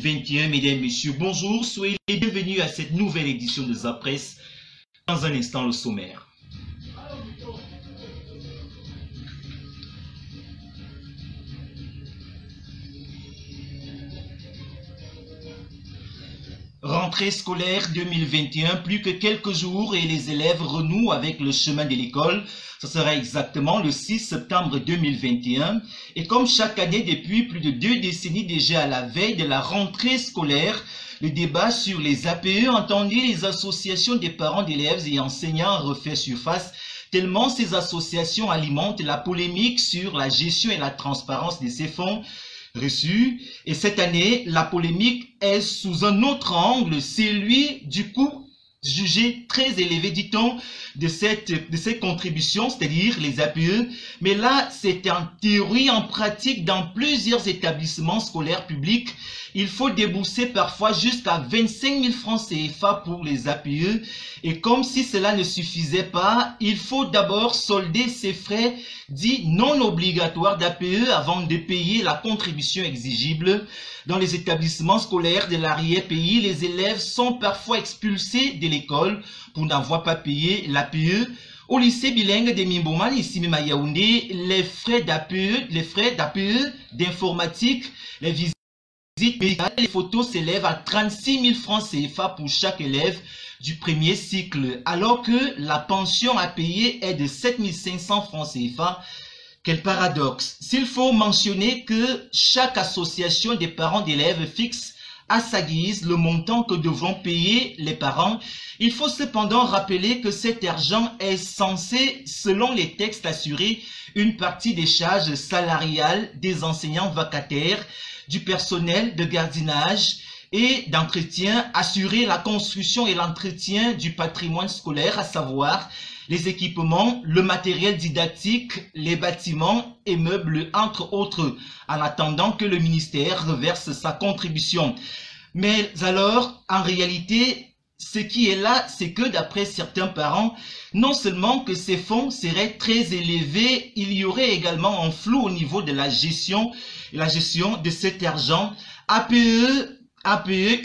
2021, mesdames, messieurs, bonjour, soyez les bienvenus à cette nouvelle édition de Zapresse. Dans un instant, le sommaire. Rentrée scolaire 2021, plus que quelques jours et les élèves renouent avec le chemin de l'école. Ce sera exactement le 6 septembre 2021. Et comme chaque année depuis plus de 2 décennies déjà à la veille de la rentrée scolaire, le débat sur les APE, entendez les associations des parents d'élèves et enseignants, refait surface, tellement ces associations alimentent la polémique sur la gestion et la transparence de ces fonds reçus. Et cette année, la polémique est sous un autre angle, celui du coût jugé très élevé, dit-on, de ces contributions, c'est-à-dire les APE. Mais là, c'est en théorie, en pratique, dans plusieurs établissements scolaires publics, il faut débourser parfois jusqu'à 25 000 francs CFA pour les APE. Et comme si cela ne suffisait pas, il faut d'abord solder ces frais dits non obligatoires d'APE avant de payer la contribution exigible. Dans les établissements scolaires de l'arrière-pays, les élèves sont parfois expulsés de l'école pour n'avoir pas payé l'APE. Au lycée bilingue de Mimboman, ici même à Yaoundé, les frais d'APE, d'informatique, les visites médicales, les photos s'élèvent à 36 000 francs CFA pour chaque élève du premier cycle, alors que la pension à payer est de 7 500 francs CFA. Quel paradoxe! S'il faut mentionner que chaque association des parents d'élèves fixe à sa guise le montant que devront payer les parents, il faut cependant rappeler que cet argent est censé, selon les textes, assurer une partie des charges salariales des enseignants vacataires, du personnel de gardiennage et d'entretien, assurer la construction et l'entretien du patrimoine scolaire, à savoir les équipements, le matériel didactique, les bâtiments et meubles, entre autres, en attendant que le ministère reverse sa contribution. Mais alors, en réalité, ce qui est là, c'est que d'après certains parents, non seulement que ces fonds seraient très élevés, il y aurait également un flou au niveau de la gestion de cet argent. APE,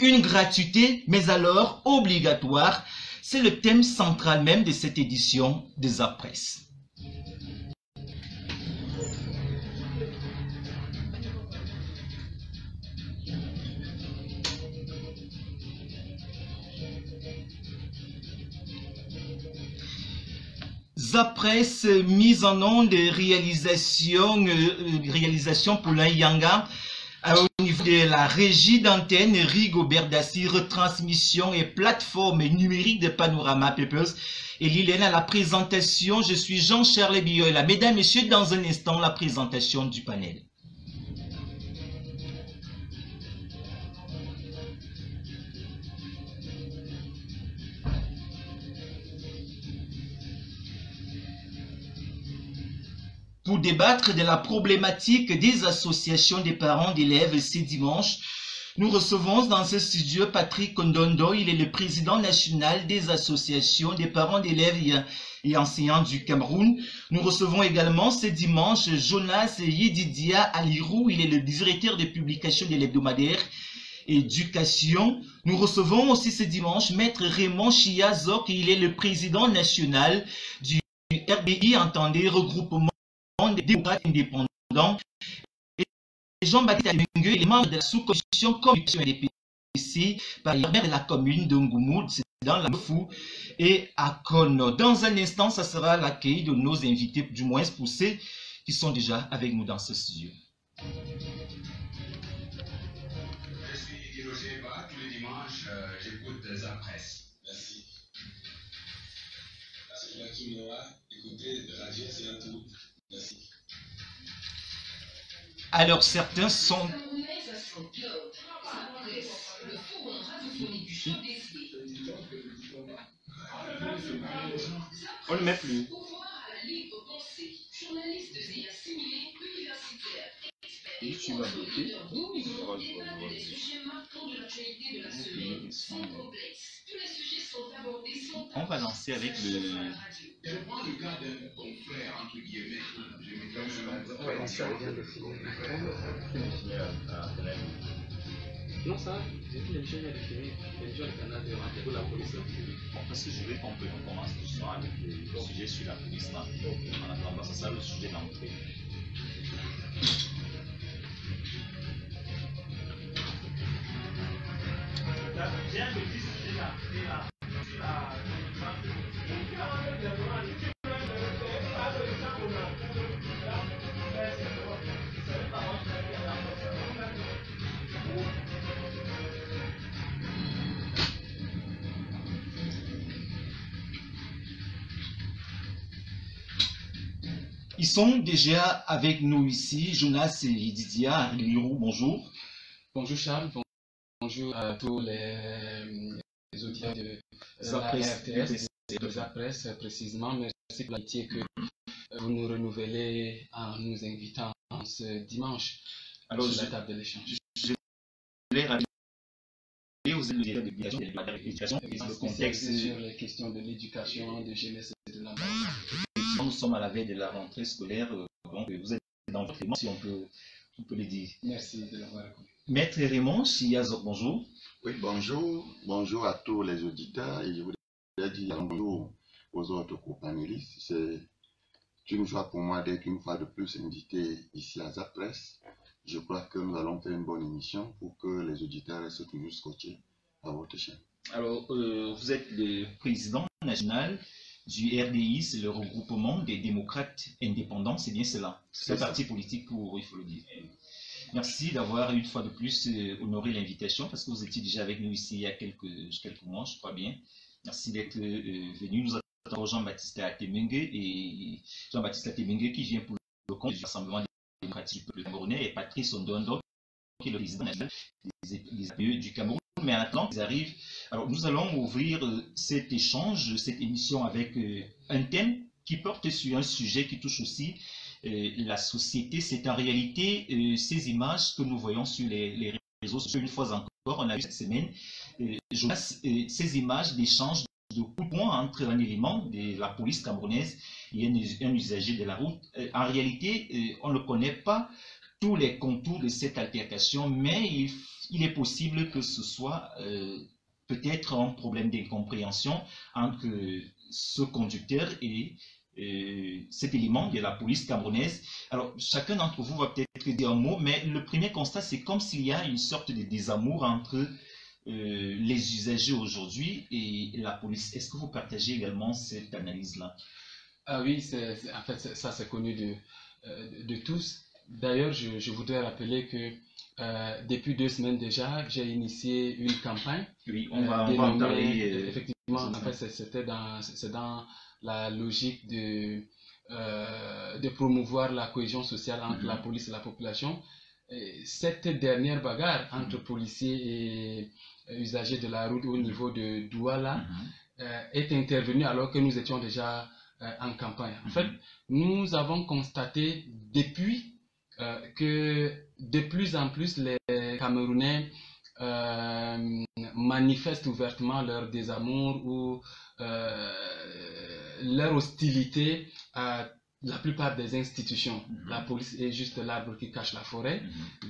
une gratuité, mais alors obligatoire. C'est le thème central même de cette édition de Zapresse. Zapresse, mise en onde, réalisation Poulain Yanga. Au niveau de la régie d'antenne, Rigobert Dassi, retransmission et plateforme numérique de Panorama Papers. Et Liliane à la présentation, je suis Jean-Charles Biola. Mesdames, Messieurs, dans un instant, la présentation du panel. Pour débattre de la problématique des associations des parents d'élèves ce dimanche, nous recevons dans ce studio Patrick Kondondo. Il est le président national des associations des parents d'élèves et enseignants du Cameroun. Nous recevons également ce dimanche Jonas Yididia Alirou. Il est le directeur de publication de l'hebdomadaire Éducation. Nous recevons aussi ce dimanche Maître Raymond Chiazok. Il est le président national du RBI, entendez, regroupement des démocrates indépendants. Et Jean-Baptiste Abengue, il est membre de la sous-commission commission DPC par le maire de la commune de Ngoumoud, c'est dans la Fou et à Kono. Dans un instant, ça sera l'accueil de nos invités, du moins pour ceux qui sont déjà avec nous dans ce studio. Je suis Hiroshima Ba, tous les dimanches, j'écoute Zapresse. Merci. C'est Joachim Noah, écoutez Radio Séantou. Merci. Alors certains sont... On ne le met plus. Et tu vas bloquer. On va lancer avec le... Je prends le cas d'un confrère, entre guillemets. On va lancer avec un défi. Non, ça, j'ai dit l'émission vient de finir. L'émission du canal de rendez-vous, la police. Parce que je veux qu'on commence doucement avec le sujet sur la police là. En attendant, c'est ça le sujet d'entrée. J'ai un petit sujet là. Ils sont déjà avec nous ici, Jonas et Didia Lirou, bonjour. Bonjour Charles, bonjour à tous les auditeurs de la RTS, de la presse précisément. Merci pour l'amitié que vous nous renouvelez en nous invitant ce dimanche sur la table de l'échange. Je voulais rappeler, vous êtes le directeur de l'éducation et le contexte sur les questions de l'éducation, de jeunesse et de l'emploi. Nous sommes à la veille de la rentrée scolaire, donc vous êtes dans votre élément, si on peut le dire. Merci de l'avoir reconnu. Maître Raymond Chiazok, bonjour. Oui, bonjour. Bonjour à tous les auditeurs et je voudrais dire bonjour aux autres co-panélistes. C'est une joie pour moi d'être une fois de plus invité ici à Zapresse. Je crois que nous allons faire une bonne émission pour que les auditeurs restent toujours scotchés à votre chaîne. Alors, vous êtes le président national du RDI, c'est le regroupement des démocrates indépendants, c'est bien cela. C'est un parti politique pour, il faut le dire. Merci d'avoir une fois de plus honoré l'invitation parce que vous étiez déjà avec nous ici il y a quelques mois, je crois bien. Merci d'être venu. Nous attendons Jean-Baptiste Atemengue et Jean-Baptiste Atemengue qui vient pour le compte du Rassemblement démocratique du peuple camerounais et Patrice Ondondo qui est le président national des APE du Cameroun. Mais en attendant qu'ils arrivent, alors nous allons ouvrir cet échange, cette émission avec un thème qui porte sur un sujet qui touche aussi la société. C'est en réalité ces images que nous voyons sur les réseaux sociaux. Une fois encore, on a vu cette semaine, Jonas, ces images d'échange de coups de poing entre un élément de la police camerounaise et un usager de la route. En réalité, on ne connaît pas tous les contours de cette altercation, mais il est possible que ce soit peut-être un problème d'incompréhension entre ce conducteur et cet élément de la police camerounaise. Alors, chacun d'entre vous va peut-être dire un mot, mais le premier constat, c'est comme s'il y a une sorte de désamour entre les usagers aujourd'hui et la police. Est-ce que vous partagez également cette analyse-là? Ah oui, en fait, ça c'est connu de tous. D'ailleurs, je voudrais rappeler que depuis 2 semaines déjà, j'ai initié une campagne. Oui, on va en parler. Effectivement, en fait, c'est dans la logique de promouvoir la cohésion sociale entre la police et la population. Cette dernière bagarre entre policiers et usagers de la route au niveau de Douala est intervenue alors que nous étions déjà en campagne. En fait, nous avons constaté depuis que de plus en plus les Camerounais manifestent ouvertement leur désamour ou leur hostilité à la plupart des institutions. La police est juste l'arbre qui cache la forêt.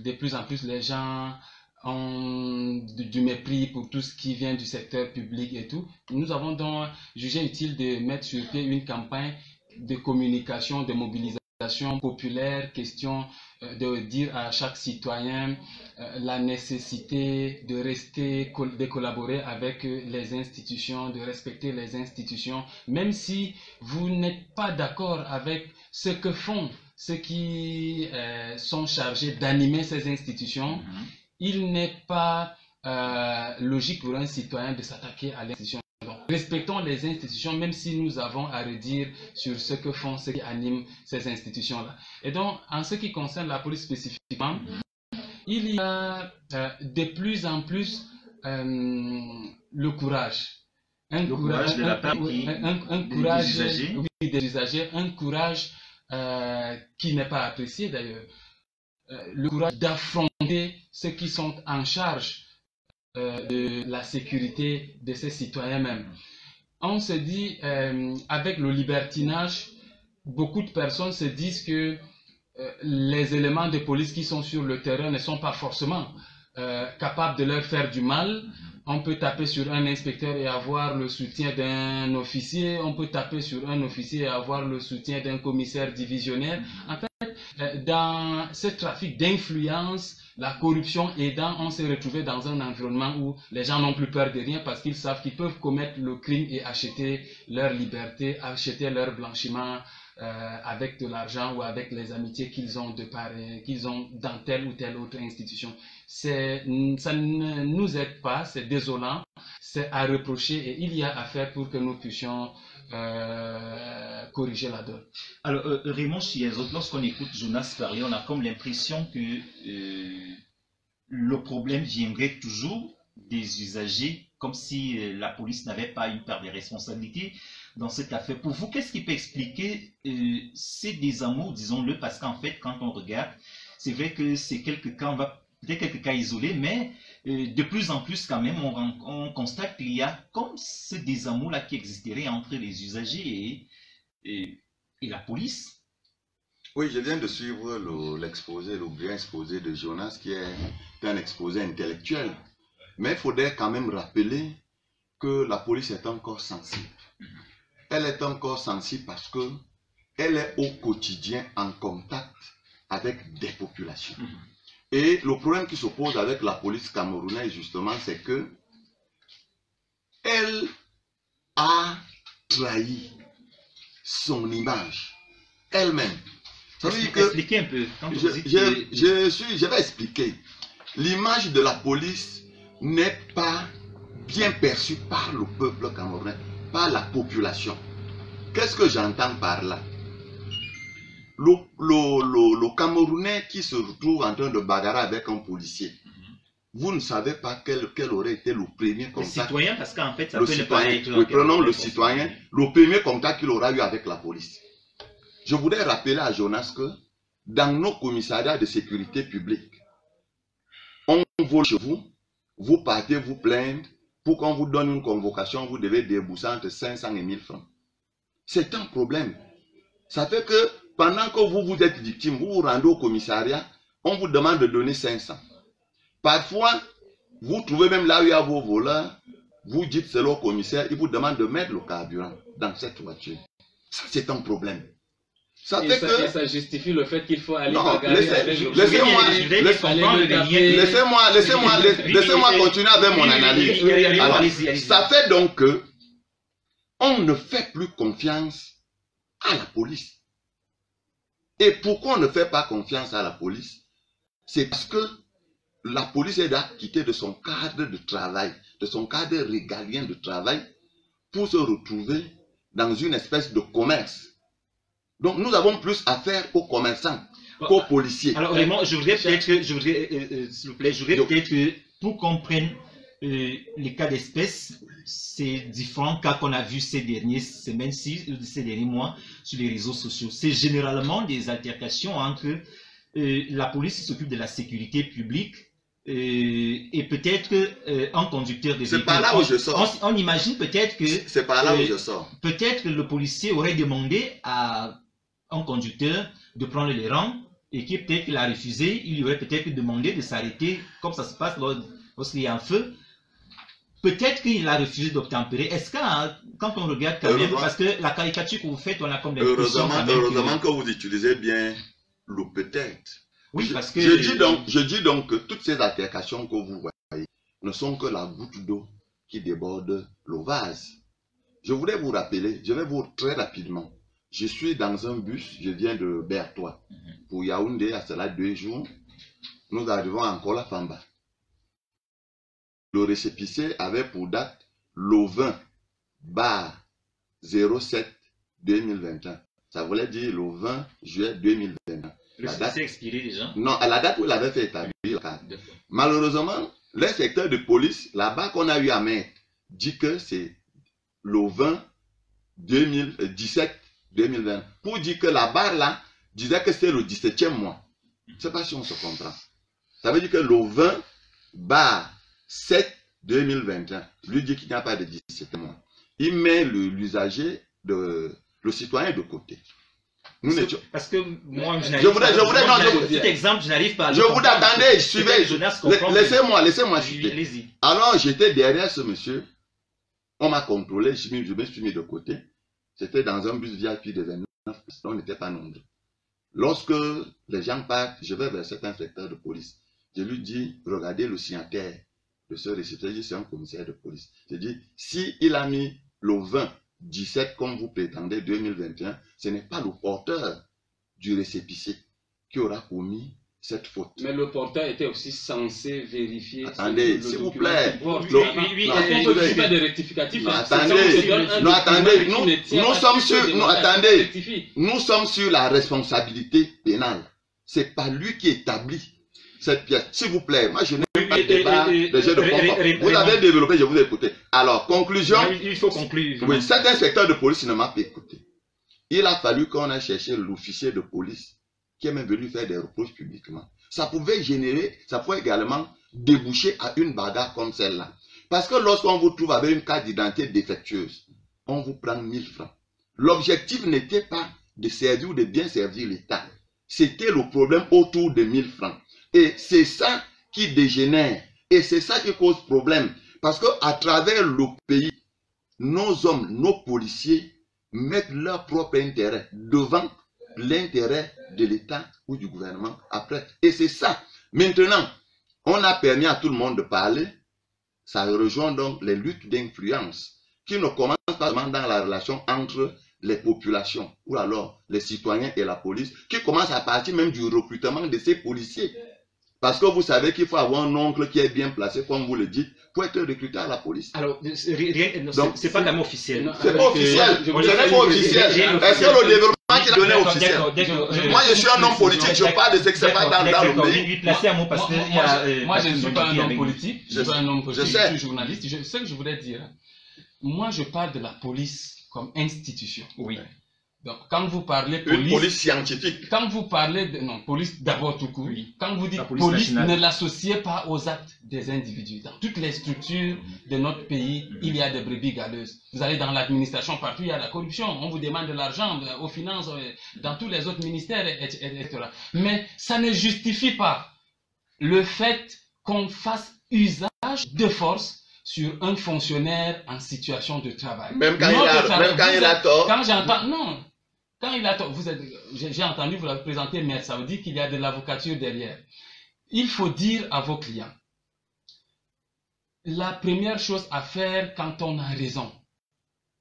De plus en plus, les gens ont du mépris pour tout ce qui vient du secteur public et tout. Nous avons donc jugé utile de mettre sur pied une campagne de communication, de mobilisation populaire, question de dire à chaque citoyen la nécessité de collaborer avec les institutions, de respecter les institutions, même si vous n'êtes pas d'accord avec ce que font ceux qui sont chargés d'animer ces institutions. Il n'est pas logique pour un citoyen de s'attaquer à l'institution. Donc, respectons les institutions, même si nous avons à redire sur ce que font ceux qui animent ces institutions-là. Et donc, en ce qui concerne la police spécifiquement, il y a de plus en plus le courage. Un courage des usagers, un courage qui n'est pas apprécié d'ailleurs. Le courage d'affronter ceux qui sont en charge de la sécurité de ces citoyens même. On se dit, avec le libertinage, beaucoup de personnes se disent que les éléments de police qui sont sur le terrain ne sont pas forcément capables de leur faire du mal. On peut taper sur un inspecteur et avoir le soutien d'un officier. On peut taper sur un officier et avoir le soutien d'un commissaire divisionnaire. En fait, dans ce trafic d'influence, la corruption aidant, on s'est retrouvé dans un environnement où les gens n'ont plus peur de rien parce qu'ils savent qu'ils peuvent commettre le crime et acheter leur liberté, acheter leur blanchiment avec de l'argent ou avec les amitiés qu'ils ont qu'ils ont dans telle ou telle autre institution. Ça ne nous aide pas, c'est désolant, c'est à reprocher et il y a à faire pour que nous puissions corriger la donne. Alors, Raymond Chiazot, lorsqu'on écoute Jonas parler, on a comme l'impression que le problème viendrait toujours des usagers, comme si la police n'avait pas une part des responsabilités dans cette affaire. Pour vous, qu'est-ce qui peut expliquer ces désamours, disons-le, parce qu'en fait, quand on regarde, c'est vrai que c'est quelques cas, on va peut-être quelques cas isolés, mais de plus en plus quand même, on constate qu'il y a comme ce désamour-là qui existerait entre les usagers et la police. Oui, je viens de suivre l'exposé, le bien exposé de Jonas, qui est un exposé intellectuel. Mais il faudrait quand même rappeler que la police est encore sensible. Elle est encore sensible parce que elle est au quotidien en contact avec des populations. Et le problème qui se pose avec la police camerounaise, justement, c'est que elle a trahi son image elle-même. Expliquez un peu. Je vais expliquer. L'image de la police n'est pas bien perçue par le peuple camerounais, par la population. Qu'est-ce que j'entends par là? Le Camerounais qui se retrouve en train de bagarrer avec un policier, vous ne savez pas quel aurait été le premier contact. Le citoyen, parce qu'en fait, ça le peut citoyen, ne pas être... oui, prenons le citoyen, le premier contact qu'il aura eu avec la police. Je voudrais rappeler à Jonas que dans nos commissariats de sécurité publique, on vole chez vous, vous partez vous plaindre, pour qu'on vous donne une convocation, vous devez débourser entre 500 et 1000 francs. C'est un problème. Ça fait que pendant que vous êtes victime, vous vous rendez au commissariat, on vous demande de donner 500. Parfois, vous trouvez même là où il y a vos voleurs, vous dites c'est le commissaire, il vous demande de mettre le carburant dans cette voiture. Ça, c'est un problème. Ça fait que... ça justifie le fait qu'il faut aller laissez-moi continuer avec mon analyse. Alors, ça fait donc que on ne fait plus confiance à la police. Et pourquoi on ne fait pas confiance à la police? C'est parce que la police est quittée de son cadre de travail, de son cadre régalien de travail, pour se retrouver dans une espèce de commerce. Donc nous avons plus affaire aux commerçants qu'aux policiers. Alors vraiment, je voudrais peut-être que pour qu'on prenne les cas d'espèce, ces différents cas qu'on a vus ces dernières semaines, ces derniers mois sur les réseaux sociaux, c'est généralement des altercations entre la police qui s'occupe de la sécurité publique et peut-être un conducteur de véhicule. C'est par là où je sors. On imagine peut-être que... C'est par là où je sors. Peut-être que le policier aurait demandé à un conducteur de prendre les rangs et qui peut-être qu'il a refusé, il lui aurait peut-être demandé de s'arrêter comme ça se passe lorsqu'il y a un feu. Peut-être qu'il a refusé d'obtempérer. Est-ce que quand on regarde quand même, parce que la caricature que vous faites, on a comme l'impression... Heureusement que vous utilisez bien le peut-être. Oui, parce que... Je dis donc que toutes ces altercations que vous voyez ne sont que la goutte d'eau qui déborde le vase. Je voulais vous rappeler, je vais vous très rapidement. Je suis dans un bus, je viens de Bertois. Pour Yaoundé, à cela 2 jours, nous arrivons à Nkola Famba. Le récépissé avait pour date le 20/07/2021. Ça voulait dire le 20 juillet 2021. Le récépissé expiré déjà? Non, à la date où il avait fait établir la carte. Malheureusement, l'inspecteur de police, là-bas qu'on a eu à mettre, dit que c'est le 20/17/2020. Pour dire que la barre là disait que c'est le 17e mois. Je ne sais pas si on se comprend. Ça veut dire que le 20/7/2021, lui dit qu'il n'y a pas de 17e mois. Il met l'usager, le citoyen de côté. Nous n'étions... Parce que moi, je Je voudrais, non, cet exemple, je n'arrive pas à je vous attendez, suivez. Laissez-moi Oui, chuter. allez-y. Alors, j'étais derrière ce monsieur. On m'a contrôlé, je me suis mis de côté. C'était dans un bus VIP de 29 places. On n'était pas nombreux. Lorsque les gens partent, je vais vers cet inspecteur de police. Je lui dis, regardez le signataire de ce récipient, c'est un commissaire de police. Je dis, si il a mis le 20-17 comme vous prétendez 2021, ce n'est pas le porteur du récépissé qui aura commis cette faute. Mais le porteur était aussi censé vérifier. Attendez, s'il vous plaît. Oui, On peut faire des rectificatifs. Attendez, nous sommes sur la responsabilité pénale. C'est pas lui qui établit cette pièce. S'il vous plaît, moi je n'ai pas de débat, de jeu de combat. Vous avez développé, je vous ai écouté. Alors, conclusion. Il faut conclure. Oui, cet inspecteur de police ne m'a pas écouté. Il a fallu qu'on ait cherché l'officier de police qui est même venu faire des reproches publiquement. Ça pouvait également déboucher à une bagarre comme celle-là. Parce que lorsqu'on vous trouve avec une carte d'identité défectueuse, on vous prend 1000 francs. L'objectif n'était pas de servir ou de bien servir l'État. C'était le problème autour de 1000 francs. Et c'est ça qui dégénère. Et c'est ça qui cause problème. Parce qu'à travers le pays, nos hommes, nos policiers mettent leur propre intérêt devant l'intérêt de l'État ou du gouvernement après. Et c'est ça. Maintenant, on a permis à tout le monde de parler. Ça rejoint donc les luttes d'influence qui ne commencent pas seulement dans la relation entre les populations ou alors les citoyens et la police, qui commence à partir même du recrutement de ces policiers. Parce que vous savez qu'il faut avoir un oncle qui est bien placé, comme vous le dites, pour être recruté à la police. Alors, c'est pas l'amour officiel. C'est pas officiel. Ce n'est pas officiel. Est-ce que le développement qui est donné officiel? Moi, je suis un homme politique, je parle de ce qui se passe dans le pays. Moi, je ne suis pas un homme politique. Je suis pas un homme politique, je suis journaliste. Ce que je voulais dire, moi, je parle de la police comme institution. Oui. Donc, quand vous parlez police... Une police scientifique. Quand vous parlez de... Non, police d'abord tout court. Oui. Quand vous dites police ne l'associez pas aux actes des individus. Dans toutes les structures de notre pays, il y a des brebis galeuses. Vous allez dans l'administration, partout il y a la corruption. On vous demande de l'argent aux finances, dans tous les autres ministères, etc. Mais ça ne justifie pas le fait qu'on fasse usage de force sur un fonctionnaire en situation de travail. Même quand il a tort. Quand j'entends... Non. Quand il a tort, j'ai entendu vous l'avez présenté, mais ça veut dire qu'il y a de l'avocature derrière. Il faut dire à vos clients, la première chose à faire quand on a raison,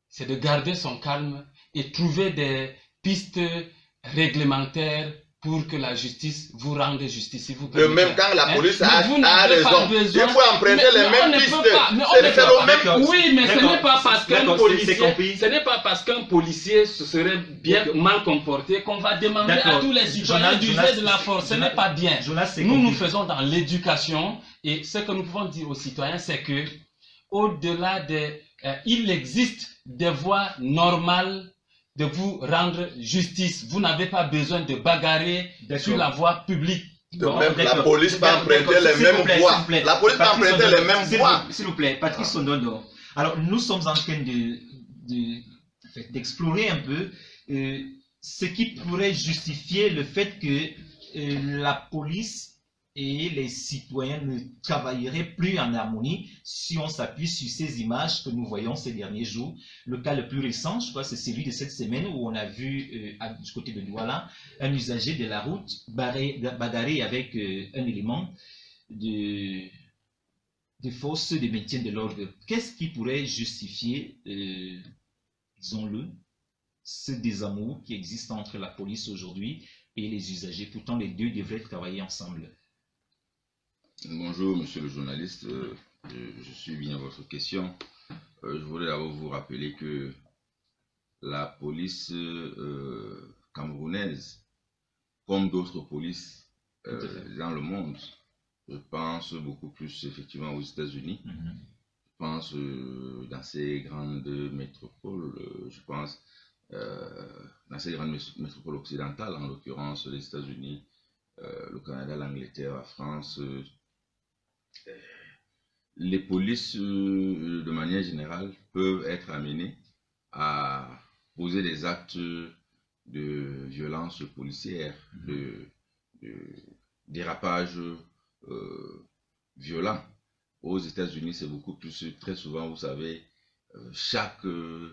c'est de garder son calme et trouver des pistes réglementaires pour que la justice vous rende justice. Si vous même quand la police a raison, il faut emprunter les mêmes pistes. Oui, mais ce n'est pas parce qu'un policier, ce n'est pas parce qu'un policier se serait bien mal comporté qu'on va demander à tous les citoyens d'user de la force. Ce n'est pas bien. Nous faisons dans l'éducation et ce que nous pouvons dire aux citoyens, c'est que au-delà des, il existe des voies normales de vous rendre justice. Vous n'avez pas besoin de bagarrer sur la voie publique. Donc, même la police peut emprunter les mêmes voies. La police peut emprunter les mêmes voies. S'il vous plaît, Patrice Sondondo. Alors, nous sommes en train d'explorer un peu ce qui pourrait justifier le fait que la police et les citoyens ne travailleraient plus en harmonie si on s'appuie sur ces images que nous voyons ces derniers jours. Le cas le plus récent, je crois, c'est celui de cette semaine où on a vu du côté de Douala un usager de la route bagarrer avec un élément de force de maintien de l'ordre. Qu'est-ce qui pourrait justifier, disons-le, ce désamour qui existe entre la police aujourd'hui et les usagers? Pourtant, les deux devraient travailler ensemble. Bonjour, monsieur le journaliste. Je suis bien à votre question. Je voudrais d'abord vous rappeler que la police camerounaise, comme d'autres polices dans le monde, je pense beaucoup plus effectivement aux États-Unis. Je pense dans ces grandes métropoles, je pense dans ces grandes métropoles occidentales, en l'occurrence les États-Unis, le Canada, l'Angleterre, la France. Les polices, de manière générale, peuvent être amenées à poser des actes de violences policières, de dérapages violents. Aux États-Unis, c'est beaucoup plus, très souvent, vous savez, chaque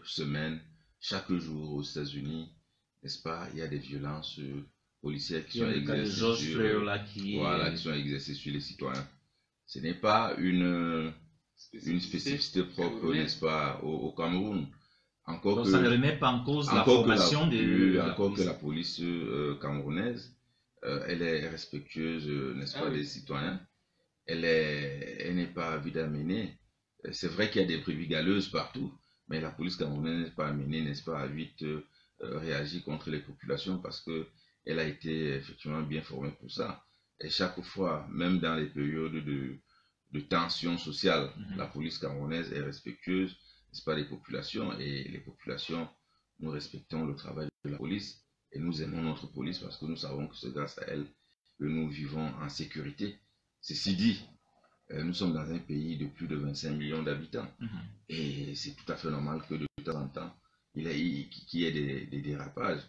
semaine, chaque jour aux États-Unis, n'est-ce pas, il y a des violences policières qui sont exercées sur les citoyens. Ce n'est pas une spécificité propre, n'est-ce pas, au Cameroun. Donc ça ne remet pas en cause la formation que la police camerounaise, elle est respectueuse, n'est-ce pas, des citoyens. Elle n'est pas vide à mener. C'est vrai qu'il y a des brebis galeuses partout, mais la police camerounaise n'est pas amenée, n'est-ce pas, à vite réagir contre les populations parce qu'elle a été effectivement bien formée pour ça. Et chaque fois, même dans les périodes de tension sociale, la police camerounaise est respectueuse, n'est-ce pas, des populations, et les populations, nous respectons le travail de la police et nous aimons notre police parce que nous savons que c'est grâce à elle que nous vivons en sécurité. Ceci dit, nous sommes dans un pays de plus de 25 millions d'habitants et c'est tout à fait normal que de temps en temps, qu'il y ait des dérapages.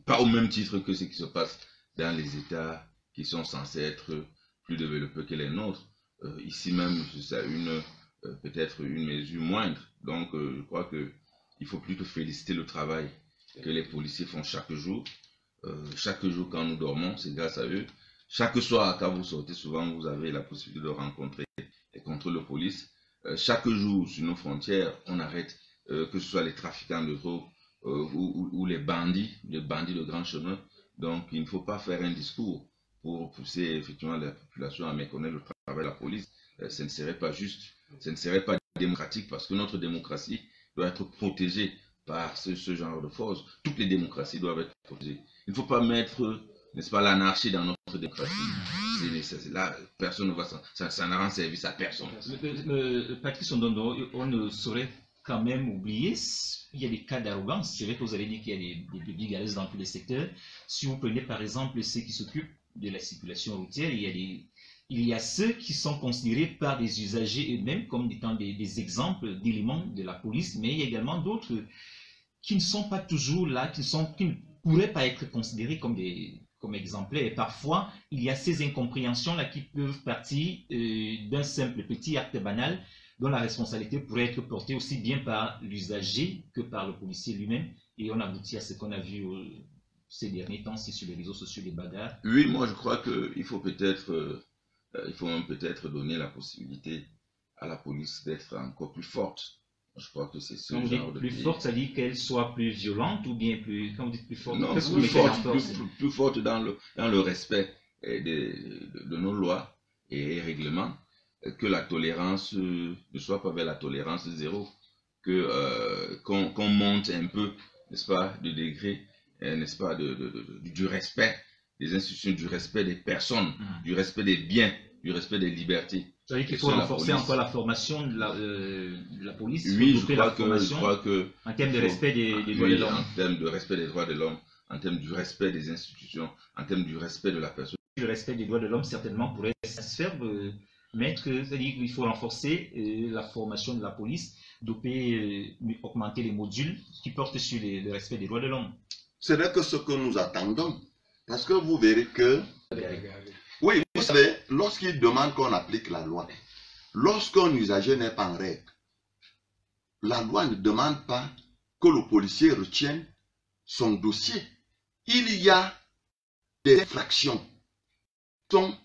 Pas au même titre que ce qui se passe dans les États qui sont censés être plus développés que les nôtres. Ici même, c'est peut-être une mesure moindre. Donc, je crois qu'il faut plutôt féliciter le travail que les policiers font chaque jour. Chaque jour, quand nous dormons, c'est grâce à eux. Chaque soir, quand vous sortez, souvent, vous avez la possibilité de rencontrer les contrôles de police. Chaque jour, sur nos frontières, on arrête, que ce soit les trafiquants de drogue ou les bandits de grand chemin. Donc, il ne faut pas faire un discours pour pousser effectivement la population à méconnaître le travail de la police. Ce ne serait pas juste, ce ne serait pas démocratique parce que notre démocratie doit être protégée par ce genre de forces. Toutes les démocraties doivent être protégées. Il ne faut pas mettre, n'est-ce pas, l'anarchie dans notre démocratie. Là, personne ne va ça n'a rendu service à personne. Patrice Ondondo, on ne saurait quand même oublier, il y a des cas d'arrogance. C'est vrai que vous avez dit qu'il y a des brebis galeuses dans tous les secteurs. Si vous prenez par exemple ceux qui s'occupent de la circulation routière, il y a ceux qui sont considérés par des usagers eux-mêmes comme étant des exemples d'éléments de la police, mais il y a également d'autres qui ne sont pas toujours là, qui ne pourraient pas être considérés comme exemplaires. Et parfois, il y a ces incompréhensions-là qui peuvent partir d'un simple petit acte banal dont la responsabilité pourrait être portée aussi bien par l'usager que par le policier lui-même. Et on aboutit à ce qu'on a vu ces derniers temps, c'est sur les réseaux sociaux, les bagarres. Oui, moi je crois qu'il faut même peut-être donner la possibilité à la police d'être encore plus forte. Je crois que c'est ce genre de plus forte, ça dit qu'elle soit plus violente ou bien plus, quand vous dites plus forte, non, plus forte dans le respect de nos lois et règlements, que la tolérance ne soit pas vers la tolérance zéro, qu'on monte un peu, n'est-ce pas, de degré, n'est-ce pas, du respect des institutions, du respect des personnes, du respect des biens, du respect des libertés. Ça veut dire qu'il faut renforcer encore la formation de la police. Oui, je crois que en termes de respect des droits de l'homme. En termes de respect des droits de l'homme, en termes du respect des institutions, en termes du respect de la personne. Le respect des droits de l'homme, certainement, pourrait se faire mettre, c'est-à-dire qu'il faut renforcer la formation de la police, augmenter les modules qui portent sur le respect des droits de l'homme. C'est vrai que ce que nous attendons, parce que vous verrez que... Oui, vous savez, lorsqu'il demande qu'on applique la loi, lorsqu'un usager n'est pas en règle, la loi ne demande pas que le policier retienne son dossier. Il y a des infractions qui sont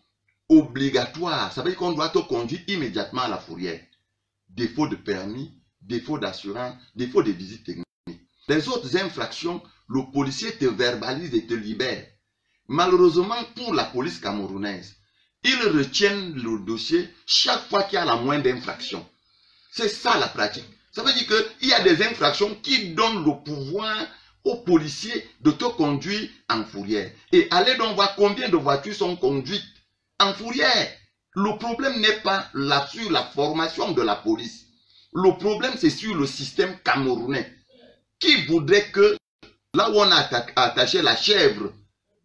obligatoires. Ça veut dire qu'on doit te conduire immédiatement à la fourrière. Défaut de permis, défaut d'assurance, défaut de visite technique. Les autres infractions, le policier te verbalise et te libère. Malheureusement pour la police camerounaise, ils retiennent le dossier chaque fois qu'il y a la moindre infraction. C'est ça la pratique. Ça veut dire qu'il y a des infractions qui donnent le pouvoir aux policiers de te conduire en fourrière. Et allez donc voir combien de voitures sont conduites en fourrière. Le problème n'est pas là sur la formation de la police. Le problème c'est sur le système camerounais. Qui voudrait que là où on a attaché la chèvre,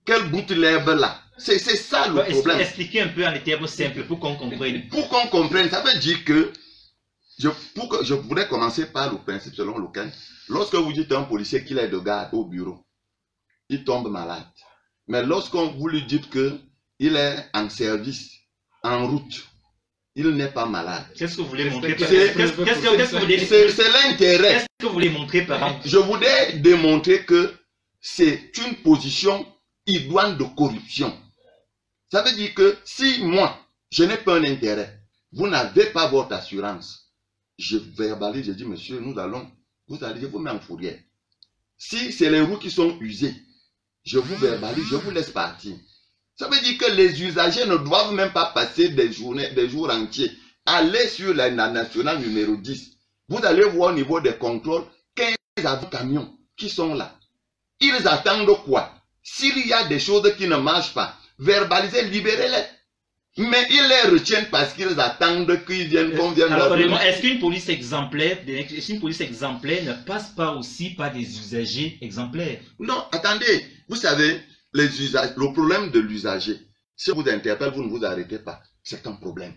qu'elle goûte l'herbe là? C'est ça le problème. Expliquez un peu en termes simples pour qu'on comprenne. Pour qu'on comprenne, ça veut dire que je voudrais commencer par le principe selon lequel, lorsque vous dites à un policier qu'il est de garde au bureau, il tombe malade. Mais lorsqu'on vous lui dites qu'il est en service, en route, il n'est pas malade. Qu'est-ce que vous voulez montrer par C'est- qu'est-ce que vous voulez C'est l'intérêt. qu'est-ce que vous voulez montrer par Je voudrais démontrer que c'est une position idoine de corruption. Ça veut dire que si moi, je n'ai pas un intérêt, vous n'avez pas votre assurance, je verbalise, je dis, monsieur, nous allons, vous allez, je vous mets en fourrière. Si c'est les roues qui sont usées, je vous verbalise, je vous laisse partir. Ça veut dire que les usagers ne doivent même pas passer des journées, des jours entiers. Allez sur la nationale numéro 10. Vous allez voir au niveau des contrôles 15 camions qui sont là. Ils attendent quoi? S'il y a des choses qui ne marchent pas, verbalisez, libérez-les. Mais ils les retiennent parce qu'ils attendent qu'ils viennent, qu'on vienne Alors, leur honnêtement, est-ce qu'une police exemplaire ne passe pas aussi par des usagers exemplaires? Non, attendez. Vous savez, les usages, le problème de l'usager, si on vous interpelle, vous ne vous arrêtez pas. C'est un problème.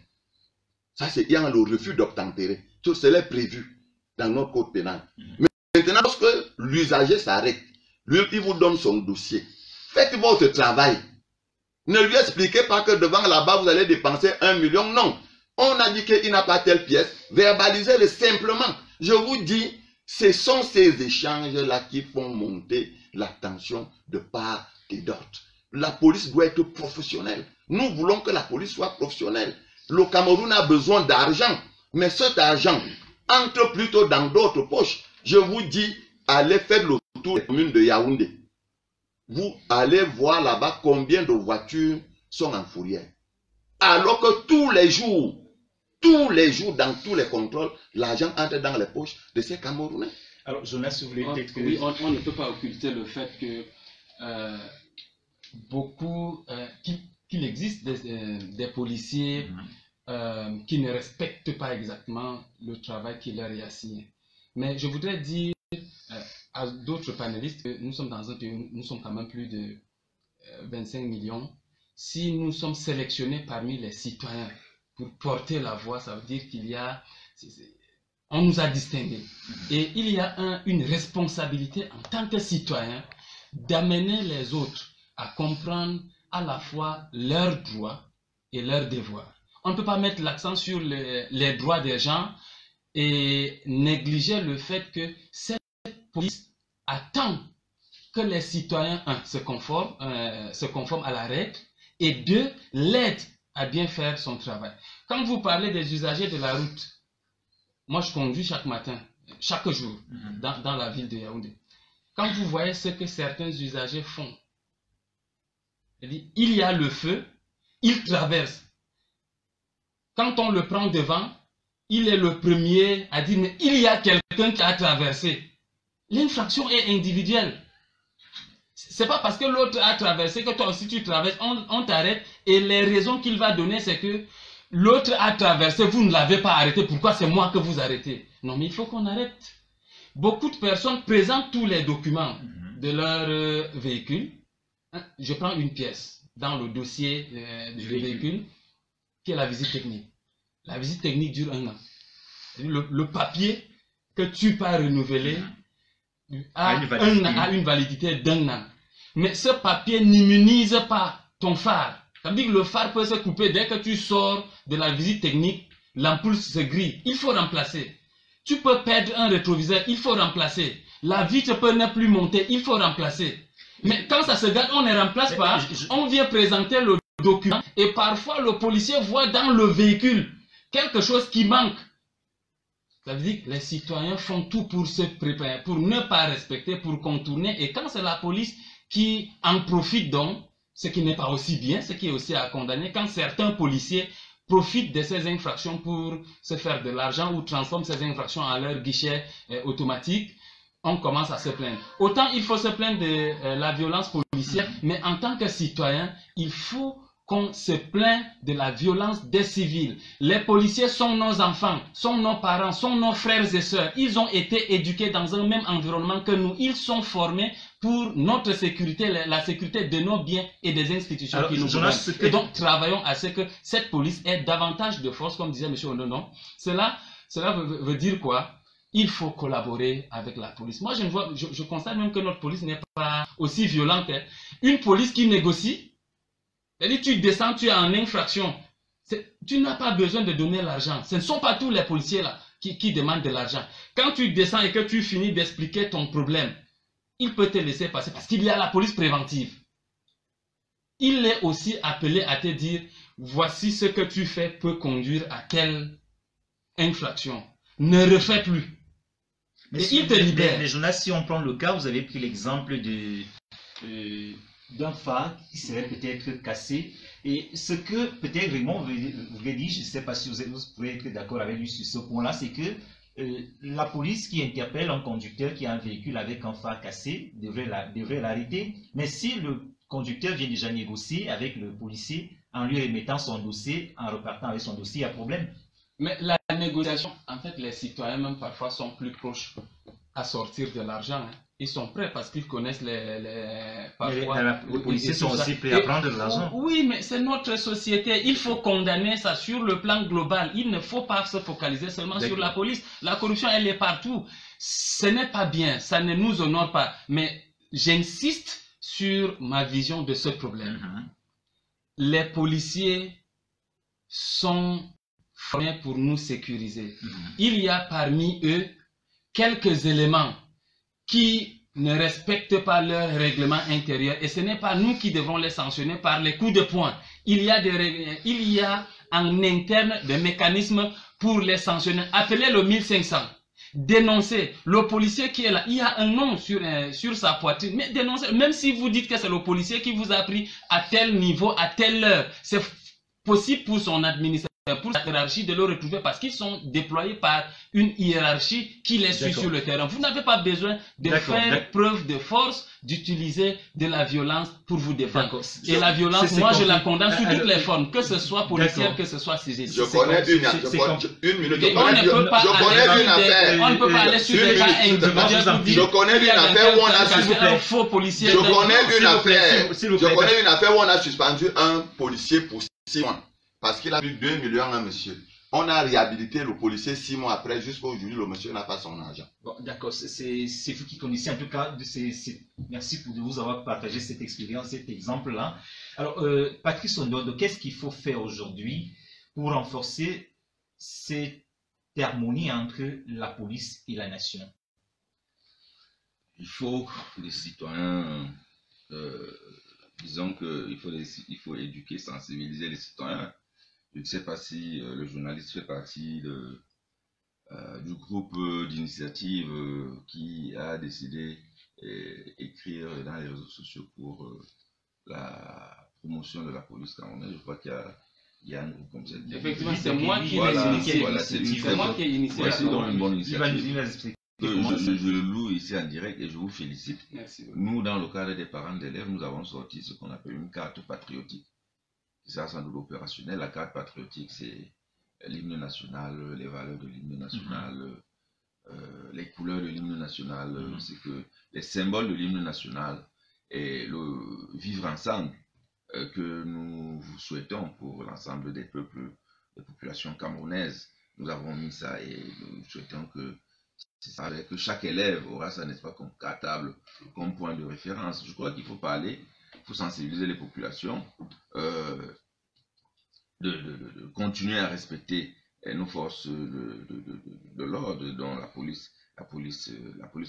Ça, c'est il y a le refus d'obtempérer. Tout cela est prévu dans notre code pénal. Mais maintenant, lorsque l'usager s'arrête, lui, il vous donne son dossier. Faites votre travail. Ne lui expliquez pas que devant là-bas, vous allez dépenser 1 million. Non. On a dit qu'il n'a pas telle pièce. Verbalisez-le simplement. Je vous dis, ce sont ces échanges-là qui font monter la tension de part et d'autre. La police doit être professionnelle. Nous voulons que la police soit professionnelle. Le Cameroun a besoin d'argent. Mais cet argent entre plutôt dans d'autres poches. Je vous dis, allez faire le tour des communes de Yaoundé. Vous allez voir là-bas combien de voitures sont en fourrière. Alors que tous les jours, dans tous les contrôles, l'argent entre dans les poches de ces Camerounais. Alors, Jonas, si vous voulez peut-être que... Oui, on ne peut pas occulter le fait que qu'il existe des policiers qui ne respectent pas exactement le travail qui leur est assigné. Mais je voudrais dire à d'autres panélistes que nous sommes dans un pays, nous sommes quand même plus de 25 millions. Si nous sommes sélectionnés parmi les citoyens pour porter la voix, ça veut dire qu'il y a... On nous a distingués. Et il y a une responsabilité en tant que citoyen d'amener les autres à comprendre à la fois leurs droits et leurs devoirs. On ne peut pas mettre l'accent sur les droits des gens et négliger le fait que cette police attend que les citoyens, se conforment à la règle, et deux, l'aident à bien faire son travail. Quand vous parlez des usagers de la route, moi je conduis chaque matin, chaque jour, dans la ville de Yaoundé. Quand vous voyez ce que certains usagers font, il y a le feu, ils traversent. Quand on le prend devant, il est le premier à dire, mais il y a quelqu'un qui a traversé. L'infraction est individuelle. C'est pas parce que l'autre a traversé que toi aussi tu traverses, on t'arrête et les raisons qu'il va donner c'est que l'autre a traversé, vous ne l'avez pas arrêté, pourquoi c'est moi que vous arrêtez? Non mais il faut qu'on arrête. Beaucoup de personnes présentent tous les documents de leur véhicule. Je prends une pièce dans le dossier du véhicule qui est la visite technique. La visite technique dure 1 an. Le papier que tu peux renouveler a une validité d'1 an. Mais ce papier n'immunise pas ton phare. Ça veut dire que le phare peut se couper dès que tu sors de la visite technique, l'ampoule se grille. Il faut remplacer. Tu peux perdre un rétroviseur, il faut remplacer. La vitre peut ne plus monter, il faut remplacer. Mais quand ça se gâte, on ne remplace pas. On vient présenter le document et parfois le policier voit dans le véhicule quelque chose qui manque. Ça veut dire que les citoyens font tout pour se préparer, pour ne pas respecter, pour contourner. Et quand c'est la police qui en profite donc, ce qui n'est pas aussi bien, ce qui est aussi à condamner, quand certains policiers profitent de ces infractions pour se faire de l'argent ou transforment ces infractions en leur guichet automatique, on commence à se plaindre. Autant il faut se plaindre de la violence policière, mais en tant que citoyen, il faut qu'on se plaint de la violence des civils. Les policiers sont nos enfants, sont nos parents, sont nos frères et sœurs. Ils ont été éduqués dans un même environnement que nous. Ils sont formés pour notre sécurité, la sécurité de nos biens et des institutions qui nous gouvernent. Et donc, travaillons à ce que cette police ait davantage de force, comme disait M. Ondonon. Cela veut dire quoi? il faut collaborer avec la police. Moi, je constate même que notre police n'est pas aussi violente. Hein. Une police qui négocie, c'est-à-dire tu descends, tu es en infraction. Tu n'as pas besoin de donner l'argent. Ce ne sont pas tous les policiers là qui demandent de l'argent. Quand tu descends et que tu finis d'expliquer ton problème, il peut te laisser passer parce qu'il y a la police préventive. Il est aussi appelé à te dire, voici ce que tu fais peut conduire à telle infraction. Ne refais plus. Mais et il te libère. Mais Jonas, si on prend le cas, vous avez pris l'exemple d'un phare qui serait peut-être cassé. Et ce que peut-être Raymond voulait dire, je ne sais pas si vous pouvez être d'accord avec lui sur ce point-là, c'est que la police qui interpelle un conducteur qui a un véhicule avec un phare cassé devrait l'arrêter. Mais si le conducteur vient déjà négocier avec le policier en lui remettant son dossier, en repartant avec son dossier, il y a problème. Mais la négociation, en fait, les citoyens même parfois sont plus proches à sortir de l'argent. Hein. Ils sont prêts parce qu'ils connaissent parfois. Les policiers sont aussi prêts à prendre de l'argent. Oui, mais c'est notre société. Il faut condamner ça sur le plan global. Il ne faut pas se focaliser seulement sur la police. La corruption, elle est partout. Ce n'est pas bien. Ça ne nous honore pas. Mais j'insiste sur ma vision de ce problème. Les policiers sont formés pour nous sécuriser. Il y a parmi eux quelques éléments qui ne respectent pas leur règlement intérieur et ce n'est pas nous qui devons les sanctionner par les coups de poing. Il y a en interne des mécanismes pour les sanctionner. Appelez le 1500. Dénoncez le policier qui est là. Il y a un nom sur sa poitrine. Mais dénoncez, même si vous dites que c'est le policier qui vous a pris à tel niveau, à telle heure, c'est possible pour son administration, pour sa hiérarchie de le retrouver parce qu'ils sont déployés par une hiérarchie qui les suit sur le terrain. Vous n'avez pas besoin de faire preuve de force, d'utiliser de la violence pour vous défendre. Et la violence, moi je la condamne sous toutes les formes, que ce soit policière, que ce soit civile. Je connais une minute. On ne peut pas aller sur des cas individuels. Je connais une affaire où on a suspendu un faux policier. Je connais une affaire où on a suspendu un policier pour 6 mois. Parce qu'il a pris 2 millions à un monsieur. On a réhabilité le policier 6 mois après, jusqu'à aujourd'hui, le monsieur n'a pas son argent. Bon, d'accord, c'est vous qui connaissez. En tout cas, merci pour vous avoir partagé cette expérience, cet exemple-là. Alors, Patrice Ondodo, qu'est-ce qu'il faut faire aujourd'hui pour renforcer cette harmonie entre la police et la nation? Il faut que les citoyens, disons qu'il faut éduquer, sensibiliser les citoyens. Je ne sais pas si le journaliste fait partie du groupe d'initiative qui a décidé d'écrire dans les réseaux sociaux pour la promotion de la police camerounaise. Je crois qu'il y a un groupe comme ça. Effectivement, c'est moi qui l'ai initié. C'est moi qui ai initié. C'est donc une bonne initiative. Je le loue ici en direct et je vous félicite. Merci. Nous, dans le cadre des parents d'élèves, nous avons sorti ce qu'on appelle une carte patriotique. Ça, sans doute opérationnel. La carte patriotique, c'est l'hymne national, les valeurs de l'hymne national, les couleurs de l'hymne national, c'est que les symboles de l'hymne national et le vivre ensemble que nous vous souhaitons pour l'ensemble des peuples, des populations camerounaises. Nous avons mis ça et nous souhaitons que chaque élève aura ça, n'est-ce pas, comme cartable, comme point de référence. Je crois qu'il faut parler, il faut sensibiliser les populations, de continuer à respecter nos forces de l'ordre, dont la police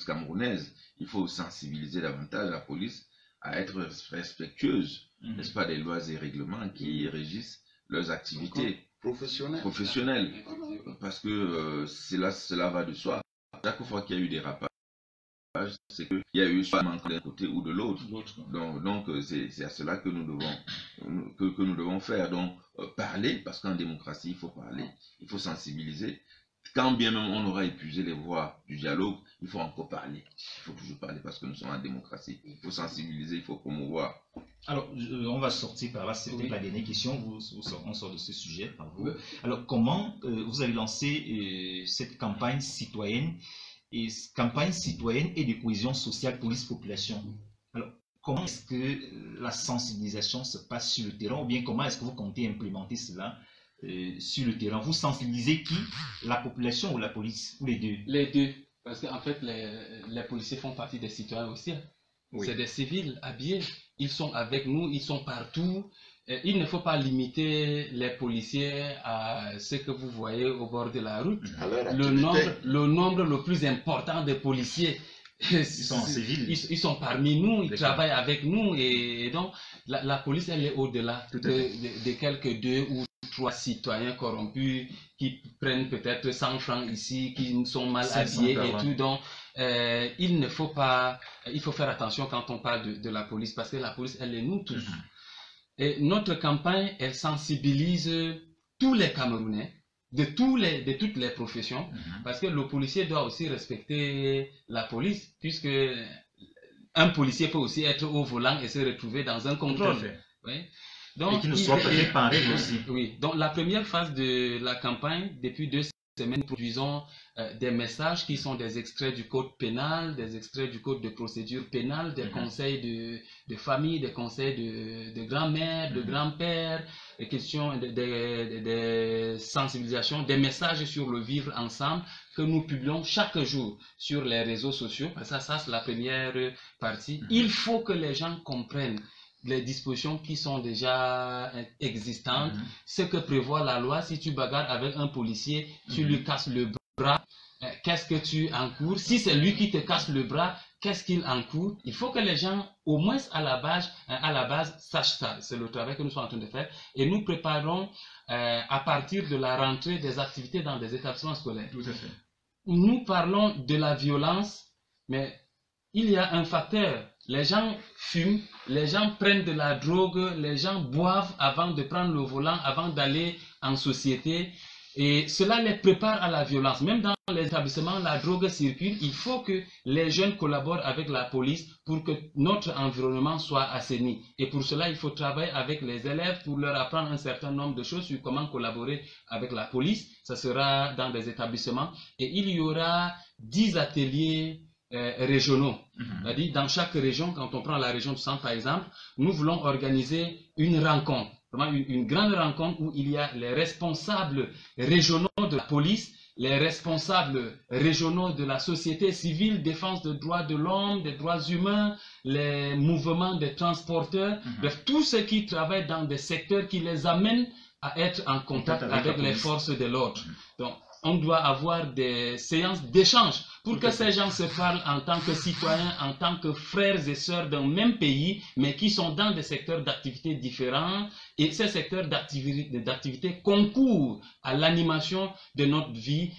camerounaise. Il faut sensibiliser davantage la police à être respectueuse, n'est-ce pas, des lois et règlements qui régissent leurs activités professionnelles. Parce que cela va de soi. Chaque fois qu'il y a eu des rapages, c'est qu'il y a eu soit un manque d'un côté ou de l'autre. Donc c'est à cela que nous devons faire. Donc parler, parce qu'en démocratie, il faut parler, il faut sensibiliser. Quand bien même on aura épuisé les voies du dialogue, il faut encore parler. Il faut toujours parler parce que nous sommes en démocratie. Il faut sensibiliser, il faut promouvoir. Alors, on va sortir par là. C'était la dernière question. On sort de ce sujet par vous. Alors, comment vous avez lancé cette campagne citoyenne et de cohésion sociale police-population? Alors, comment est-ce que la sensibilisation se passe sur le terrain ou bien comment est-ce que vous comptez implémenter cela sur le terrain? Vous sensibilisez qui? La population ou la police? Ou les deux? Les deux. Parce qu'en fait, les policiers font partie des citoyens aussi. Oui. C'est des civils habillés. Ils sont avec nous, ils sont partout. Il ne faut pas limiter les policiers à ce que vous voyez au bord de la route. Le nombre le plus important de policiers, ils sont civils. Ils sont parmi nous, ils travaillent avec nous. Et donc, la police, elle est au-delà de quelques 2 ou 3 citoyens corrompus qui prennent peut-être 100 francs ici, qui sont mal habillés et tout. Donc, il faut faire attention quand on parle de la police, parce que la police, elle est nous tous. Et notre campagne, elle sensibilise tous les Camerounais de toutes les professions, parce que le policier doit aussi respecter la police, puisque un policier peut aussi être au volant et se retrouver dans un contrôle. Tout à fait. Oui. Donc, et qui ne soit pas préparé aussi. Oui. Donc la première phase de la campagne, depuis 2 semaines, nous produisons des messages qui sont des extraits du code pénal, des extraits du code de procédure pénale, des conseils de famille, des conseils de grand-mère, de grand-père, des questions de sensibilisation, des messages sur le vivre ensemble que nous publions chaque jour sur les réseaux sociaux. Ça c'est la première partie. Il faut que les gens comprennent les dispositions qui sont déjà existantes, ce que prévoit la loi. Si tu bagarres avec un policier, tu lui casses le bras, qu'est-ce que tu encours? Si c'est lui qui te casse le bras, qu'est-ce qu'il encourt? Il faut que les gens, au moins à la base, sachent ça. C'est le travail que nous sommes en train de faire. Et nous préparons, à partir de la rentrée, des activités dans des établissements scolaires. Tout à fait. Nous parlons de la violence, mais il y a un facteur. Les gens fument, les gens prennent de la drogue, les gens boivent avant de prendre le volant, avant d'aller en société. Et cela les prépare à la violence. Même dans les établissements, la drogue circule. Il faut que les jeunes collaborent avec la police pour que notre environnement soit assaini. Et pour cela, il faut travailler avec les élèves pour leur apprendre un certain nombre de choses sur comment collaborer avec la police. Ça sera dans des établissements. Et il y aura 10 ateliers régionaux. C'est-à-dire, dans chaque région, quand on prend la région du centre par exemple, nous voulons organiser une rencontre, vraiment une grande rencontre où il y a les responsables régionaux de la police, les responsables régionaux de la société civile, défense des droits de l'homme, des droits humains, les mouvements des transporteurs, bref, tous ceux qui travaillent dans des secteurs qui les amènent à être en contact avec les forces de l'ordre. Donc, on doit avoir des séances d'échange pour que ces gens se parlent en tant que citoyens, en tant que frères et sœurs d'un même pays, mais qui sont dans des secteurs d'activité différents. Et ces secteurs d'activité concourent à l'animation de notre vie.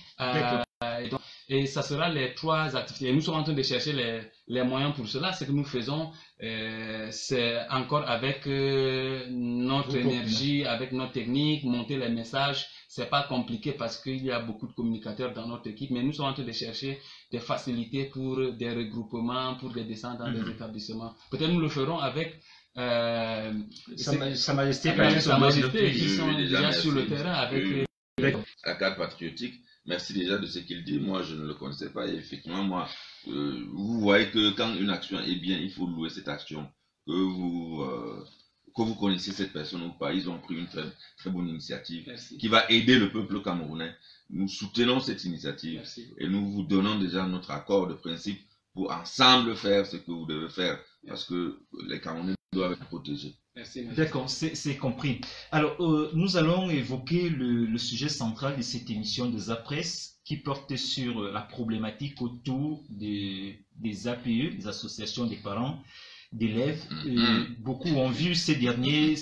Et ça sera les 3 activités. Et nous sommes en train de chercher les moyens pour cela. Ce que nous faisons, c'est encore avec notre énergie, avec notre technique, monter les messages. C'est pas compliqué parce qu'il y a beaucoup de communicateurs dans notre équipe, mais nous sommes en train de chercher des facilités pour des regroupements, pour des descentes dans des établissements. Peut-être nous le ferons avec Sa Majesté, qui sont déjà sur le terrain avec la carte patriotique. Merci déjà de ce qu'il dit. Moi, je ne le connaissais pas. Et effectivement, moi, vous voyez que quand une action est bien, il faut louer cette action. Que vous connaissez cette personne ou pas, ils ont pris une très, très bonne initiative qui va aider le peuple camerounais. Nous soutenons cette initiative et nous vous donnons déjà notre accord de principe pour ensemble faire ce que vous devez faire parce que les Camerounais doivent être protégés. D'accord, c'est compris. Alors, nous allons évoquer le sujet central de cette émission de ZAPRES qui porte sur la problématique autour des APE, des associations des parents d'élèves. Beaucoup ont vu ces derniers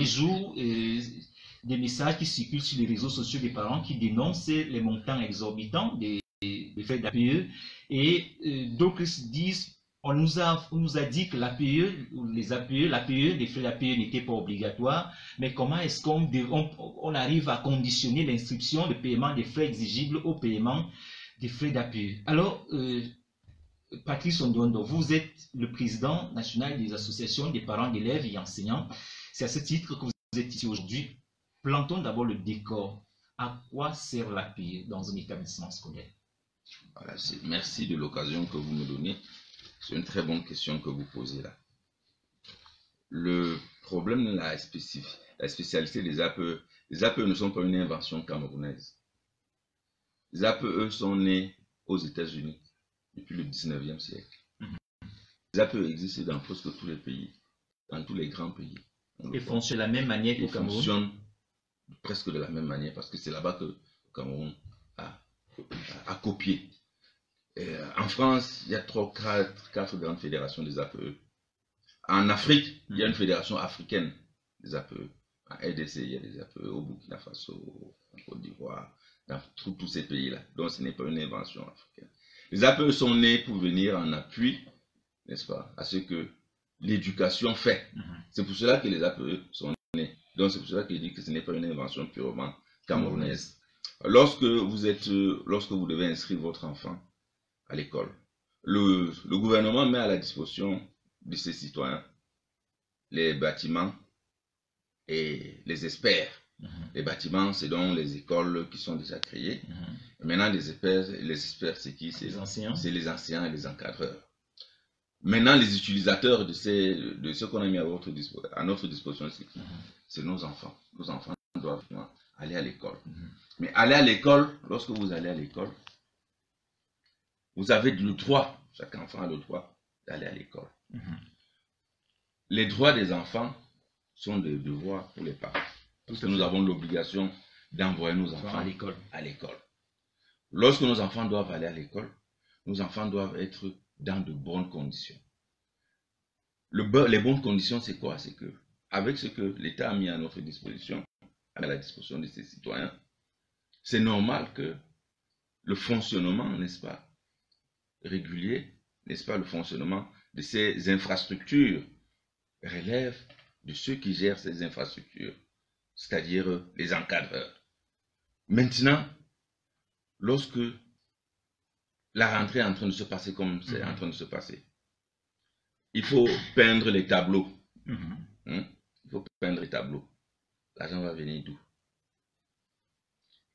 jours des messages qui circulent sur les réseaux sociaux des parents qui dénoncent les montants exorbitants des frais d'APE et d'autres disent on nous a dit que l'APE, les frais d'APE n'étaient pas obligatoires, mais comment est-ce qu'on arrive à conditionner l'inscription, le paiement des frais exigibles au paiement des frais d'APE? Alors, Patrice Ondondo, vous êtes le président national des associations des parents d'élèves et enseignants. C'est à ce titre que vous êtes ici aujourd'hui. Plantons d'abord le décor. À quoi sert l'APE dans un établissement scolaire? Voilà, merci de l'occasion que vous me donnez. C'est une très bonne question que vous posez là. Le problème de la spécialité des APE Les APE ne sont pas une invention camerounaise. Les APE sont nés aux États-Unis depuis le 19e siècle. Les APE existent dans presque tous les pays, dans tous les grands pays. Ils fonctionnent de la même manière qu'au Cameroun. Ils fonctionnent presque de la même manière parce que c'est là-bas que le Cameroun a copié. En France, il y a 4 grandes fédérations des APE. En Afrique, il y a une fédération africaine des APE. En RDC, il y a des APE, au Burkina Faso, en Côte d'Ivoire, dans tous ces pays-là. Donc ce n'est pas une invention africaine. Les APE sont nés pour venir en appui, n'est-ce pas, à ce que l'éducation fait. C'est pour cela que les APE sont nés. Donc c'est pour cela qu'il dit que ce n'est pas une invention purement camerounaise. Lorsque vous devez inscrire votre enfant à l'école, le gouvernement met à la disposition de ses citoyens les bâtiments et les experts. Les bâtiments, c'est donc les écoles qui sont déjà créées. Maintenant, les experts, c'est qui? C'est les enseignants et les encadreurs. Maintenant, les utilisateurs de ce qu'on a mis à notre disposition, c'est nos enfants. Nos enfants doivent aller à l'école. Mais aller à l'école, lorsque vous allez à l'école, vous avez le droit, chaque enfant a le droit d'aller à l'école. Les droits des enfants sont des devoirs pour les parents. Parce que nous avons l'obligation d'envoyer nos enfants à l'école. Lorsque nos enfants doivent aller à l'école, nos enfants doivent être dans de bonnes conditions. Les bonnes conditions, c'est quoi? C'est que, avec ce que l'État a mis à notre disposition, à la disposition de ses citoyens, c'est normal que le fonctionnement, n'est-ce pas, régulier, n'est-ce pas, le fonctionnement de ces infrastructures relève de ceux qui gèrent ces infrastructures, c'est-à-dire les encadreurs. Maintenant, lorsque la rentrée est en train de se passer comme c'est en train de se passer, il faut peindre les tableaux. Il faut peindre les tableaux. L'argent va venir d'où?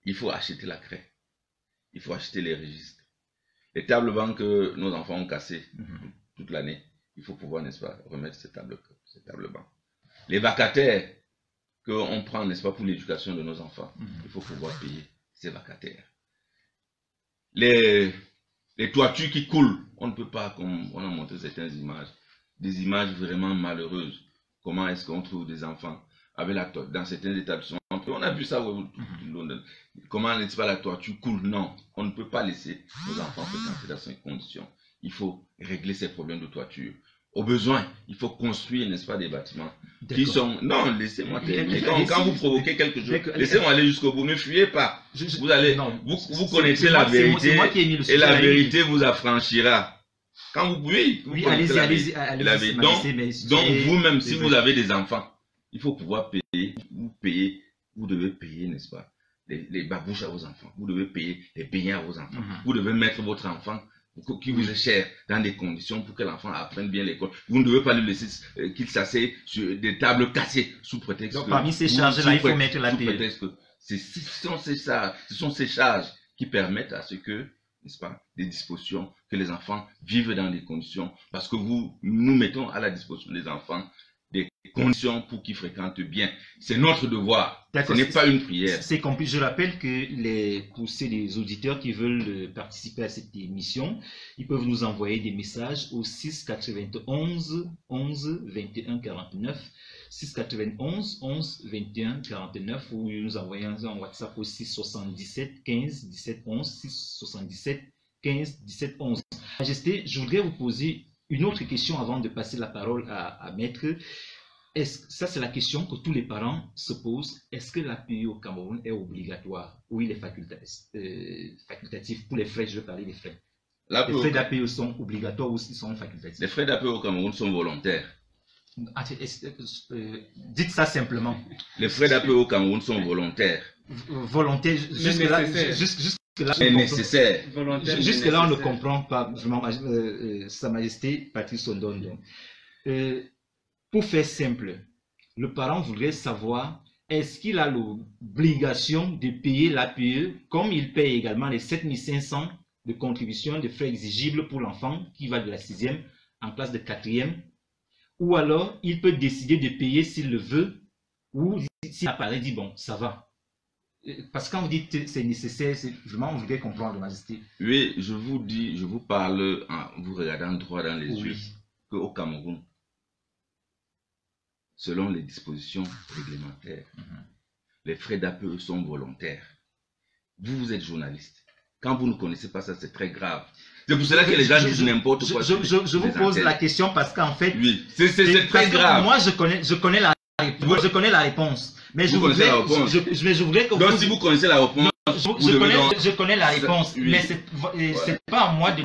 Il faut acheter la craie. Il faut acheter les registres. Les tables bancs que nos enfants ont cassées toute l'année, il faut pouvoir, n'est-ce pas, remettre ces tables bancs. Les vacataires qu'on prend, n'est-ce pas, pour l'éducation de nos enfants, il faut pouvoir payer ces vacataires. Les toitures qui coulent, on ne peut pas, comme on a montré certaines images, des images vraiment malheureuses. Comment est-ce qu'on trouve des enfants avec dans certains établissements? On a vu ça, comment n'est-ce pas, la toiture coule? Non, on ne peut pas laisser nos enfants fréquenter dans ces conditions. Il faut régler ces problèmes de toiture. Au besoin, il faut construire, n'est-ce pas, des bâtiments qui sont... Non, laissez-moi terminer. Quand vous provoquez quelque chose, laissez-moi aller jusqu'au bout. Ne fuyez pas. Vous connaissez la vérité et la vérité vous affranchira. Quand vous... Oui, allez-y. Donc vous-même, si vous avez des enfants, il faut pouvoir payer. Vous devez payer, n'est-ce pas, les babouches à vos enfants. Vous devez payer les beignets à vos enfants. Vous devez mettre votre enfant qui vous est cher dans des conditions pour que l'enfant apprenne bien l'école. Vous ne devez pas lui laisser qu'il s'assied sur des tables cassées sous prétexte que... Parmi ces charges-là, il faut mettre la paix. Ce sont ces charges qui permettent à ce que, n'est-ce pas, des dispositions, que les enfants vivent dans des conditions, parce que nous mettons à la disposition des enfants des conditions pour qu'ils fréquentent bien. C'est notre devoir. Ce n'est pas une prière. C'est compris. Je rappelle que pour les auditeurs qui veulent participer à cette émission, ils peuvent nous envoyer des messages au 6 91 11 21 49. 6 91 11 21 49 ou nous envoyer un WhatsApp au 6 77 15 17 11. 6 77 15 17 11. Majesté, je voudrais vous poser une autre question avant de passer la parole à Maître. Ça, c'est la question que tous les parents se posent. Est-ce que l'APE au Cameroun est obligatoire ou il est facultatif? Pour les frais, je veux parler des frais. Les frais d'APE sont obligatoires ou ils sont facultatifs? Les frais d'APE au Cameroun sont volontaires. Dites ça simplement. Les frais d'APE au Cameroun sont volontaires. Volontaires, jusque-là, c'est nécessaire. Jusque-là, on ne comprend pas. Sa Majesté Patrice Ondondo. Pour faire simple, le parent voudrait savoir, est-ce qu'il a l'obligation de payer l'APE comme il paye également les 7500 de contribution de frais exigibles pour l'enfant qui va de la 6e en classe de 4e, ou alors il peut décider de payer s'il le veut, ou si l'appareil dit bon, ça va. Parce que quand vous dites c'est nécessaire, c'est vraiment, vous devez comprendre, Majesté. Oui, je vous dis, je vous parle en vous regardant droit dans les yeux, qu'au Cameroun, selon les dispositions réglementaires, les frais d'APE sont volontaires. Vous êtes journaliste. Quand vous ne connaissez pas ça, c'est très grave. C'est pour cela que les gens disent n'importe quoi. Je vous pose la question parce qu'en fait, oui, c'est très grave. Moi, je connais la réponse. Mais je voudrais que donc, si vous connaissez la réponse, je connais la réponse, oui. Mais c'est pas à moi de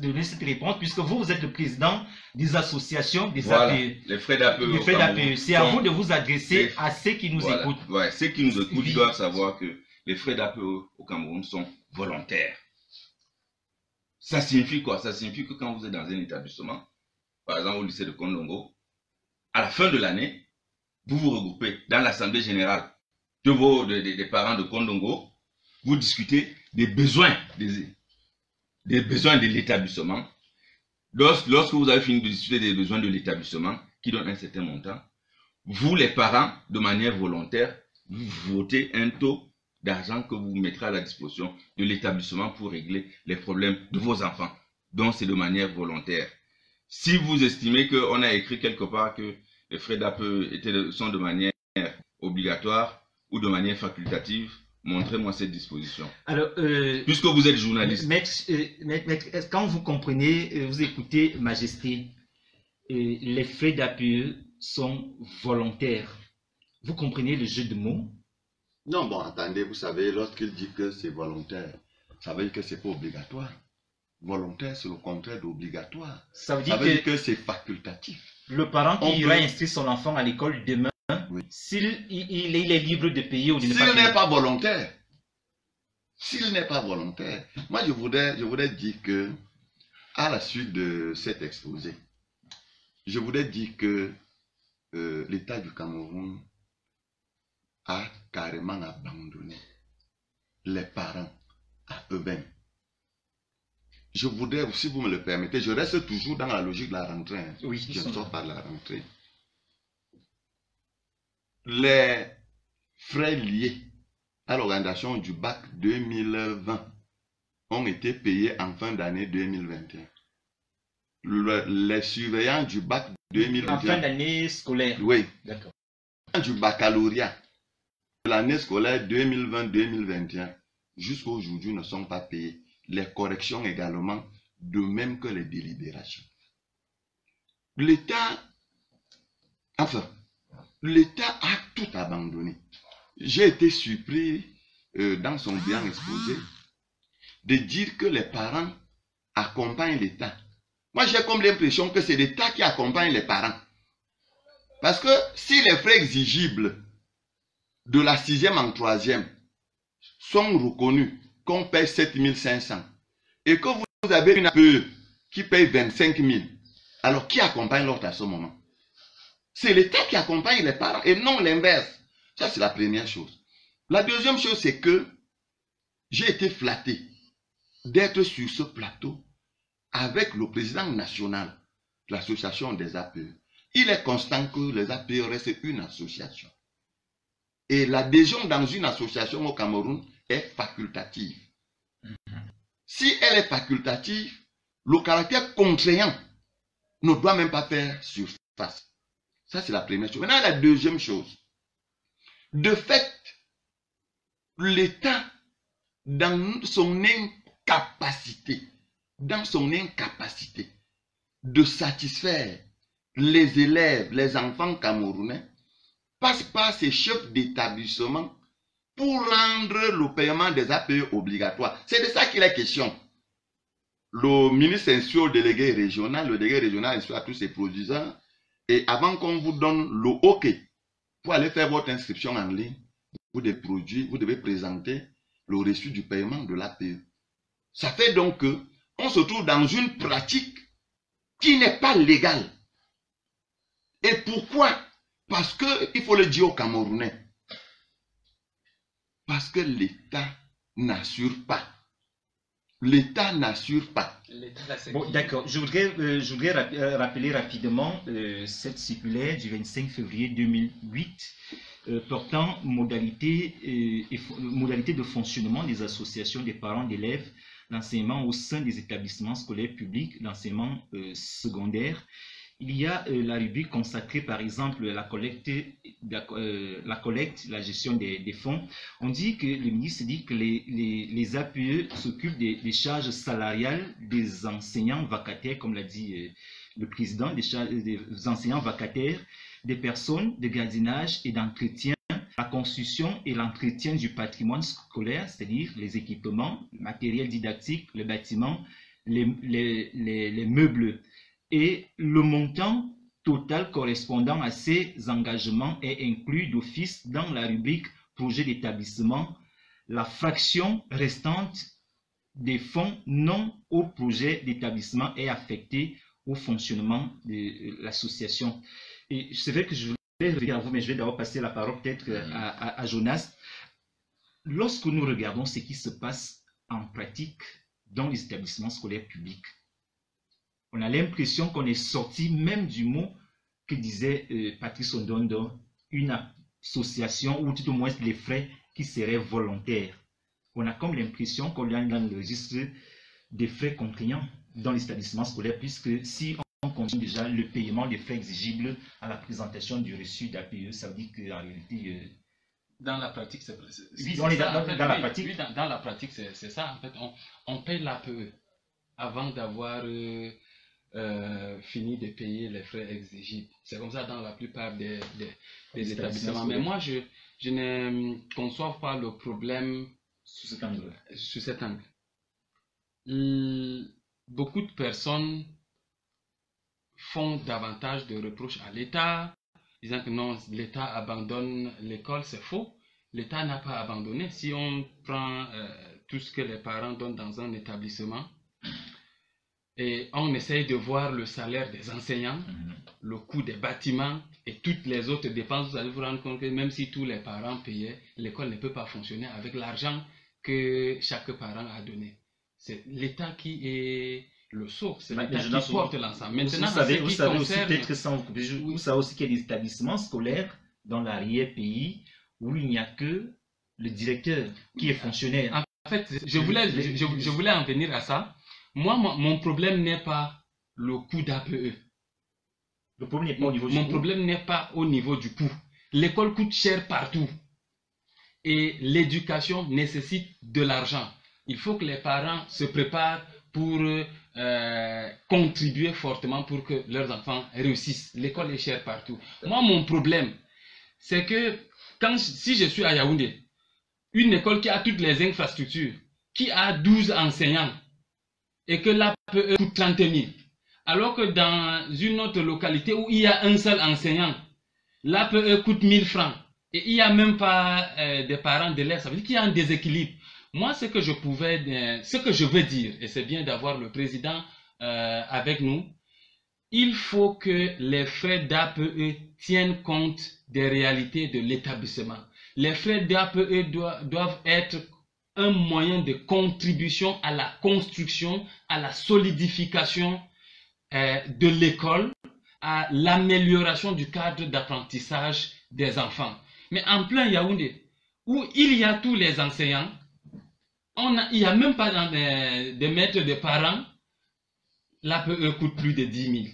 donner cette réponse puisque vous êtes le président des associations des APE. Les frais d'APE. C'est à vous de vous adresser à ceux qui nous écoutent. Ouais, ceux qui nous écoutent doivent savoir que les frais d'APE au Cameroun sont volontaires. Ça signifie quoi? Ça signifie que quand vous êtes dans un établissement, par exemple au lycée de Kondongo, à la fin de l'année, vous vous regroupez dans l'assemblée générale des parents de Kondongo, vous discutez des besoins de l'établissement. Lorsque vous avez fini de discuter des besoins de l'établissement, qui donne un certain montant, vous les parents, de manière volontaire, vous votez un taux d'argent que vous mettrez à la disposition de l'établissement pour régler les problèmes de vos enfants. Donc c'est de manière volontaire. Si vous estimez qu'on a écrit quelque part que les frais d'APE sont de manière obligatoire ou de manière facultative, montrez-moi cette disposition. Alors, puisque vous êtes journaliste. Maître, quand vous comprenez, vous écoutez Majesté, les frais d'APE sont volontaires. Vous comprenez le jeu de mots? Non, bon, attendez, vous savez, lorsqu'il dit que c'est volontaire, ça veut dire que c'est pas obligatoire. Volontaire, c'est le contraire d'obligatoire. Ça veut dire que c'est facultatif. Le parent qui ira inscrire son enfant à l'école demain, oui. S'il est libre de payer ou de ne pas payer. S'il n'est pas volontaire. S'il n'est pas volontaire. Moi, je voudrais dire que, à la suite de cet exposé, je voudrais dire que l'État du Cameroun a carrément abandonné les parents à eux-mêmes. Je voudrais, si vous me le permettez, je reste toujours dans la logique de la rentrée. Hein. Oui, je ne sors pas de la rentrée. Les frais liés à l'organisation du bac 2020 ont été payés en fin d'année 2021. Les surveillants du bac 2021... En fin d'année scolaire. Oui. D'accord. Du baccalauréat de l'année scolaire 2020-2021 jusqu'à aujourd'hui ne sont pas payés. Les corrections également, de même que les délibérations. L'État a tout abandonné. J'ai été surpris dans son bien exposé de dire que les parents accompagnent l'État. Moi, j'ai comme l'impression que c'est l'État qui accompagne les parents. Parce que si les frais exigibles de la 6e en 3e sont reconnus, qu'on paye 7 500 et que vous avez une APE qui paye 25 000, alors qui accompagne l'autre à ce moment? C'est l'État qui accompagne les parents et non l'inverse. Ça, c'est la première chose. La deuxième chose, c'est que j'ai été flatté d'être sur ce plateau avec le président national de l'association des APE. Il est constant que les APE restent une association. Et l'adhésion dans une association au Cameroun est facultative. Si elle est facultative, le caractère contraignant ne doit même pas faire surface. Ça, c'est la première chose. Maintenant, la deuxième chose. De fait, l'État, dans son incapacité de satisfaire les élèves, les enfants camerounais, passe par ses chefs d'établissement pour rendre le paiement des APE obligatoire. C'est de ça qu'il est question. Le ministre instruit au délégué régional, le délégué régional instruit à tous ses producteurs, et avant qu'on vous donne le OK pour aller faire votre inscription en ligne, vous devez présenter le reçu du paiement de l'APE. Ça fait donc qu'on se trouve dans une pratique qui n'est pas légale. Et pourquoi? Parce qu'il faut le dire aux Camerounais. Parce que l'État n'assure pas l'État n'assure pas. Bon, d'accord. Je voudrais rappeler rapidement cette circulaire du 25 février 2008 portant modalité de fonctionnement des associations des parents d'élèves d'enseignement au sein des établissements scolaires publics d'enseignement secondaire. Il y a la rubrique consacrée par exemple à la collecte, la gestion des fonds. On dit que le ministre dit que les APE s'occupent des charges salariales des enseignants vacataires, comme l'a dit le président, des enseignants vacataires, des personnes de gardiennage et d'entretien, la construction et l'entretien du patrimoine scolaire, c'est-à-dire les équipements, le matériel didactique, le bâtiment, les meubles. Et le montant total correspondant à ces engagements est inclus d'office dans la rubrique projet d'établissement. La fraction restante des fonds non au projet d'établissement est affectée au fonctionnement de l'association. Et c'est vrai que je voulais revenir à vous, mais je vais d'abord passer la parole peut-être à Jonas. Lorsque nous regardons ce qui se passe en pratique dans les établissements scolaires publics, on a l'impression qu'on est sorti même du mot que disait Patrice Ondondo, une association ou tout au moins les frais qui seraient volontaires. On a comme l'impression qu'on est dans le registre des frais contraignants dans les établissements scolaires, puisque si on continue déjà le paiement des frais exigibles à la présentation du reçu d'APE, ça veut dire qu'en réalité... Dans la pratique, c'est oui, dans la pratique. Oui, dans la pratique, c'est ça. En fait, on paye l'APE avant d'avoir... fini de payer les frais exigibles. C'est comme ça dans la plupart des établissements. Mais moi, je ne conçois pas le problème sous cet angle. Beaucoup de personnes font davantage de reproches à l'État, disant que non, l'État abandonne l'école. C'est faux. L'État n'a pas abandonné. Si on prend tout ce que les parents donnent dans un établissement, et on essaye de voir le salaire des enseignants, le coût des bâtiments et toutes les autres dépenses, vous allez vous rendre compte que même si tous les parents payaient, l'école ne peut pas fonctionner avec l'argent que chaque parent a donné. C'est l'État qui est le source, c'est l'État qui porte l'ensemble. Maintenant, vous savez aussi, peut-être sans vous couper, vous savez aussi qu'il y a des établissements scolaires dans l'arrière-pays où il n'y a que le directeur qui est fonctionnaire. En fait, je voulais en venir à ça. Moi, mon problème n'est pas le coût d'APE. Le problème n'est pas au niveau du coût. Mon problème n'est pas au niveau du coût. L'école coûte cher partout. Et l'éducation nécessite de l'argent. Il faut que les parents se préparent pour contribuer fortement pour que leurs enfants réussissent. L'école est chère partout. Moi, mon problème, c'est que si je suis à Yaoundé, une école qui a toutes les infrastructures, qui a 12 enseignants, et que l'APE coûte 30 000. Alors que dans une autre localité où il y a un seul enseignant, l'APE coûte 1000 francs. Et il n'y a même pas des parents d'élèves. Ça veut dire qu'il y a un déséquilibre. Moi, ce que je veux dire, et c'est bien d'avoir le président avec nous, il faut que les frais d'APE tiennent compte des réalités de l'établissement. Les frais d'APE doivent être un moyen de contribution à la construction, à la solidification de l'école, à l'amélioration du cadre d'apprentissage des enfants. Mais en plein Yaoundé, où il y a tous les enseignants, il n'y a même pas des maîtres de parents, l'APE coûte plus de 10 000.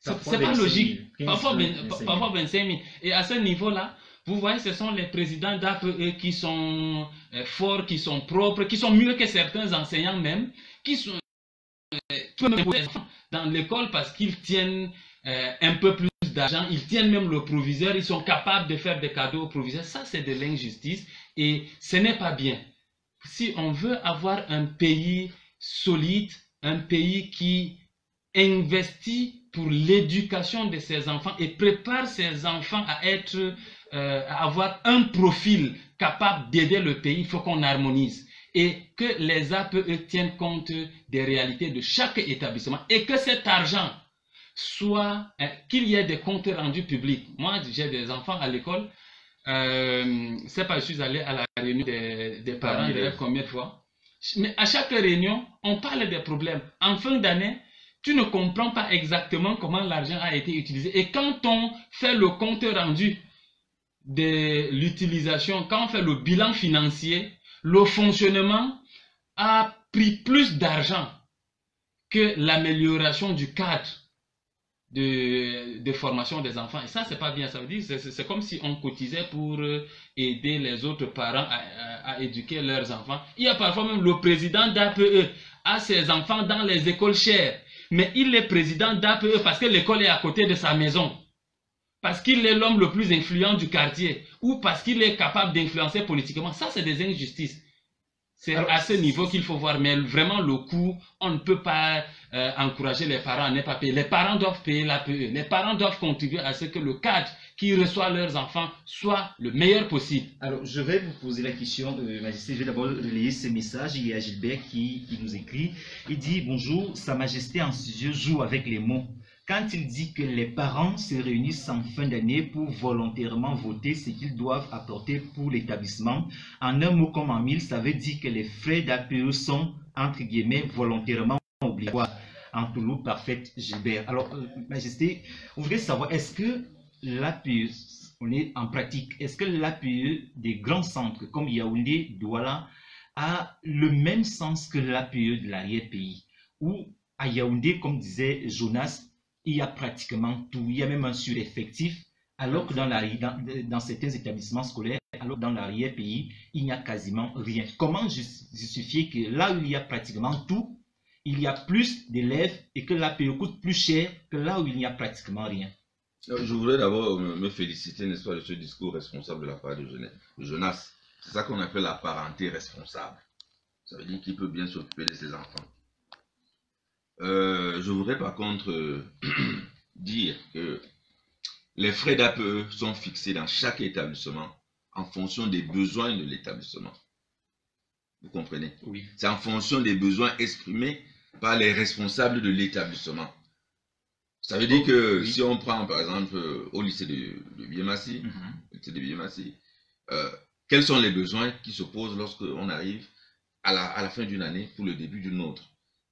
C'est pas logique. Parfois 25 000. Et à ce niveau-là, vous voyez, ce sont les présidents d'APE qui sont forts, qui sont propres, qui sont mieux que certains enseignants même, qui sont dans l'école parce qu'ils tiennent un peu plus d'argent, ils tiennent même le proviseur, ils sont capables de faire des cadeaux au proviseur. Ça, c'est de l'injustice et ce n'est pas bien. Si on veut avoir un pays solide, un pays qui investit pour l'éducation de ses enfants et prépare ses enfants à avoir un profil capable d'aider le pays, il faut qu'on harmonise et que les APE tiennent compte des réalités de chaque établissement et que cet argent soit, qu'il y ait des comptes rendus publics. Moi, j'ai des enfants à l'école, c'est pas, je suis allé à la réunion des parents d'élèves combien de fois. Mais à chaque réunion, on parle des problèmes. En fin d'année, tu ne comprends pas exactement comment l'argent a été utilisé. Et quand on fait le compte rendu de l'utilisation, quand on fait le bilan financier, le fonctionnement a pris plus d'argent que l'amélioration du cadre de formation des enfants. Et ça, c'est pas bien. Ça veut dire c'est comme si on cotisait pour aider les autres parents à éduquer leurs enfants. Il y a parfois même le président d'APE a ses enfants dans les écoles chères. Mais il est président d'APE parce que l'école est à côté de sa maison. Parce qu'il est l'homme le plus influent du quartier. Ou parce qu'il est capable d'influencer politiquement. Ça, c'est des injustices. C'est à ce niveau qu'il faut voir. Mais vraiment, le coût, on ne peut pas encourager les parents à ne pas payer. Les parents doivent payer l'APE. Les parents doivent contribuer à ce que le cadre qui reçoit leurs enfants soit le meilleur possible. Alors, je vais vous poser la question, Majesté. Je vais d'abord relayer ce message. Il y a Gilbert qui nous écrit. Il dit « Bonjour, Sa Majesté en studio joue avec les mots. Quand il dit que les parents se réunissent en fin d'année pour volontairement voter ce qu'ils doivent apporter pour l'établissement, en un mot comme en mille, ça veut dire que les frais d'APE sont, entre guillemets, volontairement obligatoires. » En Toulouse, parfaite, Gilbert. Alors, Majesté, on voudrait savoir, est-ce que l'APE, on est en pratique, est-ce que l'APE des grands centres comme Yaoundé, Douala, a le même sens que l'APE de l'arrière-pays? Ou à Yaoundé, comme disait Jonas, il y a pratiquement tout, il y a même un sureffectif, alors que dans certains établissements scolaires, alors que dans l'arrière-pays, il n'y a quasiment rien. Comment justifier que là où il y a pratiquement tout, il y a plus d'élèves et que l'APE coûte plus cher que là où il n'y a pratiquement rien? Je voudrais d'abord me féliciter, n'est-ce pas, de ce discours responsable de la part de Jonas. C'est ça qu'on appelle la parenté responsable. Ça veut dire qu'il peut bien s'occuper de ses enfants. Je voudrais par contre dire que les frais d'APE sont fixés dans chaque établissement en fonction des besoins de l'établissement. Vous comprenez? Oui. C'est en fonction des besoins exprimés par les responsables de l'établissement. Ça veut dire que si on prend par exemple au lycée de Biémassi, quels sont les besoins qui se posent lorsqu'on arrive à la fin d'une année pour le début d'une autre?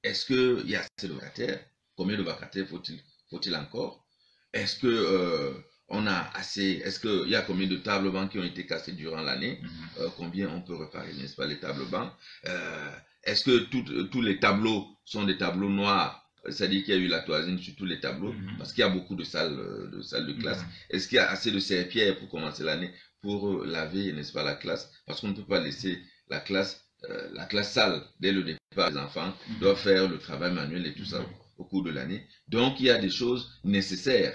Est-ce qu'il y a assez de vacataires? Combien de vacataires faut-il encore? Est-ce que on a assez? Est-ce qu'il y a combien de tables bancs qui ont été cassées durant l'année? Combien on peut réparer, n'est-ce pas, les tables bancs? Est-ce que tous les tableaux sont des tableaux noirs? C'est-à-dire qu'il y a eu la toisine sur tous les tableaux, parce qu'il y a beaucoup de salles de classe. Est-ce qu'il y a assez de serpillères pour commencer l'année, pour laver, n'est-ce pas, la classe? Parce qu'on ne peut pas laisser la classe sale dès le départ. Les enfants doivent faire le travail manuel et tout ça au cours de l'année. Donc, il y a des choses nécessaires.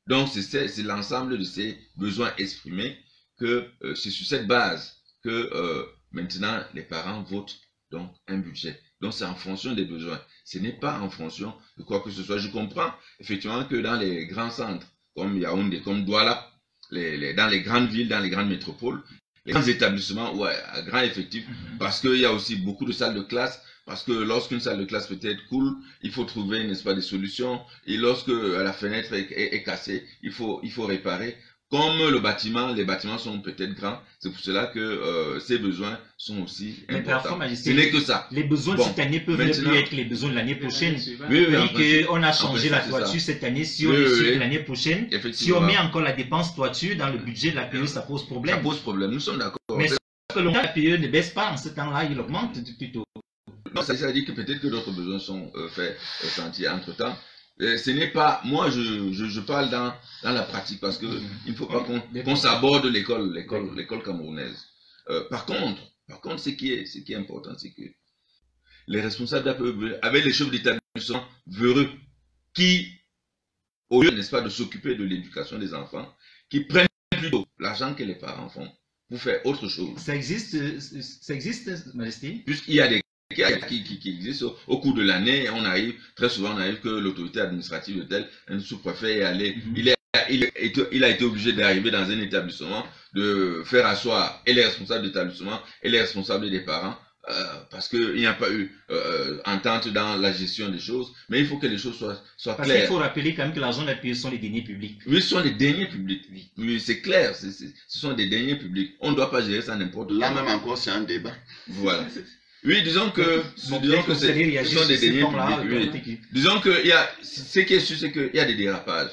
Donc, c'est l'ensemble de ces besoins exprimés que c'est sur cette base que maintenant les parents votent donc un budget. Donc, c'est en fonction des besoins. Ce n'est pas en fonction de quoi que ce soit. Je comprends effectivement que dans les grands centres, comme Yaoundé, comme Douala, dans les grandes villes, dans les grandes métropoles, les grands établissements, ouais, à grand effectif, parce qu'il y a aussi beaucoup de salles de classe, parce que lorsqu'une salle de classe peut être cool, il faut trouver, n'est-ce pas, des solutions, et lorsque la fenêtre est cassée, il faut réparer. Comme les bâtiments sont peut-être grands, c'est pour cela que ces besoins sont aussi importants. Ce n'est que ça. Les besoins de cette année peuvent ne plus être les besoins de l'année prochaine. Oui, on a changé la toiture cette année, si on est sûr l'année prochaine, si on met encore la dépense toiture dans le budget de la PE, ça pose problème. Ça pose problème, nous sommes d'accord. Mais que la PE ne baisse pas en ce temps-là, il augmente plutôt. Non, ça veut dire que peut-être que d'autres besoins sont faits ressentir entre-temps. Ce n'est pas, moi je parle dans la pratique parce que il ne faut pas qu'on s'aborde l'école camerounaise. Par contre, ce qui est important, c'est que les responsables d'APE, avec les chefs d'établissement véreux, qui, au lieu, n'est-ce pas, de s'occuper de l'éducation des enfants, qui prennent plutôt l'argent que les parents font pour faire autre chose. Ça existe, Majesté? Puisqu'il y a des qui existent au cours de l'année, très souvent on arrive que l'autorité administrative de tel, un sous-préfet est allé, il a été obligé d'arriver dans un établissement, de faire asseoir et les responsables d'établissement et les responsables des parents, parce qu'il n'y a pas eu entente dans la gestion des choses, mais il faut que les choses soient claires. Parce qu'il faut rappeler quand même que l'argent de la PE sont les deniers publics. Oui, ce sont les deniers publics. Oui, c'est clair, ce sont des deniers publics. On ne doit pas gérer ça n'importe comment. Là même encore, c'est un débat. Voilà. Oui, disons que ce sont des deniers publics. Oui. Disons que ce qui est sûr, c'est qu'il y a des dérapages.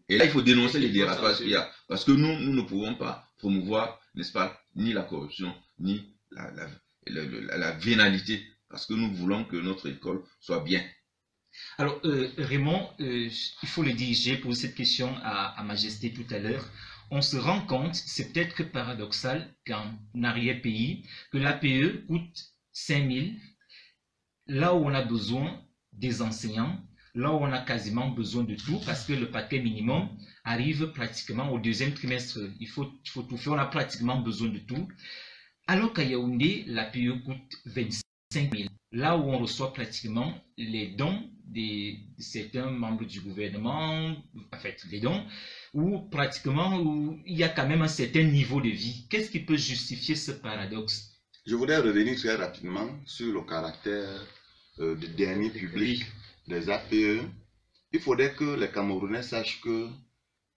Et là, il faut dénoncer les dérapages qu'il y a. Parce que nous ne pouvons pas promouvoir, n'est-ce pas, ni la corruption, ni la vénalité. Parce que nous voulons que notre école soit bien. Alors, Raymond, il faut le dire, j'ai posé cette question à Majesté tout à l'heure. On se rend compte, c'est peut-être que paradoxal, qu'en arrière-pays, que l'APE coûte 5 000, là où on a besoin des enseignants, là où on a quasiment besoin de tout, parce que le paquet minimum arrive pratiquement au deuxième trimestre. Il faut tout faire, on a pratiquement besoin de tout. Alors qu'à Yaoundé, l'APE coûte 25 000, là où on reçoit pratiquement les dons de certains membres du gouvernement, en fait, les dons, où pratiquement où il y a quand même un certain niveau de vie. Qu'est-ce qui peut justifier ce paradoxe? Je voudrais revenir très rapidement sur le caractère du dernier public des APE. Il faudrait que les Camerounais sachent qu'il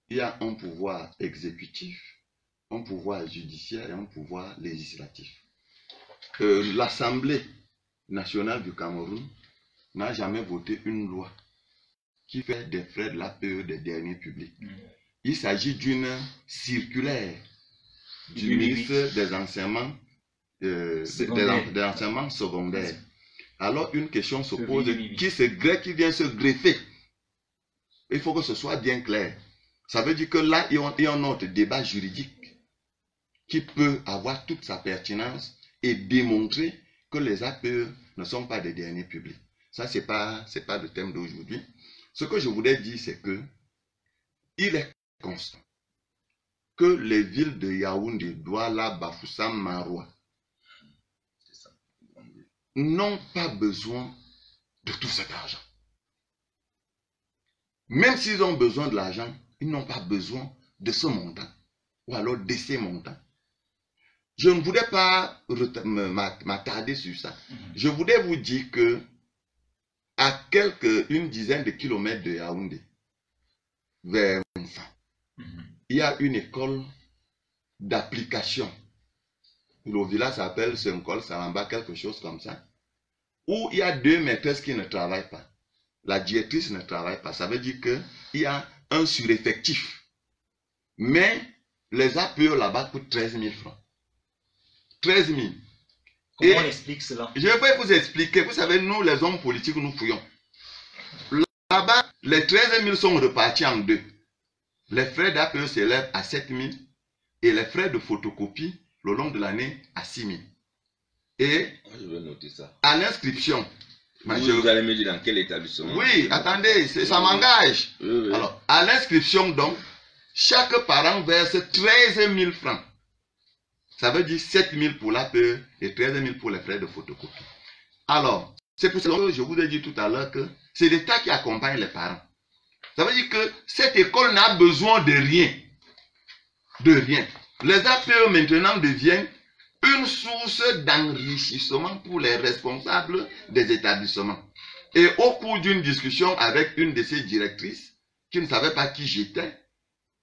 y a un pouvoir exécutif, un pouvoir judiciaire et un pouvoir législatif. L'Assemblée nationale du Cameroun n'a jamais voté une loi qui fait des frais de l'APE des derniers publics. Il s'agit d'une circulaire du ministre des enseignements secondaires. Alors une question se pose, qui vient se greffer? Il faut que ce soit bien clair. Ça veut dire que là, il y a un autre débat juridique qui peut avoir toute sa pertinence et démontrer que les APE ne sont pas des derniers publics. Ça, c'est pas le thème d'aujourd'hui. Ce que je voulais dire, c'est que il est constant que les villes de Yaoundé, Douala, Bafoussam, Maroua n'ont pas besoin de tout cet argent. Même s'ils ont besoin de l'argent, ils n'ont pas besoin de ce montant ou alors de ces montants. Je ne voudrais pas m'attarder sur ça. Je voudrais vous dire que à une dizaine de kilomètres de Yaoundé, vers Mfa, il y a une école d'application. Le village s'appelle Senkol Saramba, quelque chose comme ça, où il y a 2 maîtresses qui ne travaillent pas. La directrice ne travaille pas. Ça veut dire qu'il y a un sureffectif. Mais les APE là-bas coûtent 13 000 francs. 13 000. Comment on explique cela? Je vais vous expliquer. Vous savez, nous, les hommes politiques, nous fouillons. Là-bas, les 13 000 sont repartis en 2. Les frais d'APE s'élèvent à 7 000 et les frais de photocopie le long de l'année à 6 000. Et je vais noter ça. À l'inscription, vous allez me dire dans quel établissement? Oui, attendez, ça m'engage. Oui. Alors, à l'inscription, donc, chaque parent verse 13 000 francs. Ça veut dire 7 000 pour l'APE et 13 000 pour les frais de photocopie. Alors, c'est pour ça que je vous ai dit tout à l'heure que c'est l'État qui accompagne les parents. Ça veut dire que cette école n'a besoin de rien. De rien. Les APE maintenant deviennent une source d'enrichissement pour les responsables des établissements. Et au cours d'une discussion avec une de ses directrices, qui ne savait pas qui j'étais,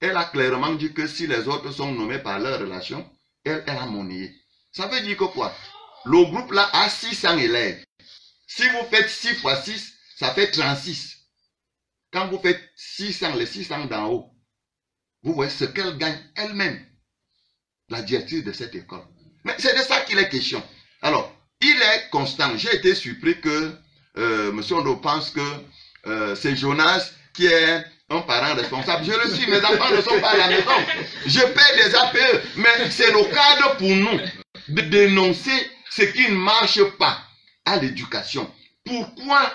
elle a clairement dit que si les autres sont nommés par leur relation, elle a monnayé. Ça veut dire que quoi? Le groupe là a 600 élèves. Si vous faites 6 fois 6, ça fait 36. Quand vous faites 600, les 600 d'en haut, vous voyez ce qu'elle gagne elle-même, la directrice de cette école. Mais c'est de ça qu'il est question. Alors, il est constant. J'ai été surpris que M. Ondo pense que c'est Jonas qui est un parent responsable. Je le suis, mes enfants ne sont pas à la maison. Je paie des APE, mais c'est le cadre pour nous de dénoncer ce qui ne marche pas à l'éducation. Pourquoi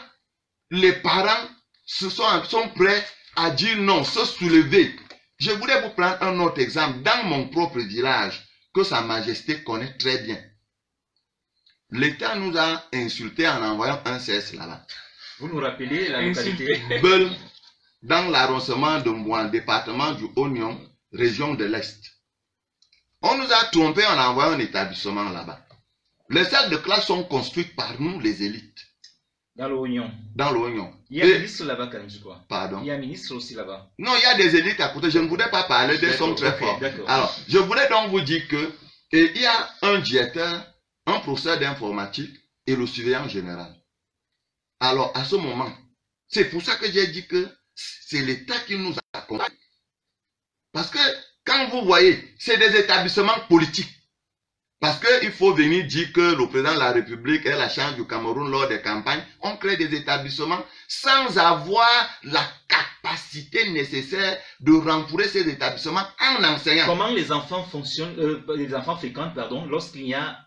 les parents sont prêts à dire non, se soulever? Je voudrais vous prendre un autre exemple. Dans mon propre village, que Sa Majesté connaît très bien, l'État nous a insultés en envoyant un CS là-bas. Vous nous rappelez la localité? Beul, dans l'arrondissement de Mbouan, département du Oignon, région de l'Est. On nous a trompés en envoyant un établissement là-bas. Les salles de classe sont construites par nous, les élites. Dans l'Oignon. Dans l'Oignon. Il y a un ministre là-bas quand même, je crois. Pardon? Il y a un ministre aussi là-bas. Non, il y a des élites à côté. Je ne voudrais pas parler d'eux, ils sont très forts. Alors, je voulais donc vous dire que il y a un directeur, un professeur d'informatique et le surveillant général. Alors, à ce moment, c'est pour ça que j'ai dit que c'est l'État qui nous accompagne. Parce que, quand vous voyez, c'est des établissements politiques. Parce qu'il faut venir dire que le président de la République est la chance du Cameroun lors des campagnes. On crée des établissements sans avoir la capacité nécessaire de renflouer ces établissements en enseignant. Comment les enfants fonctionnent, les enfants fréquentent, pardon, lorsqu'il n'y a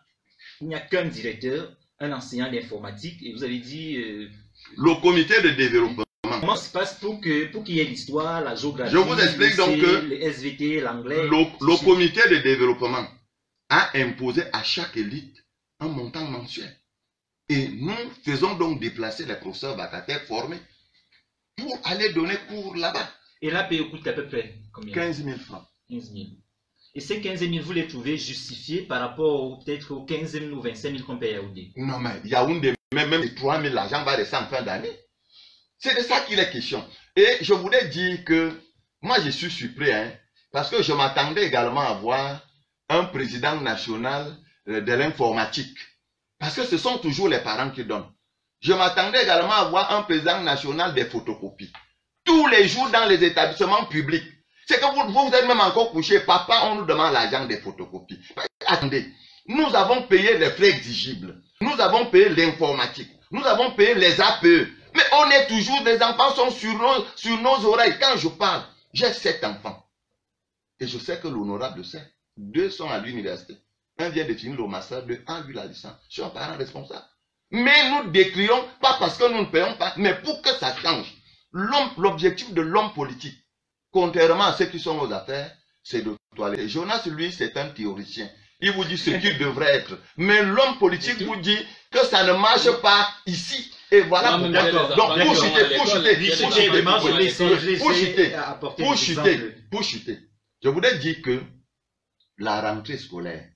qu'un directeur, un enseignant d'informatique, et vous avez dit... le comité de développement. Comment ça se passe pour qu'il y ait l'histoire, la géographie, je vous explique donc que les SVT, l'anglais... Le comité de développement a imposé à chaque élite un montant mensuel. Et nous faisons donc déplacer les professeurs vacataires formés pour aller donner cours là-bas. Et là, paye coûte à peu près combien? 15 000 francs. 15 000. Et ces 15 000, vous les trouvez justifiés par rapport peut-être aux 15 000 ou 25 000 qu'on paye à Yaoundé? Non, mais Yaoundé, même les 3 000, l'argent va rester en fin d'année. C'est de ça qu'il est question. Et je voulais dire que moi, je suis surpris, hein, parce que je m'attendais également à voir un président national de l'informatique. Parce que ce sont toujours les parents qui donnent. Je m'attendais également à voir un président national des photocopies. Tous les jours dans les établissements publics. C'est que vous êtes même encore couché. Papa, on nous demande l'argent des photocopies. Attendez, nous avons payé les frais exigibles. Nous avons payé l'informatique. Nous avons payé les APE. Mais on est toujours, les enfants sont sur nos oreilles. Quand je parle, j'ai 7 enfants. Et je sais que l'honorable sait. 2 sont à l'université. Un vient de finir le master 2, un lui la licence. Je suis un parent responsable. Mais nous décrions, pas parce que nous ne payons pas, mais pour que ça change. L'objectif de l'homme politique, contrairement à ceux qui sont aux affaires, c'est de toiletter. Jonas, lui, c'est un théoricien. Il vous dit ce qu'il devrait être. Mais l'homme politique vous dit que ça ne marche pas ici. Et voilà pourquoi. Donc, pour chuter, je voudrais dire que la rentrée scolaire,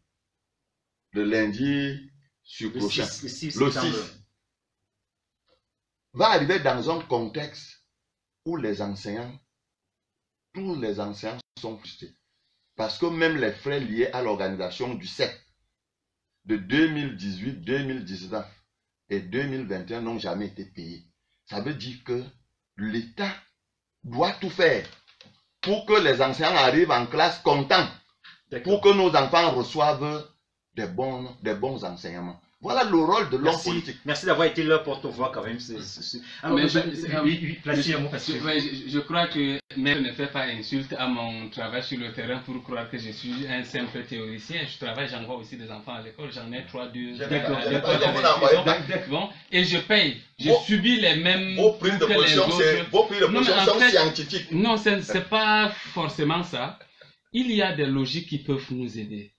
le lundi sur prochain, le 6, va arriver dans un contexte où les enseignants, tous les enseignants sont frustrés. Parce que même les frais liés à l'organisation du CEP de 2018, 2019 et 2021 n'ont jamais été payés. Ça veut dire que l'État doit tout faire pour que les enseignants arrivent en classe contents, pour que nos enfants reçoivent des bons enseignements. Voilà le rôle de l'homme politique. Merci d'avoir été leur porte-voix quand même. Je crois que même ne fait pas insulte à mon travail sur le terrain pour croire que je suis un simple théoricien. Je travaille, j'envoie aussi des enfants à l'école. J'en ai 3, 2. Bon, et je paye. Je subis les mêmes. Vos prises de position sont scientifiques. Non, c'est pas forcément ça. Il y a des logiques qui peuvent nous aider.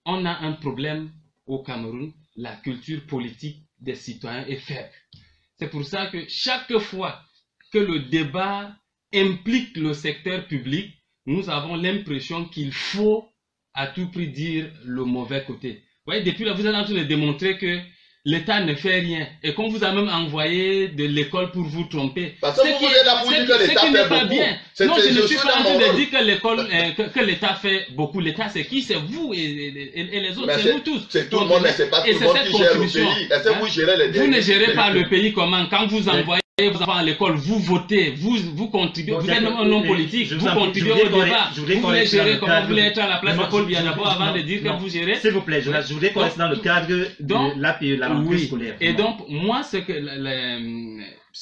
On a un problème au Cameroun. La culture politique des citoyens est faible. C'est pour ça que chaque fois que le débat implique le secteur public, nous avons l'impression qu'il faut à tout prix dire le mauvais côté. Vous voyez, depuis là, vous êtes en train de démontrer que l'État ne fait rien et qu'on vous a même envoyé de l'école pour vous tromper. Parce que vous êtes là pour dire que l'État fait beaucoup. Bien. Non, je ne suis pas en train de dire que l'école, que l'État fait beaucoup. L'État, c'est qui? C'est vous et les autres, c'est nous tous. C'est tout le monde, mais c'est pas tout le monde qui gère le pays. Est-ce que vous gérez les Vous ne gérez pas le pays comment? Quand vous envoyez vos enfants à l'école, vous votez, vous contribuez, vous êtes même un homme politique, vous contribuez au débat. Vous voulez gérer comment vous voulez être à la place de Paul Bianabo avant de dire que vous gérez. S'il vous plaît, je voudrais qu'on reste dans le cadre de la rentrée scolaire. Et donc, moi, ce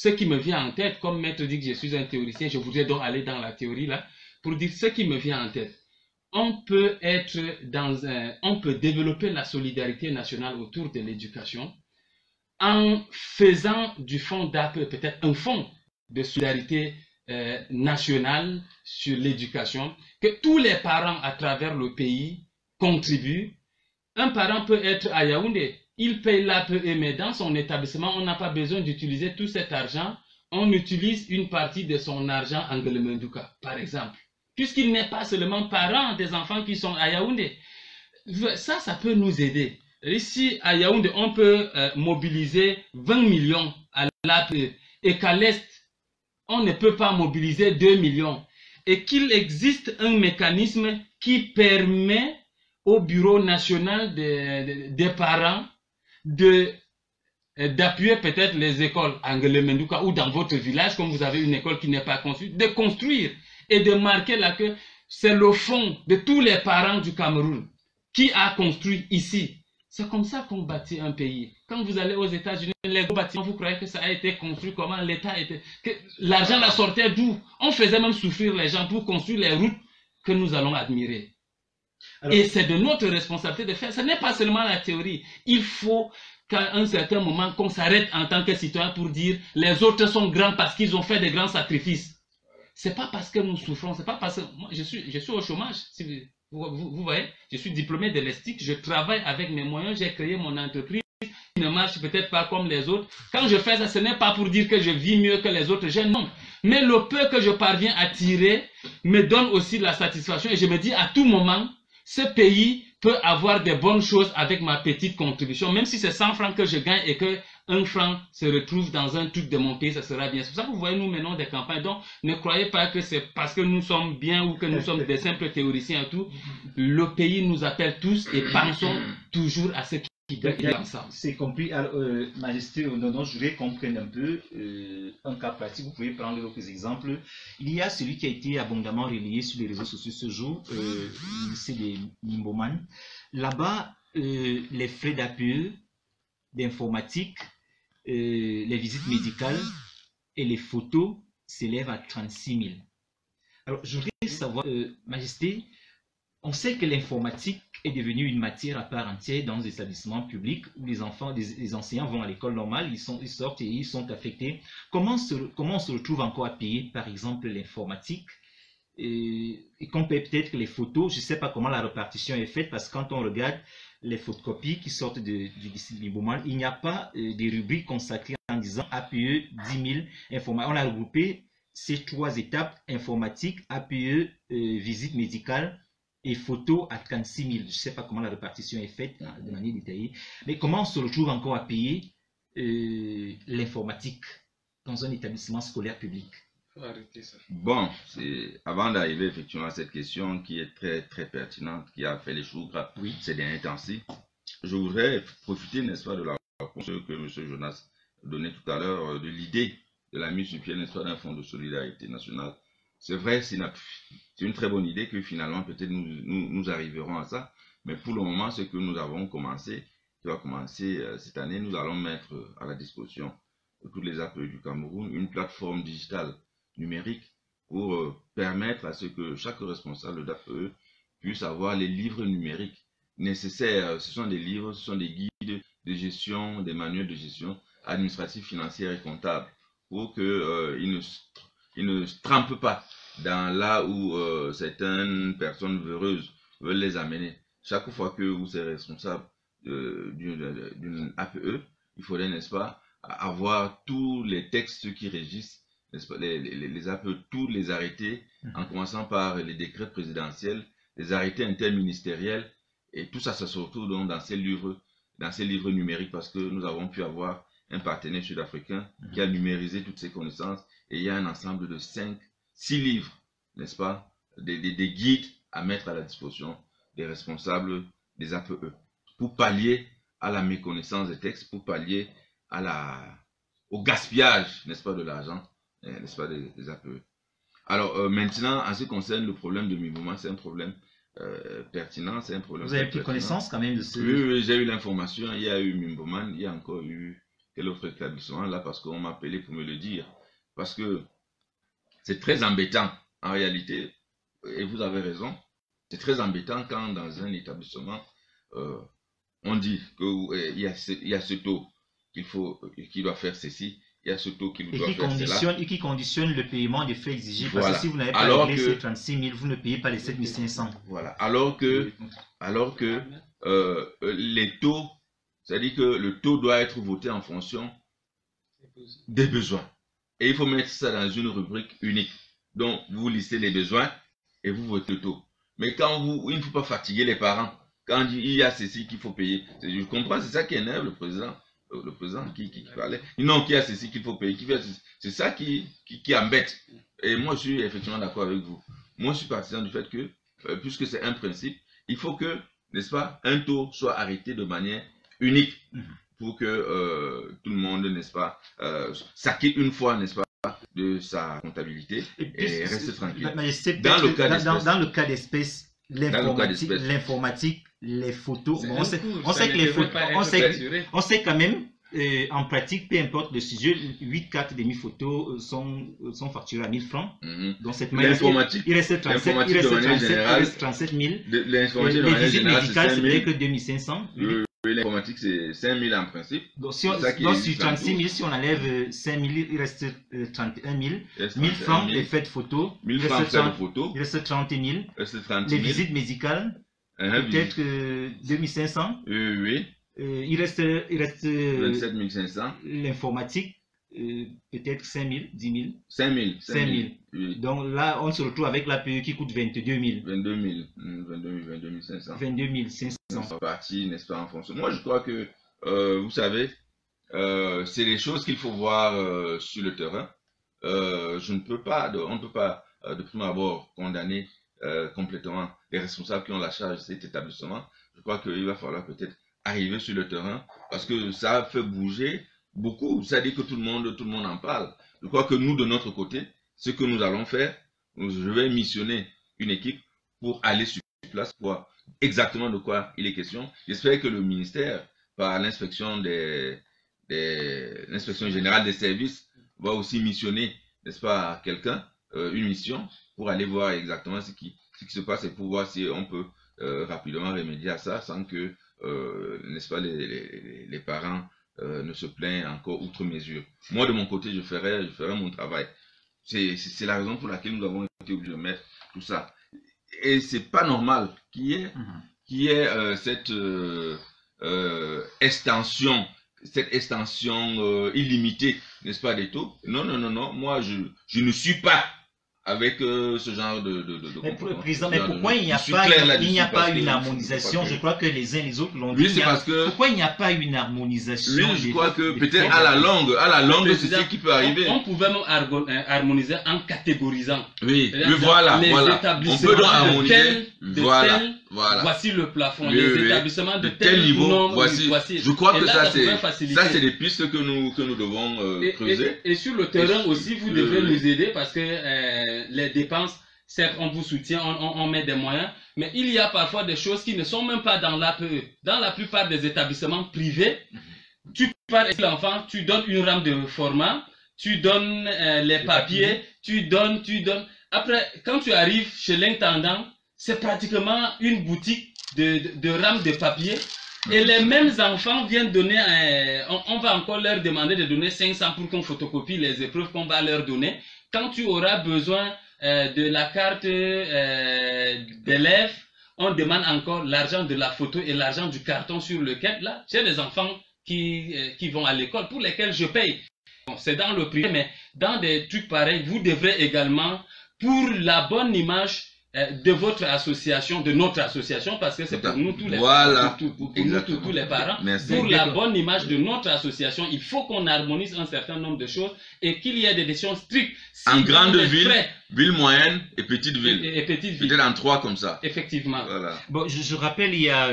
qui me vient en tête, comme maître dit que je suis un théoricien, je voudrais donc aller dans la théorie là, pour dire ce qui me vient en tête. On peut développer la solidarité nationale autour de l'éducation en faisant du fonds d'APE peut-être un fonds de solidarité nationale sur l'éducation, que tous les parents à travers le pays contribuent. Un parent peut être à Yaoundé, il paye l'APE, mais dans son établissement, on n'a pas besoin d'utiliser tout cet argent. On utilise une partie de son argent en Guelemenduka, par exemple. Puisqu'il n'est pas seulement parent des enfants qui sont à Yaoundé. Ça peut nous aider. Ici, à Yaoundé, on peut mobiliser 20 millions à l'APE. Et qu'à l'Est, on ne peut pas mobiliser 2 millions. Et qu'il existe un mécanisme qui permet au Bureau national des parents de d'appuyer peut-être les écoles Angle Menduka ou dans votre village, comme vous avez une école qui n'est pas construite, de construire et de marquer là que c'est le fond de tous les parents du Cameroun qui a construit ici. C'est comme ça qu'on bâtit un pays. Quand vous allez aux États-Unis, les gros bâtiments, vous croyez que ça a été construit comment? L'État était... L'argent la sortait d'où? On faisait même souffrir les gens pour construire les routes que nous allons admirer. Alors, et c'est de notre responsabilité de faire. Ce n'est pas seulement la théorie. Il faut qu'à un certain moment, qu'on s'arrête en tant que citoyen pour dire les autres sont grands parce qu'ils ont fait des grands sacrifices. C'est pas parce que nous souffrons, c'est pas parce que... Moi, je suis au chômage, si vous voyez, je suis diplômé de l'ESTIC, je travaille avec mes moyens, j'ai créé mon entreprise, qui ne marche peut-être pas comme les autres. Quand je fais ça, ce n'est pas pour dire que je vis mieux que les autres jeunes, non. Mais le peu que je parviens à tirer me donne aussi la satisfaction et je me dis à tout moment, ce pays peut avoir des bonnes choses avec ma petite contribution, même si c'est 100 francs que je gagne et que 1 franc se retrouve dans un truc de mon pays, ça sera bien. C'est pour ça que vous voyez, nous menons des campagnes. Donc, ne croyez pas que c'est parce que nous sommes bien ou que nous sommes des simples théoriciens et tout. Le pays nous appelle tous et pensons toujours à ce qui peut être ensemble. C'est compris. Alors, Majesté, non, je voudrais qu'on prenne un peu un cas pratique. Vous pouvez prendre d'autres exemples. Il y a celui qui a été abondamment relayé sur les réseaux sociaux ce jour, le lycée de Nimboman. Là-bas, les frais d'appui, d'informatique, les visites médicales et les photos s'élèvent à 36 000. Alors, je voudrais savoir, Majesté, on sait que l'informatique est devenue une matière à part entière dans les établissements publics où les enfants, les enseignants vont à l'école normale, ils sortent et ils sont affectés. Comment on se retrouve encore à payer, par exemple, l'informatique et qu'on paye peut-être les photos? Je ne sais pas comment la répartition est faite parce que quand on regarde les photocopies qui sortent du lycée de Nimboman, il n'y a pas des rubriques consacrées en disant APE 10 000 informations. On a regroupé ces 3 étapes, informatique, APE, visite médicale et photos à 36 000. Je ne sais pas comment la répartition est faite de manière détaillée, mais comment on se retrouve encore à payer l'informatique dans un établissement scolaire public? Bon, avant d'arriver effectivement à cette question qui est très très pertinente, qui a fait les choux gras ces derniers temps-ci, je voudrais profiter, n'est-ce pas, de la réponse que M. Jonas donnait tout à l'heure, de l'idée de la mise sur pied, n'est-ce pas, d'un fonds de solidarité nationale. C'est vrai, c'est une très bonne idée que finalement peut-être nous arriverons à ça, mais pour le moment, ce que nous avons commencé, qui va commencer cette année, nous allons mettre à la disposition de tous les APE du Cameroun une plateforme digitale numérique pour permettre à ce que chaque responsable d'APE puisse avoir les livres numériques nécessaires. Ce sont des livres, ce sont des guides de gestion, des manuels de gestion administrative, financière et comptable pour qu'ils ne se trempent pas dans là où certaines personnes véreuses veulent les amener. Chaque fois que vous êtes responsable d'une APE, il faudrait, n'est-ce pas, avoir tous les textes qui régissent les APE, tous les arrêtés, en commençant par les décrets présidentiels, les arrêtés interministériels, et tout ça, ça se retrouve donc dans ces livres numériques, parce que nous avons pu avoir un partenaire sud-africain qui a numérisé toutes ces connaissances, et il y a un ensemble de 6 livres, n'est-ce pas, des guides à mettre à la disposition des responsables des APE, pour pallier à la méconnaissance des textes, pour pallier au gaspillage, n'est-ce pas, de l'argent, n'est-ce pas, des APE. Alors maintenant, en ce qui concerne le problème de Nimboman, c'est un problème pertinent, c'est un problème. Vous avez pris connaissance quand même de ce... Oui, j'ai eu l'information, il y a eu Nimboman, il y a encore eu quel autre établissement là, parce qu'on m'a appelé pour me le dire. Parce que c'est très embêtant, en réalité, et vous avez raison, c'est très embêtant quand dans un établissement, on dit qu'il y a ce taux qu'il doit faire ceci, il y a ce taux qu'il doit faire cela. Et qui conditionne le paiement des frais exigés. Parce que si vous n'avez pas réglé ces 36 000, vous ne payez pas les 7 500. Voilà. Alors que les taux, c'est-à-dire que le taux doit être voté en fonction des besoins. Et il faut mettre ça dans une rubrique unique. Donc, vous listez les besoins et vous votez le taux. Mais il ne faut pas fatiguer les parents. Quand il y a ceci qu'il faut payer. Je comprends, c'est ça qui énerve le président. Le président qui parlait. Non, qu'il y a ceci qu'il faut payer. C'est ça qui embête. Et moi, je suis effectivement d'accord avec vous. Moi, je suis partisan du fait que, puisque c'est un principe, il faut que, n'est-ce pas, un taux soit arrêté de manière unique pour que tout le monde, n'est-ce pas, s'acquitte une fois, n'est-ce pas, de sa comptabilité et reste tranquille. Dans le cas d'espèce, l'informatique, les photos, bon, on sait que les photos, on sait quand même, en pratique, peu importe le sujet, 8 cartes demi-photos sont facturées à 1000 francs. Donc cette manière, il reste 37 000. Les visites médicales, c'est vrai que 2500. L'informatique, c'est 5000 en principe. Donc, sur 36 000, si on enlève 5 000, il reste 31 000. 1000 francs les frais de photo. 1000 francs frais de photo. Il reste 30 000. Les visites médicales, peut-être 2500. Oui. Il reste 27 500. L'informatique, peut-être 5 000, 10 000. 5 000. Oui. Donc là, on se retrouve avec l'APE qui coûte 22 000. 22 500. 22 500. C'est parti, n'est-ce pas, en fonction. Moi, je crois que, vous savez, c'est des choses qu'il faut voir sur le terrain. On ne peut pas, de prime abord, condamner complètement les responsables qui ont la charge de cet établissement. Je crois qu'il va falloir peut-être arriver sur le terrain parce que ça fait bouger beaucoup. C'est-à-dire que tout le monde en parle. Je crois que nous, de notre côté, ce que nous allons faire, je vais missionner une équipe pour aller sur place pour voir exactement de quoi il est question. J'espère que le ministère, par l'inspection l'inspection générale des services, va aussi missionner, n'est-ce pas, quelqu'un, une mission, pour aller voir exactement ce qui se passe et pour voir si on peut rapidement remédier à ça sans que, n'est-ce pas, les parents ne se plaignent encore outre mesure. Moi, de mon côté, je ferai mon travail. C'est la raison pour laquelle nous avons été obligés de mettre tout ça. Et c'est pas normal qu'il y ait cette extension illimitée, n'est-ce pas, des taux. Non. Moi, je ne suis pas avec ce genre de Président, mais pourquoi il n'y a pas une harmonisation? Je crois que les uns les autres l'ont dit. Oui, c'est parce que... Pourquoi il n'y a pas une harmonisation? Oui, je crois que peut-être à la longue, c'est ce qui peut arriver. On pouvait même harmoniser en catégorisant. Oui, voilà. On peut donc harmoniser. Voilà. Voici le plafond. Les établissements de tel niveau, voici. Je crois que ça, c'est des pistes que nous devons creuser. Et sur le terrain aussi, vous devez nous aider parce que les dépenses, certes, on vous soutient, on met des moyens, mais il y a parfois des choses qui ne sont même pas dans l'APE. Dans la plupart des établissements privés, tu pars avec l'enfant, tu donnes une rame de format, tu donnes les papiers, tu donnes. Après, quand tu arrives chez l'intendant, c'est pratiquement une boutique de rames de papier. Et les mêmes enfants viennent donner, on va encore leur demander de donner 500 pour qu'on photocopie les épreuves qu'on va leur donner. Quand tu auras besoin de la carte d'élève, on demande encore l'argent de la photo et l'argent du carton sur lequel, là, j'ai des enfants qui vont à l'école pour lesquels je paye. Bon, c'est dans le privé, mais dans des trucs pareils, vous devrez également, pour la bonne image de votre association, de notre association, parce que c'est pour nous tous les, tous les parents. Merci. Pour la bonne image de notre association, il faut qu'on harmonise un certain nombre de choses et qu'il y ait des décisions strictes. En grande ville, ville moyenne et petite ville. Et petite ville. Peut-être en trois comme ça. Effectivement. Voilà. Bon, je rappelle, il y a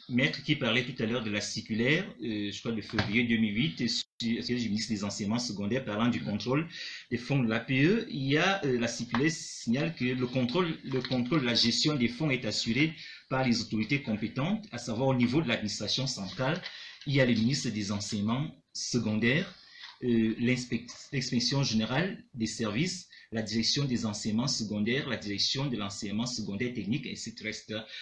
Maître qui parlait tout à l'heure de la circulaire, je crois de février 2008, sur le ministre des enseignements secondaires parlant du contrôle des fonds de l'APE. Il y a la circulaire signale que le contrôle de la gestion des fonds est assuré par les autorités compétentes, à savoir au niveau de l'administration centrale. Il y a le ministre des enseignements secondaires, l'inspection générale des services, la direction des enseignements secondaires, la direction de l'enseignement secondaire technique, etc.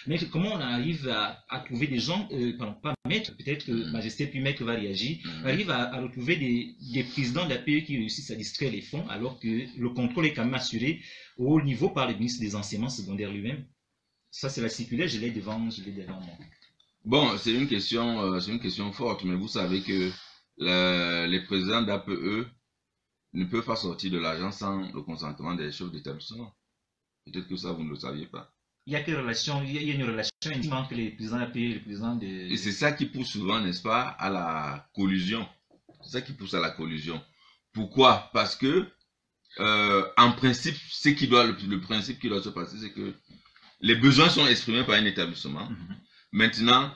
Mais comment on arrive à trouver des gens, pardon, pas maître, peut-être que Majesté puis maître va réagir, arrive à retrouver des présidents d'APE qui réussissent à distraire les fonds alors que le contrôle est quand même assuré au haut niveau par le ministre des enseignements secondaires lui-même. Ça, c'est la circulaire, je l'ai devant moi. Bon, c'est une question forte, mais vous savez que les présidents d'APE ne peuvent pas sortir de l'argent sans le consentement des chefs d'établissement. Peut-être que ça, vous ne le saviez pas. Il y a une relation intime entre les présidents d'APE et les présidents de... Et c'est ça qui pousse souvent, n'est-ce pas, à la collusion. C'est ça qui pousse à la collusion. Pourquoi? Parce que, en principe, le principe qui doit se passer, c'est que les besoins sont exprimés par un établissement. Maintenant,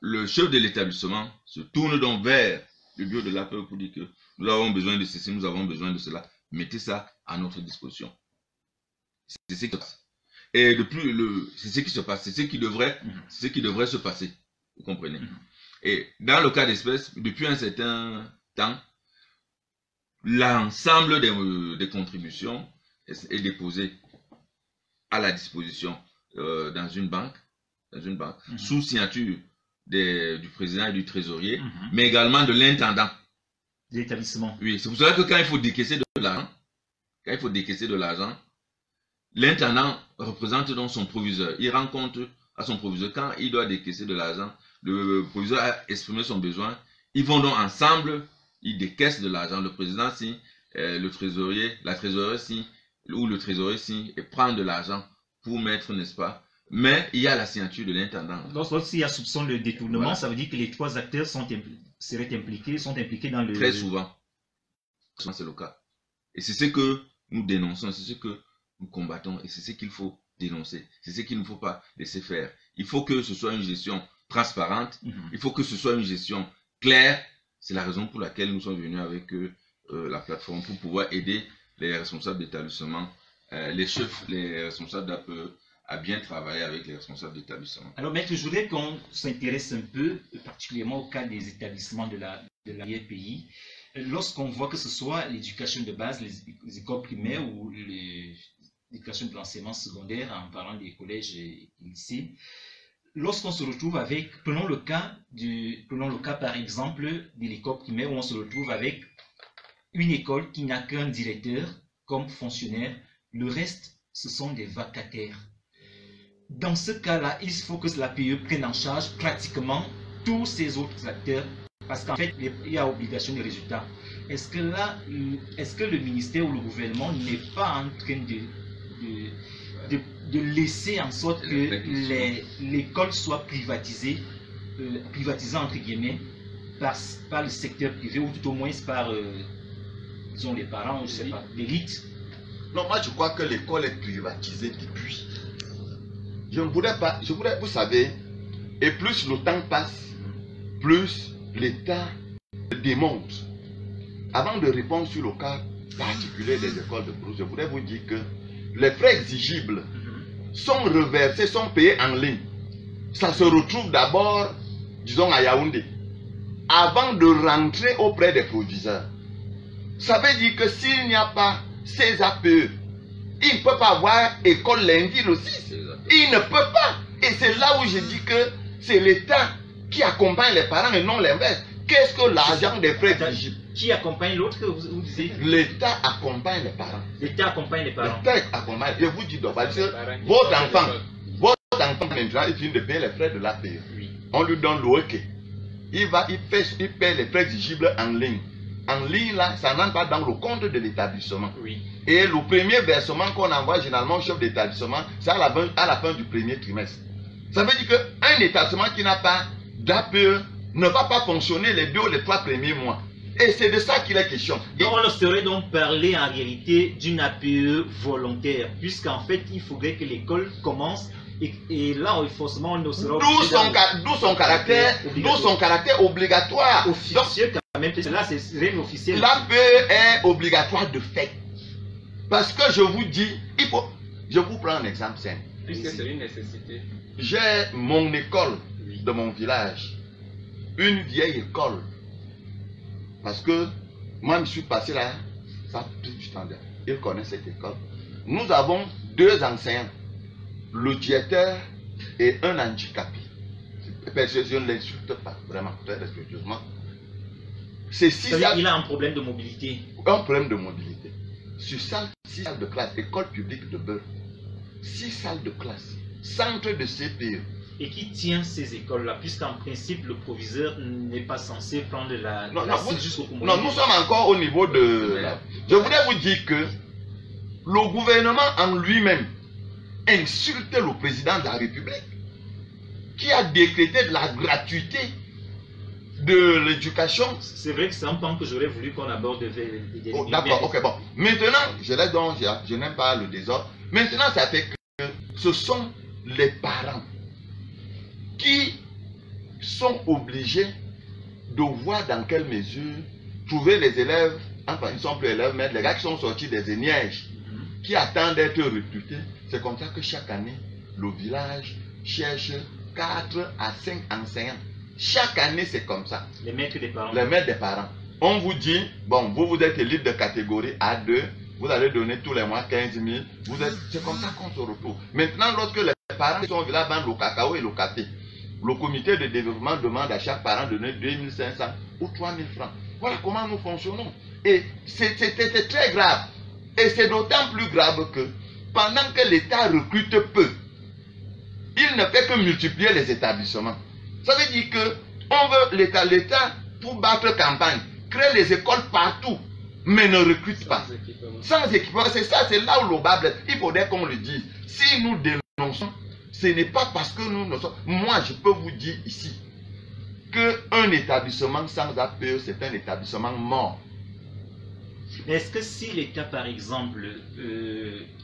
le chef de l'établissement se tourne donc vers le bureau de l'APE pour dire que nous avons besoin de ceci, nous avons besoin de cela. Mettez ça à notre disposition. C'est ce qui se passe. Et c'est ce qui se passe, c'est ce qui devrait se passer. Vous comprenez? Et dans le cas d'espèce, depuis un certain temps, l'ensemble des contributions est déposé à la disposition dans une banque, sous signature du président et du trésorier, mais également de l'intendant de l'établissement. Oui, c'est pour cela que quand il faut décaisser de l'argent, l'intendant représente donc son proviseur. Il rend compte à son proviseur quand il doit décaisser de l'argent. Le proviseur a exprimé son besoin. Ils vont donc ensemble, ils décaissent de l'argent. Le président signe, le trésorier, la trésorière signe, ou le trésorier signe et prend de l'argent pour mettre, n'est-ce pas? Mais il y a la signature de l'intendant. Donc, s'il y a soupçon de détournement, Voilà. ça veut dire que les trois acteurs sont impliqués dans le... Très souvent, c'est le cas. Et c'est ce que nous dénonçons, c'est ce que nous combattons, et c'est ce qu'il faut dénoncer. C'est ce qu'il ne faut pas laisser faire. Il faut que ce soit une gestion transparente, il faut que ce soit une gestion claire. C'est la raison pour laquelle nous sommes venus avec la plateforme pour pouvoir aider les responsables d'établissement, les chefs, les responsables d'APE, à bien travailler avec les responsables d'établissement. Alors, maître, je voudrais qu'on s'intéresse un peu, particulièrement au cas des établissements de l'arrière-pays. Lorsqu'on voit que ce soit l'éducation de base, les écoles primaires ou l'éducation de l'enseignement secondaire, en parlant des collèges et lycées, lorsqu'on se retrouve avec, prenons le cas par exemple de l'école primaire où on se retrouve avec une école qui n'a qu'un directeur comme fonctionnaire, le reste, ce sont des vacataires. Dans ce cas-là, il faut que l'APE prenne en charge pratiquement tous ces autres acteurs parce qu'en fait, il y a obligation de résultat. Est-ce que le ministère ou le gouvernement n'est pas en train de laisser en sorte que l'école soit privatisée entre guillemets par le secteur privé ou tout au moins par disons les parents ou je sais pas, l'élite? Non, moi je crois que l'école est privatisée depuis. Je ne voudrais pas, vous savez, et plus le temps passe, plus l'État démonte. Avant de répondre sur le cas particulier des écoles de Brousse, je voudrais vous dire que les frais exigibles sont reversés, sont payés en ligne. Ça se retrouve d'abord, disons, à Yaoundé, avant de rentrer auprès des proviseurs. Ça veut dire que s'il n'y a pas ces APE, il ne peut pas avoir école lundi le 6. Il ne peut pas. Et c'est là où je dis que c'est l'État qui accompagne les parents et non l'inverse. Qu'est-ce que l'argent des frais exigibles? Qui accompagne l'autre, vous disiez? L'État accompagne les parents. L'État accompagne les parents. L'État accompagne. Je vous dis donc, parce que votre enfant maintenant, il vient de payer les frais de l'APE. Oui. On lui donne l'OEK. Il paie les frais exigibles en ligne. En ligne, là, ça n'entre pas dans le compte de l'établissement. Oui. Et le premier versement qu'on envoie généralement au chef d'établissement, c'est à la fin du premier trimestre. Ça veut dire qu'un établissement qui n'a pas d'APE ne va pas fonctionner les 2 ou les 3 premiers mois. Et c'est de ça qu'il est question. Donc on serait donc parler en réalité d'une APE volontaire, puisqu'en fait il faudrait que l'école commence et là forcément on ne sera D'où son caractère obligatoire. Officieux quand même, là c'est rien officiel. L'APE est obligatoire de fait. Parce que je vous dis, je vous prends un exemple simple. Puisque c'est une nécessité. J'ai mon école de mon village, une vieille école. Parce que moi, je suis passé là, ça a pris du temps. Il connaît cette école. Nous avons 2 enseignants, le directeur et un handicapé. Je ne l'insulte pas, vraiment, très respectueusement. Il a un problème de mobilité. Un problème de mobilité. Sur 6 salles de classe, école publique de Beurre, 6 salles de classe, centre de CPE. Et qui tient ces écoles-là, puisqu'en principe, le proviseur n'est pas censé prendre la jusqu'au Congo. Non, nous sommes encore au niveau de... Je voudrais vous dire que le gouvernement en lui-même insulte le président de la République qui a décrété de la gratuité de l'éducation. C'est vrai que c'est un point que j'aurais voulu qu'on aborde. D'accord, ok, bon. Maintenant, je n'aime pas le désordre. Maintenant, ça fait que ce sont les parents qui sont obligés de voir dans quelle mesure trouver les élèves, enfin ils ne sont plus élèves, mais les gars qui sont sortis des ENIEJ, qui attendent d'être recrutés. C'est comme ça que chaque année, le village cherche 4 à 5 enseignants. Chaque année, c'est comme ça. Les maîtres des parents. Les maîtres des parents. On vous dit, bon, vous êtes élite de catégorie A2, vous allez donner tous les mois 15 000. C'est comme ça qu'on se retrouve. Maintenant, lorsque les parents sont au village vendent le cacao et le café, le comité de développement demande à chaque parent de donner 2500 ou 3000 francs. Voilà comment nous fonctionnons. Et c'était très grave. Et c'est d'autant plus grave que pendant que l'État recrute peu, il ne fait que multiplier les établissements. Ça veut dire que on veut l'État pour battre campagne, créer les écoles partout, mais ne recrute pas. Sans équipement, c'est ça, c'est là où le bas blesse. Il faudrait qu'on le dise. Si nous dénonçons, ce n'est pas parce que nous ne sommes... Moi, je peux vous dire ici qu'un établissement sans APE, c'est un établissement mort. Est-ce que si l'État, par exemple,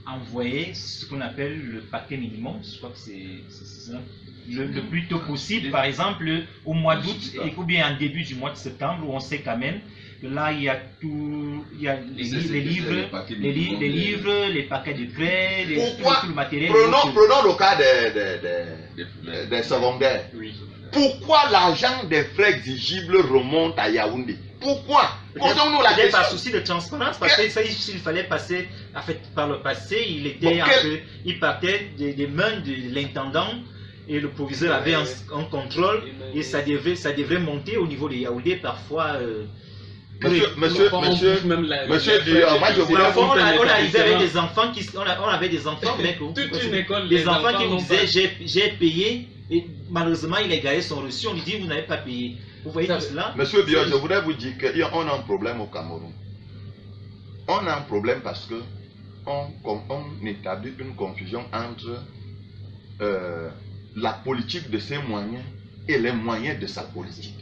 envoyait ce qu'on appelle le paquet minimum, je crois que c'est ça, le plus tôt possible, par exemple au mois d'août ou bien en début du mois de septembre, où on sait quand même que là il y a tout, il y a les livres, les paquets de prêts, tout le matériel. Prenons le cas des secondaires. Oui. Pourquoi l'argent des frais exigibles remonte à Yaoundé? Pourquoi? Posons-nous la question. Par souci de transparence, parce que ça, s'il fallait passer, en fait, par le passé, il partait des mains de l'intendant et le proviseur avait un contrôle et ça devrait monter au niveau de Yaoundé parfois. Monsieur, moi je voulais on arrivait avec des enfants on avait des enfants, mais toute une école, des enfants qui nous disaient j'ai payé et malheureusement il a gagné son reçu, on lui dit vous n'avez pas payé. Vous voyez tout cela? Monsieur Biot, je voudrais vous dire qu'on a un problème au Cameroun. On a un problème parce que on établit une confusion entre la politique de ses moyens et les moyens de sa politique.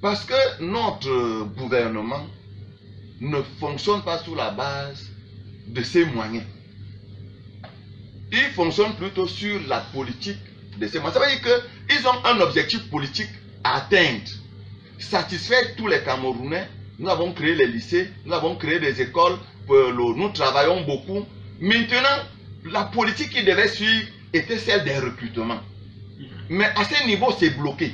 Parce que notre gouvernement ne fonctionne pas sous la base de ses moyens. Il fonctionne plutôt sur la politique de ses moyens. Ça veut dire qu'ils ont un objectif politique à atteindre. Satisfaire tous les Camerounais. Nous avons créé les lycées, nous avons créé des écoles, nous travaillons beaucoup. Maintenant, la politique qui devait suivre était celle des recrutements. Mais à ce niveau, c'est bloqué.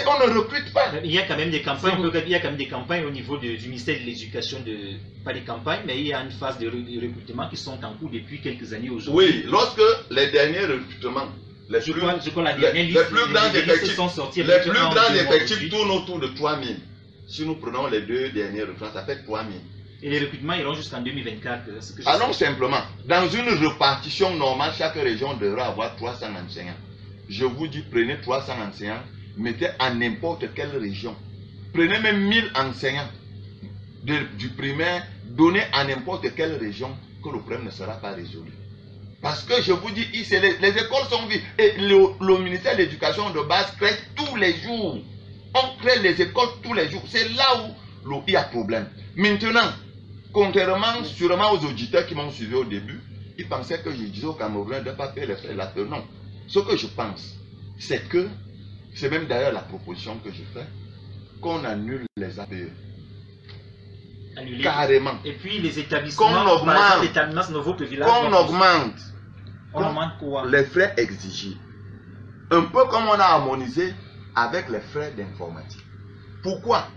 On ne recrute pas. Il y a quand même des campagnes, il y a quand même des campagnes au niveau du ministère de l'Éducation, pas des campagnes, mais il y a une phase de recrutement qui sont en cours depuis quelques années aujourd'hui. Oui, lorsque les derniers recrutements, les plus grands effectifs tournent autour de 3000. Si nous prenons les deux derniers recrutements, ça fait 3000. Et les recrutements iront jusqu'en 2024. Non, simplement, dans une répartition normale, chaque région devra avoir 300 enseignants. Je vous dis, prenez 300 enseignants, mettez à n'importe quelle région. Prenez même 1000 enseignants du primaire, donnez à n'importe quelle région, que le problème ne sera pas résolu. Parce que je vous dis, les écoles sont vides. Et le ministère de l'Éducation de base crée tous les jours. On crée les écoles tous les jours. C'est là où il y a problème. Maintenant, contrairement sûrement aux auditeurs qui m'ont suivi au début, ils pensaient que je disais aux Camerounais de ne pas payer les frais. Non. Ce que je pense, c'est que, c'est même d'ailleurs la proposition que je fais, qu'on annule les APE. Annuler. Carrément. Et puis les établissements, qu'on augmente, on augmente quoi? Les frais exigés. Un peu comme on a harmonisé avec les frais d'informatique. Pourquoi?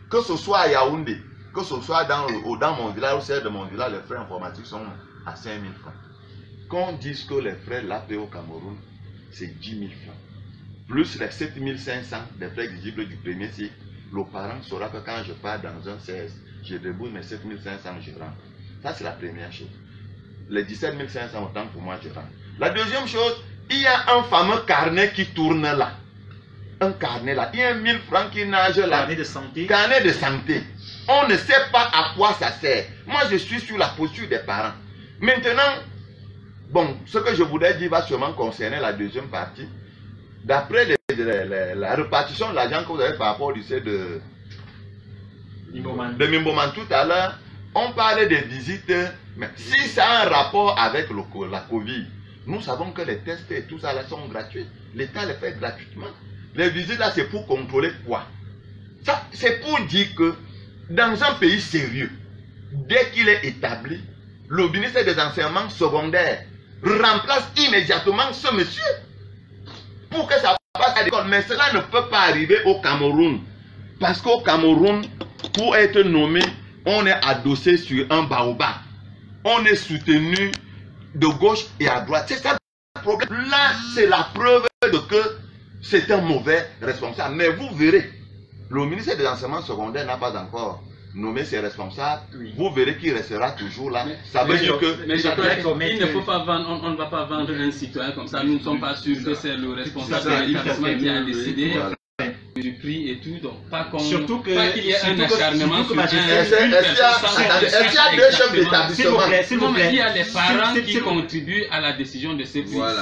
Que ce soit à Yaoundé, que ce soit dans mon village, au sein de mon village, les frais informatiques sont à 5 000 francs. Qu'on dise que les frais de l'APE au Cameroun, c'est 10 000 francs. Plus les 7 500 des frais exigibles du premier cycle, le parent saura que quand je pars dans un 16, je débouche mes 7 500, je rentre. Ça, c'est la première chose. Les 17 500, autant pour moi, je rentre. La deuxième chose, il y a un fameux carnet qui tourne là. Un carnet là. Il y a 1000 francs qui nage là. Carnet de santé. Carnet de santé. On ne sait pas à quoi ça sert. Moi, je suis sur la posture des parents. Maintenant, bon, ce que je voudrais dire va sûrement concerner la deuxième partie. D'après la répartition de l'argent que vous avez par rapport au lycée de Mimboman tout à l'heure, on parlait des visites, mais si ça a un rapport avec la Covid, nous savons que les tests et tout ça là sont gratuits. l'État les fait gratuitement. Les visites là, c'est pour contrôler quoi? Ça, c'est pour dire que dans un pays sérieux, dès qu'il est établi, le ministère des enseignements secondaires remplace immédiatement ce monsieur pour que ça passe à l'école. Mais cela ne peut pas arriver au Cameroun. Parce qu'au Cameroun, pour être nommé, on est adossé sur un baobab. On est soutenu de gauche et à droite. C'est ça le problème. Là, c'est la preuve de que c'est un mauvais responsable. Mais vous verrez, le ministère des enseignements secondaires n'a pas encore nommé ses responsables. Oui. Vous verrez qu'il restera toujours là. Ça veut dire que... Mais il ne faut pas vendre, on ne va pas vendre un citoyen comme ça. Nous ne sommes pas sûrs que c'est le responsable de l'établissement qui a décidé du prix et tout. Donc, pas qu'il y ait un acharnement sur est-ce qu'il y a deux chefs d'établissement? S'il vous plaît. Il y a les parents qui contribuent à la décision de ces prix. Voilà.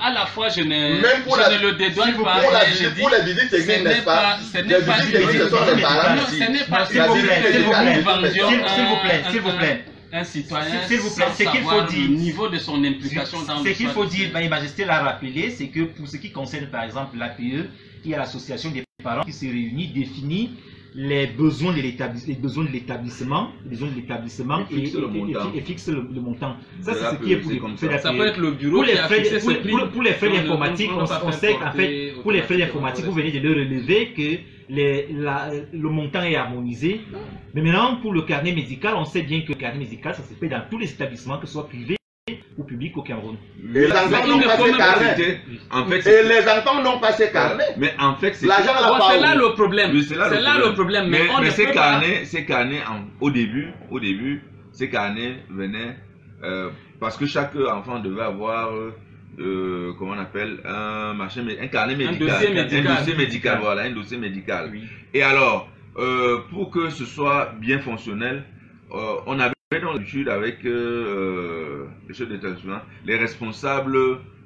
À la fois, je ne le dédouane pas. Pour les visites techniques, n'est-ce pas? Ce n'est pas ce n'est pas s'il vous plaît. Un citoyen, s'il vous plaît, ce qu'il faut dire, le niveau de son implication dans le ce qu'il faut dire, Votre Majesté l'a rappelé, c'est que pour ce qui concerne par exemple l'APE, il y a l'association des parents qui se réunit, définit les besoins de l'établissement, et fixe le montant. Ça, c'est ce qui est pour les frais. Ça peut être le bureau qui a fixé ce prix. Pour les frais d'informatique, on sait qu'en fait, pour les frais d'informatique, vous venez de le relever que le montant est harmonisé. Mais maintenant, pour le carnet médical, on sait bien que le carnet médical, ça se fait dans tous les établissements, que ce soit privés ou publics au Cameroun. Et les enfants n'ont pas ces carnets. Et les enfants n'ont pas ces carnets. Mais en fait, c'est là le problème. C'est là le problème. Mais ces carnets, au début, ces carnets venaient parce que chaque enfant devait avoir comment on appelle un carnet médical, un dossier médical, voilà, un dossier médical. Oui. Et alors, pour que ce soit bien fonctionnel, on avait dans l'étude avec les chefs d'établissement, les responsables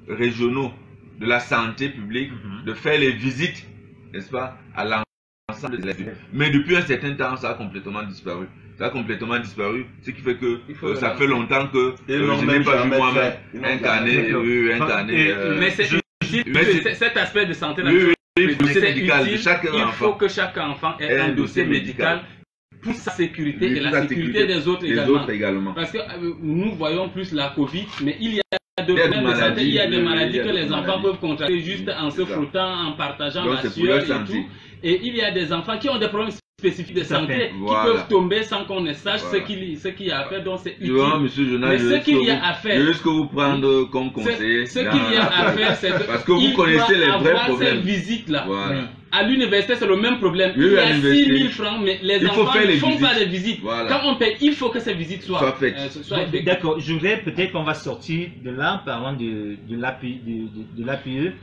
régionaux de la santé publique, de faire les visites, n'est-ce pas, à l'ensemble des élèves. Mais depuis un certain temps, ça a complètement disparu. Ce qui fait que ça fait longtemps que je n'ai pas vu moi-même un carnet. Mais cet aspect de santé, il faut que chaque enfant ait un dossier médical pour sa sécurité et la sécurité des autres également. Parce que nous voyons plus la Covid, mais il y a d'autres maladies. Il y a des maladies que les enfants peuvent contracter juste en se frottant, en partageant la sueur et tout. Et il y a des enfants qui ont des problèmes spécifiques de santé qui peuvent tomber sans qu'on ne sache ce qu'il y a à faire. Donc c'est utile. Mais ce qu'il y a à faire, juste que vous prendre comme conseiller. Ce qu'il y a à faire, c'est que parce que vous connaissez les vrais problèmes. Cette visite-là. À l'université, c'est le même problème. Il y a 6 000 francs, mais les enfants ne font pas de visites. Quand on paye, il faut que ces visites soient faites. D'accord, je voudrais peut-être qu'on va sortir de là en parlant de l'APE.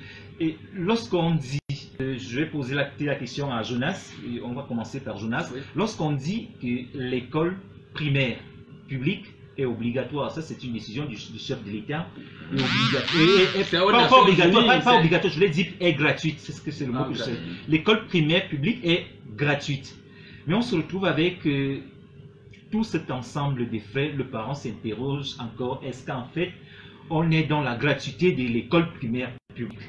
Et lorsqu'on dit, je vais poser la question à Jonas, et on va commencer par Jonas. Oui. Lorsqu'on dit que l'école primaire publique est obligatoire, ça c'est une décision du chef de l'État, pas obligatoire, je l'ai dit, est gratuite, c'est ce que c'est le mot que je sais. L'école primaire publique est gratuite. Mais on se retrouve avec tout cet ensemble des frais, le parent s'interroge encore, est-ce qu'en fait, on est dans la gratuité de l'école primaire publique?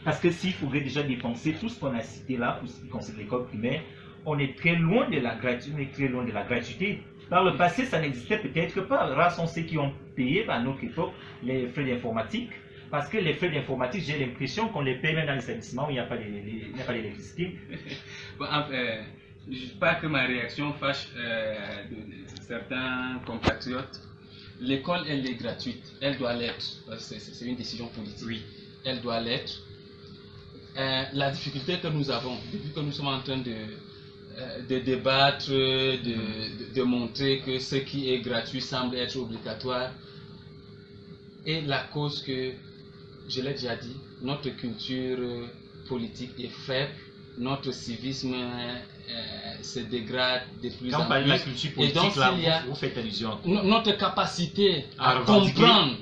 Parce que s'il faudrait déjà dépenser tout ce qu'on a cité là, pour ce qui concerne l'école primaire, on est très loin de la gratuité. Par le passé, ça n'existait peut-être pas. Rares sont ceux qui ont payé à notre époque les frais d'informatique. Parce que les frais d'informatique, j'ai l'impression qu'on les paye même dans les établissements où il n'y a pas d'électricité. Pas que ma réaction fâche certains compatriotes. L'école, elle est gratuite. Elle doit l'être. C'est une décision politique. Oui. Elle doit l'être. La difficulté que nous avons, depuis que nous sommes en train de débattre, de montrer que ce qui est gratuit semble être obligatoire, est la cause que, je l'ai déjà dit, notre culture politique est faible, notre civisme se dégrade de plus en plus. La culture politique, et donc, là, vous faites allusion. Notre capacité à comprendre,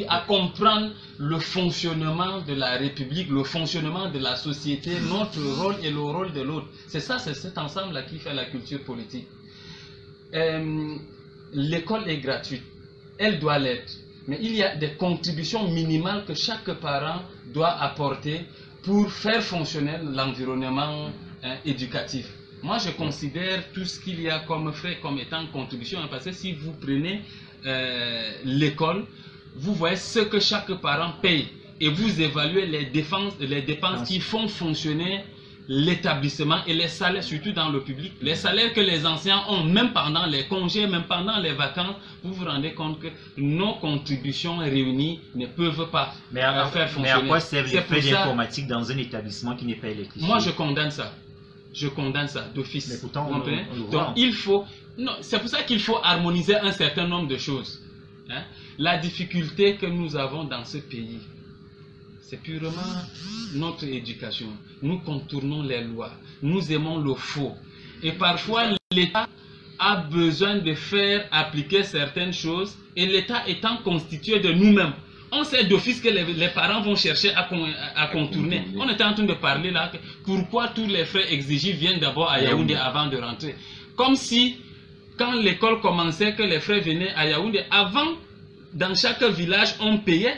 à comprendre le fonctionnement de la République, le fonctionnement de la société, notre rôle et le rôle de l'autre. C'est ça, c'est cet ensemble-là qui fait la culture politique. L'école est gratuite, elle doit l'être. Mais il y a des contributions minimales que chaque parent doit apporter pour faire fonctionner l'environnement éducatif. Moi, je considère tout ce qu'il y a comme frais comme étant contribution, parce que si vous prenez l'école, vous voyez ce que chaque parent paye et vous évaluez les dépenses qui font fonctionner l'établissement et les salaires, surtout dans le public, les salaires que les enseignants ont, même pendant les congés, même pendant les vacances, vous vous rendez compte que nos contributions réunies ne peuvent pas faire fonctionner. Mais à quoi servent les frais d'informatique dans un établissement qui n'est pas électrifié? Moi, je condamne ça. Je condamne ça d'office. Mais pourtant, donc, il faut... Non, c'est pour ça qu'il faut harmoniser un certain nombre de choses. Hein? La difficulté que nous avons dans ce pays, c'est purement notre éducation. Nous contournons les lois. Nous aimons le faux. Et parfois, l'État a besoin de faire appliquer certaines choses. Et l'État étant constitué de nous-mêmes. On sait d'office que les parents vont chercher à contourner. On était en train de parler là. Pourquoi tous les frais exigés viennent d'abord à Yaoundé avant de rentrer. Comme si, quand l'école commençait, que les frais venaient à Yaoundé. Avant, dans chaque village, on payait.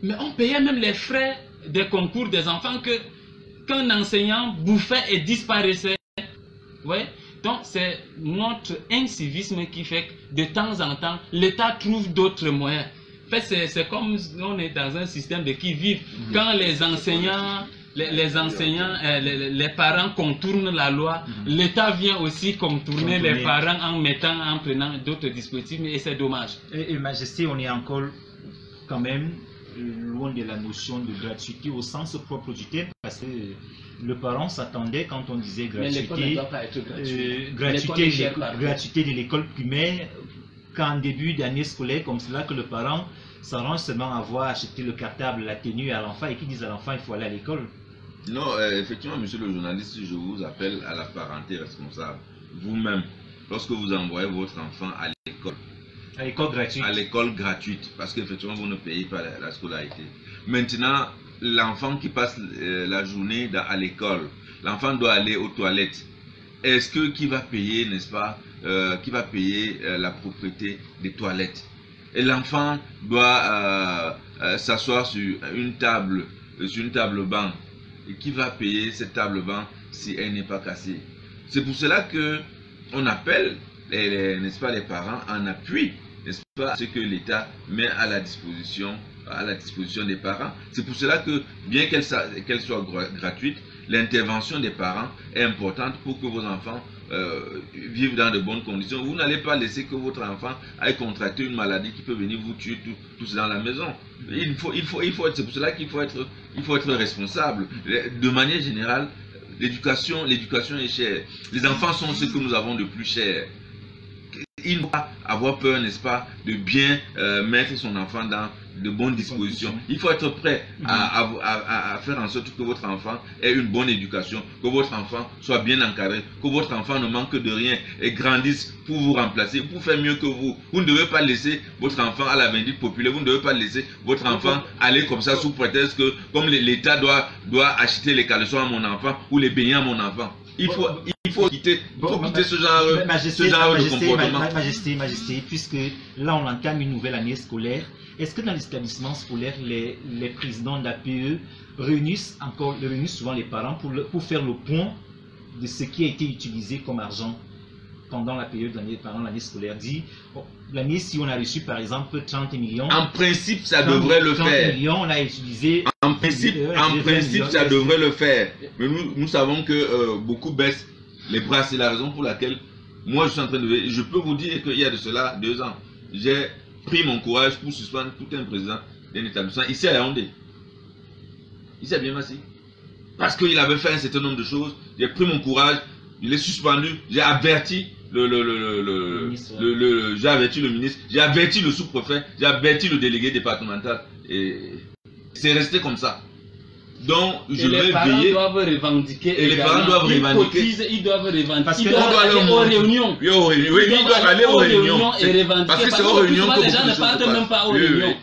Mais on payait même les frais des concours des enfants qu'un enseignant bouffait et disparaissait. Ouais. Donc c'est notre incivisme qui fait que de temps en temps, l'État trouve d'autres moyens. En fait, c'est comme on est dans un système de qui-vive. Quand les enseignants, les parents contournent la loi, l'État vient aussi contourner les parents en prenant d'autres dispositifs, et c'est dommage. Et Majesté, on est encore quand même loin de la notion de gratuité au sens propre du terme, parce que le parent s'attendait, quand on disait gratuité, gratuité de l'école primaire, qu'en début d'année scolaire comme cela, que le parent s'arrange seulement à avoir acheté le cartable, la tenue à l'enfant et qu'il dise à l'enfant il faut aller à l'école. Non, effectivement, monsieur le journaliste, je vous appelle à la parenté responsable. Vous-même, lorsque vous envoyez votre enfant à l'école, à l'école gratuite. À l'école gratuite, parce qu'effectivement, vous ne payez pas la scolarité. Maintenant, l'enfant qui passe la journée à l'école, l'enfant doit aller aux toilettes. Est-ce que qui va payer, n'est-ce pas, qui va payer la propriété des toilettes? Et l'enfant doit s'asseoir sur une table banc. Et qui va payer cette table banc si elle n'est pas cassée? C'est pour cela que on appelle, n'est-ce pas, les parents en appui, n'est-ce pas, ce que l'État met à la disposition des parents. C'est pour cela que, bien qu'elle soit gratuite, l'intervention des parents est importante pour que vos enfants vivent dans de bonnes conditions. Vous n'allez pas laisser que votre enfant aille contracter une maladie qui peut venir vous tuer tous dans la maison. C'est pour cela qu'il faut être responsable. De manière générale, l'éducation est chère. Les enfants sont ce que nous avons de plus cher. Il ne faut pas avoir peur, n'est-ce pas, de bien mettre son enfant dans de bonnes dispositions. Il faut être prêt à faire en sorte que votre enfant ait une bonne éducation, que votre enfant soit bien encadré, que votre enfant ne manque de rien et grandisse pour vous remplacer, pour faire mieux que vous. Vous ne devez pas laisser votre enfant à la vindicte populaire, vous ne devez pas laisser votre enfant aller comme ça sous prétexte que comme l'État doit acheter les caleçons à mon enfant ou les baignets à mon enfant. Il faut quitter ce genre de comportement. Majesté, puisque là on entame une nouvelle année scolaire, est-ce que dans les établissements scolaires, les présidents d'APE réunissent souvent les parents pour faire le point de ce qui a été utilisé comme argent pendant la période pendant l'année scolaire? L'année, si on a reçu par exemple 30 millions... En principe, ça devrait le faire. 30 millions, on a utilisé... En principe, ça devrait le faire. Mais nous savons que beaucoup baissent les bras. C'est la raison pour laquelle moi je suis en train de... Je peux vous dire qu'il y a de cela 2 ans, j'ai pris mon courage pour suspendre tout un président d'un établissement ici à Yaoundé. Ici à Biémassi. Parce qu'il avait fait un certain nombre de choses. J'ai pris mon courage, je l'ai suspendu, j'ai averti le ministre, j'ai averti le sous-préfet, j'ai averti le délégué départemental. Et c'est resté comme ça. Donc, je vais veiller. Les parents doivent revendiquer. Et les parents doivent revendiquer. Ils doivent revendiquer. Parce qu'ils doivent aller aux réunions. Oui, ils doivent aller aux réunions. Parce que c'est aux réunions que les gens ne partent même pas aux réunions.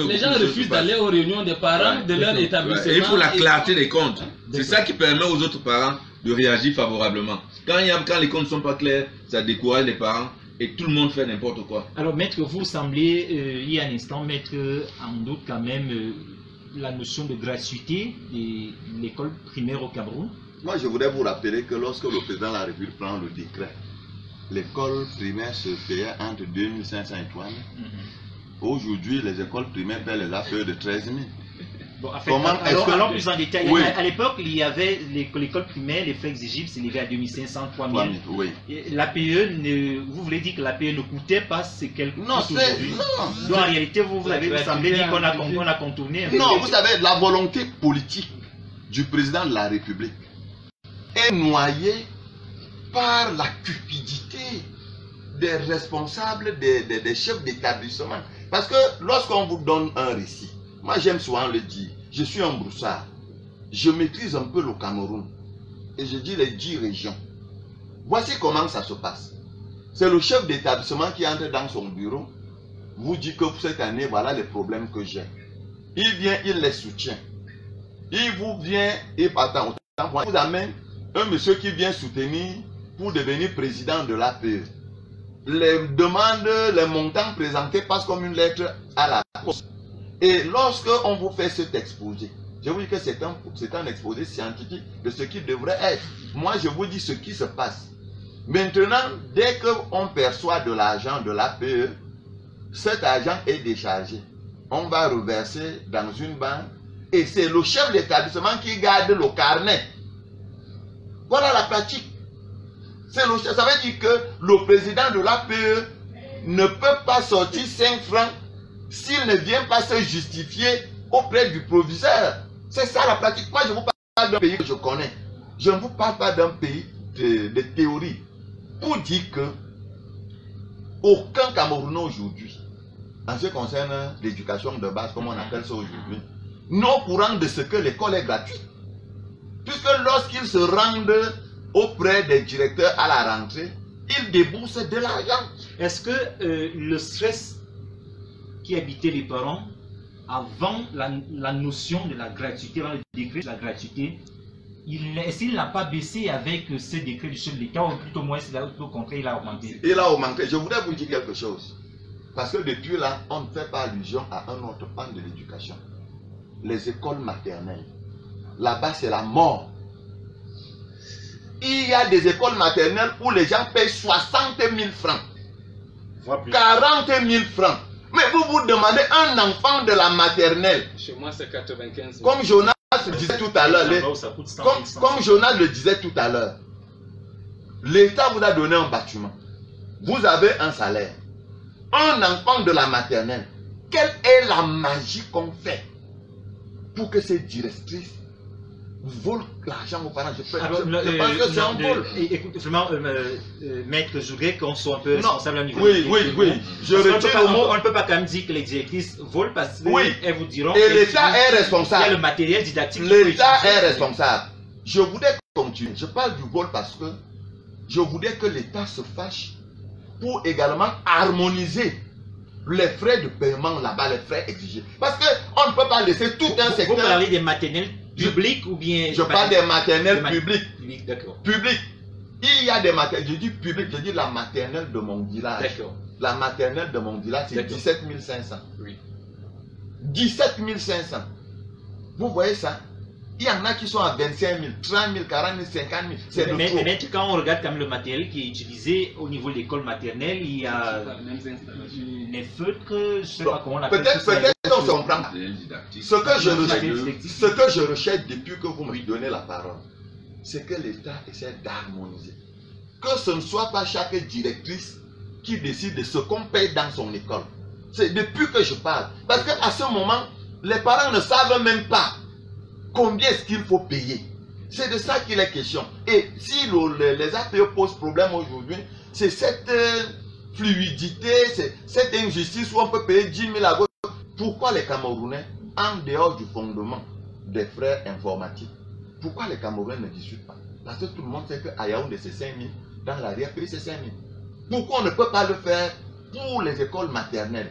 Les gens refusent d'aller aux réunions des parents de leur établissement. Il faut la clarté des comptes. C'est ça qui permet aux autres parents de réagir favorablement. Quand les comptes ne sont pas clairs, ça décourage les parents et tout le monde fait n'importe quoi. Alors, maître, vous semblez, il y a un instant, mettre en doute quand même la notion de gratuité de l'école primaire au Cameroun. Moi, je voudrais vous rappeler que lorsque le président de la République prend le décret, l'école primaire se payait entre 2500 et 3000. Aujourd'hui, les écoles primaires paient les affaires de 13 000. Bon, en fait, Comment est-ce que... allons plus en détail. Oui. À l'époque, il y avait l'école primaire, les frais exigibles s'élevaient à 2500, 3000. Oui. L'APE, vous voulez dire que l'APE ne coûtait pas ce qu'elle coûte Non, aujourd'hui. non. Donc en réalité, vous semblez dire qu'on a contourné. Non, vous savez, la volonté politique du président de la République est noyée par la cupidité des responsables, des chefs d'établissement. Parce que lorsqu'on vous donne un récit, moi j'aime souvent le dire, je suis un broussard, je maîtrise un peu le Cameroun, et je dis les 10 régions. Voici comment ça se passe. C'est le chef d'établissement qui entre dans son bureau, vous dit que pour cette année, voilà les problèmes que j'ai. Il vient, il les soutient. Il vous vient, et attends, vous amène un monsieur qui vient soutenir pour devenir président de l'APE. Les demandes, les montants présentés passent comme une lettre à la poste. Et lorsque on vous fait cet exposé, je vous dis que c'est un exposé scientifique de ce qui devrait être. Moi, je vous dis ce qui se passe. Maintenant, dès qu'on perçoit de l'argent de l'APE, cet argent est déchargé. On va reverser dans une banque et c'est le chef d'établissement qui garde le carnet. Voilà la pratique. Ça veut dire que le président de l'APE ne peut pas sortir 5 francs s'il ne vient pas se justifier auprès du proviseur. C'est ça la pratique. Moi, je vous parle d'un pays que je connais. Je ne vous parle pas d'un pays de théorie. Pour dire que aucun Camerounais aujourd'hui, en ce qui concerne l'éducation de base, comme on appelle ça aujourd'hui, n'est au courant de ce que l'école est gratuite. Puisque lorsqu'ils se rendent auprès des directeurs à la rentrée, ils déboursent de l'argent. Est-ce que le stress qui habitait les parents avant la notion de la gratuité, avant le décret de la gratuité, est-ce qu'il n'a pas baissé avec ce décret du chef de l'État, ou plutôt moins, au contraire, il a augmenté? Il a augmenté. Je voudrais vous dire quelque chose. Parce que depuis là, on ne fait pas allusion à un autre pan de l'éducation. Les écoles maternelles. Là-bas, c'est la mort. Il y a des écoles maternelles où les gens payent 60 000 francs. 40 000 francs. Mais vous demandez un enfant de la maternelle. Chez moi, c'est 95 000. Comme Jonas le disait tout à l'heure. Comme Jonas le disait tout à l'heure. L'État vous a donné un bâtiment. Vous avez un salaire. Un enfant de la maternelle. Quelle est la magie qu'on fait pour que ces directrices volent l'argent aux parents? Je pense que c'est un vol. Écoute, vraiment, maître, je voudrais qu'on soit un peu responsable au niveau Oui. Je retire le mot. On ne peut pas quand même dire que les directrices volent parce qu'elles vous diront. Et l'État est responsable. Il y a le matériel didactique. L'État est responsable. Je voudrais continuer. Je parle du vol parce que je voudrais que l'État se fâche pour également harmoniser les frais de paiement là-bas, les frais exigés. Parce qu'on ne peut pas laisser tout un secteur. Vous parlez des maternelles publiques ou bien... Je parle des maternelles publiques. D'accord. Publiques. Il y a des maternelles, je dis publiques, je dis la maternelle de mon village. D'accord. La maternelle de mon village, c'est 17 500. Oui. 17 500. Vous voyez ça? Il y en a qui sont à 25 000, 30 000, 40 000, 50 000. C'est le trop. Mais quand on regarde comme le matériel qui est utilisé au niveau de l'école maternelle, il y a les feutres, je ne sais pas comment on appelle ça. Peut-être on se comprend. Ce que je recherche depuis que vous me donnez la parole, c'est que l'État essaie d'harmoniser. Que ce ne soit pas chaque directrice qui décide de ce qu'on paye dans son école. C'est depuis que je parle. Parce qu'à ce moment, les parents ne savent même pas combien est-ce qu'il faut payer. C'est de ça qu'il est question. Et si les APE posent problème aujourd'hui, c'est cette fluidité, c'est cette injustice où on peut payer 10 000 à gauche. Pourquoi les Camerounais, en dehors du fondement des frais informatiques, pourquoi les Camerounais ne discutent pas? Parce que tout le monde sait qu'à Yaoundé c'est 5 000, dans l'arrière-pays c'est 5 000. Pourquoi on ne peut pas le faire pour les écoles maternelles,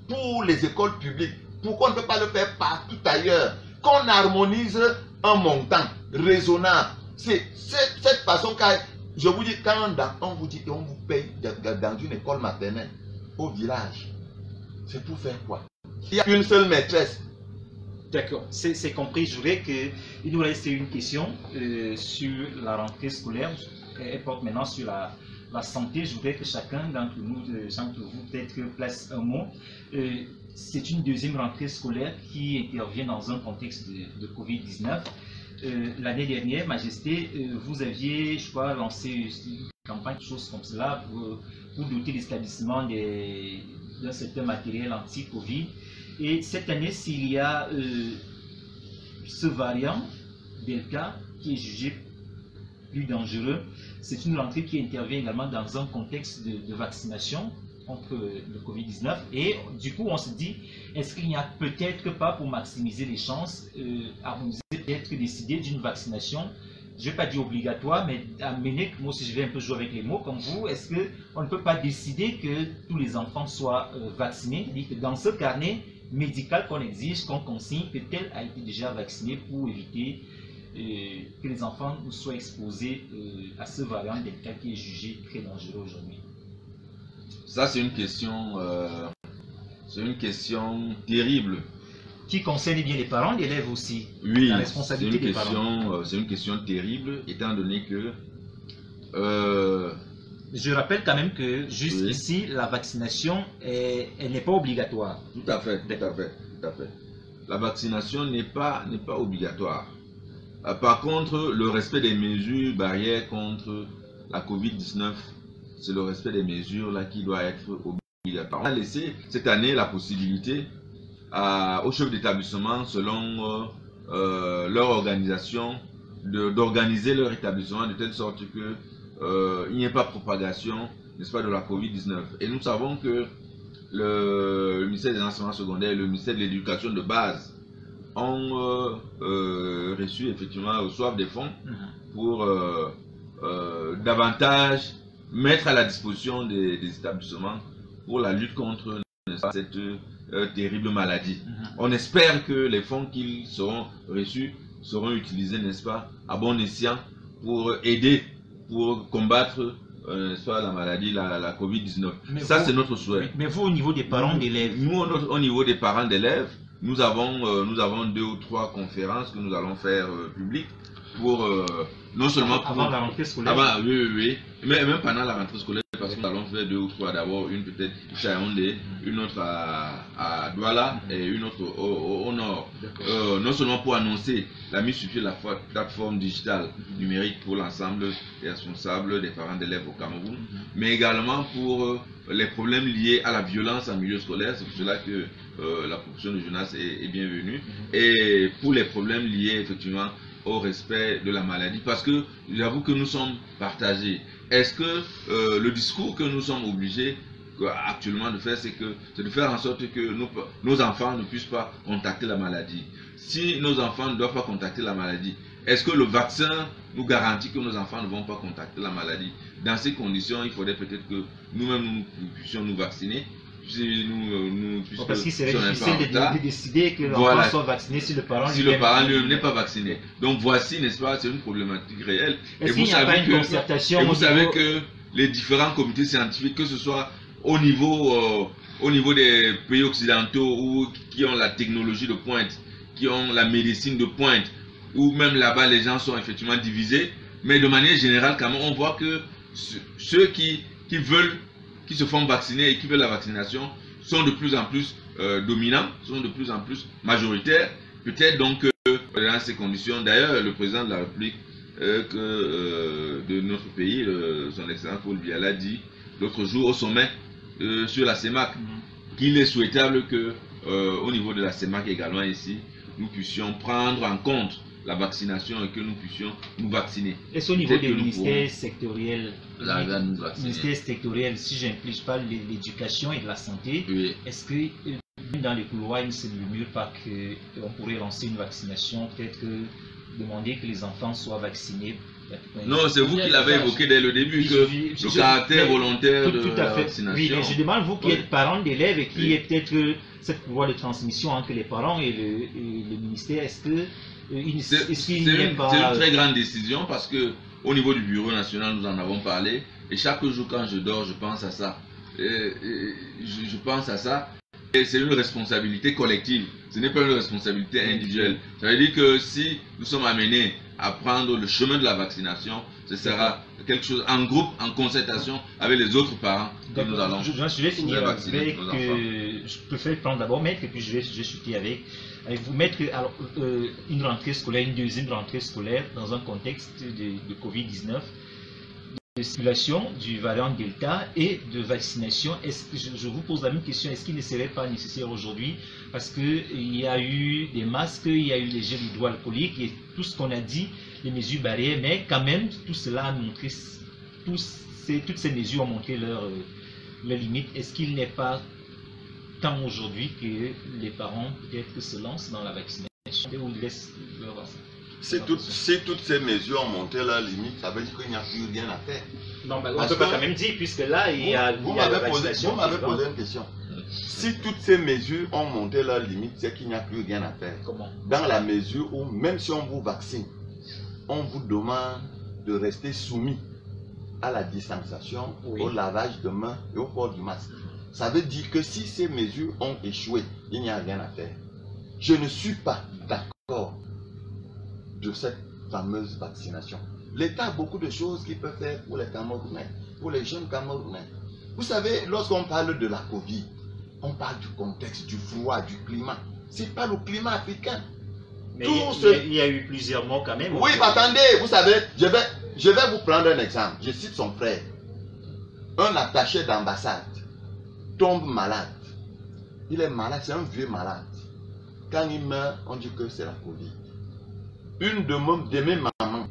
pour les écoles publiques? Pourquoi on ne peut pas le faire partout ailleurs? Qu'on harmonise un montant raisonnable. C'est cette façon Je vous dis, quand on vous dit qu'on vous paye dans une école maternelle au village, c'est pour faire quoi? Il y a une seule maîtresse. D'accord, c'est compris. Je voudrais qu'il nous reste une question sur la rentrée scolaire. Elle porte maintenant sur la santé. Je voudrais que chacun d'entre vous peut-être place un mot. C'est une deuxième rentrée scolaire qui intervient dans un contexte de Covid-19. L'année dernière, Majesté, vous aviez, je crois, lancé une campagne, quelque chose comme cela, pour doter l'établissement d'un certain matériel anti-Covid. Et cette année, s'il y a ce variant Delta qui est jugé plus dangereux, c'est une rentrée qui intervient également dans un contexte de vaccination contre le Covid-19. Et du coup, on se dit, est-ce qu'il n'y a peut-être pas, pour maximiser les chances, harmoniser, peut-être décider d'une vaccination, je ne vais pas dire obligatoire, mais amener, moi aussi je vais un peu jouer avec les mots comme vous, est-ce qu'on ne peut pas décider que tous les enfants soient vaccinés, c'est-à-dire que dans ce carnet médical qu'on exige, qu'on consigne, que tel a été déjà vacciné pour éviter que les enfants soient exposés à ce variant Delta qui est jugé très dangereux aujourd'hui? Ça, c'est une question terrible. Qui concerne bien les parents, l'élève aussi. Oui, la responsabilité des parents. C'est une question terrible, étant donné que... Je rappelle quand même que juste oui. Ici, la vaccination, elle n'est pas obligatoire. Tout à fait, tout à fait, tout à fait. La vaccination n'est pas obligatoire. Par contre, le respect des mesures barrières contre la Covid-19, c'est le respect des mesures là qui doit être obligatoire. On a laissé cette année la possibilité aux chefs d'établissement, selon leur organisation, d'organiser leur établissement de telle sorte que il n'y ait pas propagation, n'est-ce pas, de la Covid-19. Et nous savons que le ministère des enseignements secondaires et le ministère de l'éducation de base ont reçu, effectivement, reçoivent des fonds pour davantage mettre à la disposition des établissements pour la lutte contre cette terrible maladie. On espère que les fonds qu'ils seront reçus seront utilisés, n'est-ce pas, à bon escient pour aider, pour combattre n'est-ce pas, la maladie, la Covid-19. Ça, c'est notre souhait. Mais vous, au niveau des parents d'élèves? Nous, au niveau des parents d'élèves, nous avons 2 ou 3 conférences que nous allons faire publiques pour non seulement avant la rentrée scolaire. Oui, mais même pendant la rentrée scolaire, parce que nous allons faire 2 ou 3 d'abord, une peut-être à Chaoundé, une autre à Douala et une autre au nord. Non seulement pour annoncer la mise sur pied de la plateforme digitale numérique pour l'ensemble des responsables, des parents d'élèves au Cameroun, mais également pour les problèmes liés à la violence en milieu scolaire. C'est pour cela que la profession de jeunesse est bienvenue. Et pour les problèmes liés effectivement au respect de la maladie, parce que j'avoue que nous sommes partagés. Est-ce que le discours que nous sommes obligés actuellement de faire, c'est de faire en sorte que nos enfants ne puissent pas contacter la maladie? Si nos enfants ne doivent pas contacter la maladie, est-ce que le vaccin nous garantit que nos enfants ne vont pas contacter la maladie? Dans ces conditions, il faudrait peut-être que nous-mêmes nous puissions nous vacciner. Parce qu'il serait difficile de décider que l'enfant soit vacciné si le parent lui-même n'est pas vacciné. Donc voici, n'est-ce pas, c'est une problématique réelle. Et vous savez que les différents comités scientifiques, que ce soit au niveau des pays occidentaux qui ont la technologie de pointe, qui ont la médecine de pointe, ou même là-bas les gens sont effectivement divisés, mais de manière générale, quand même, on voit que ceux qui se font vacciner et qui veulent la vaccination sont de plus en plus dominants, sont de plus en plus majoritaires. Peut-être donc dans ces conditions, d'ailleurs le président de la République de notre pays, son excellence Paul Biya, l'a dit l'autre jour au sommet sur la CEMAC, qu'il est souhaitable que au niveau de la CEMAC également ici, nous puissions prendre en compte la vaccination et que nous puissions nous vacciner. Est-ce au niveau des ministères sectoriels, ministère sectoriel, si j'inclus pas l'éducation et de la santé, oui. Est-ce que dans les couloirs, il ne se murmure pas qu'on pourrait lancer une vaccination, peut-être demander que les enfants soient vaccinés? Non, c'est vous qui l'avez évoqué dès le début, que le caractère volontaire de la vaccination. Oui, mais je demande, vous qui êtes parents d'élèves et qui est peut-être cette pouvoir de transmission entre les parents et le ministère, est-ce que c'est une très grande décision, parce que Au niveau du Bureau national, nous en avons parlé. Et chaque jour, quand je dors, je pense à ça. Je pense à ça. Et c'est une responsabilité collective. Ce n'est pas une responsabilité individuelle. Ça veut dire que si nous sommes amenés à prendre le chemin de la vaccination, ce sera quelque chose en groupe, en concertation avec les autres parents que nous allons je vais finir vacciner avec, nos enfants. je préfère prendre d'abord Maître et puis je vais chuter avec vous. Maître, alors, une rentrée scolaire, une deuxième rentrée scolaire dans un contexte de Covid-19, de circulation du variant Delta et de vaccination. Je vous pose la même question, est-ce qu'il ne serait pas nécessaire aujourd'hui, parce qu'il y a eu des masques, il y a eu les gels hydroalcooliques et tout ce qu'on a dit, les mesures barrières, mais quand même tout cela a montré, toutes ces mesures ont montré leurs limites. Est-ce qu'il n'est pas temps aujourd'hui que les parents peut-être se lancent dans la vaccination ou laissent leur vaccin? Si toutes ces mesures ont monté leurs limites, ça veut dire qu'il n'y a plus rien à faire. Non, on ne peut pas quand même dire, puisque là, il y a la vaccination. Vous m'avez posé une question. Si toutes ces mesures ont monté leurs limites, c'est qu'il n'y a plus rien à faire. Comment? Dans la mesure où, même si on vous vaccine, on vous demande de rester soumis à la distanciation, oui, au lavage de mains et au port du masque. Ça veut dire que si ces mesures ont échoué, il n'y a rien à faire. Je ne suis pas d'accord de cette fameuse vaccination. L'État a beaucoup de choses qu'il peut faire pour les Camerounais, pour les jeunes Camerounais. Vous savez, lorsqu'on parle de la Covid, on parle du contexte, du froid, du climat. Ce n'est pas le climat africain. Mais il y a eu plusieurs morts quand même. Oui, mais attendez, vous savez, je vais vous prendre un exemple. Je cite son frère. Un attaché d'ambassade tombe malade. Il est malade, c'est un vieux malade. Quand il meurt, on dit que c'est la Covid. Une de mes mamans,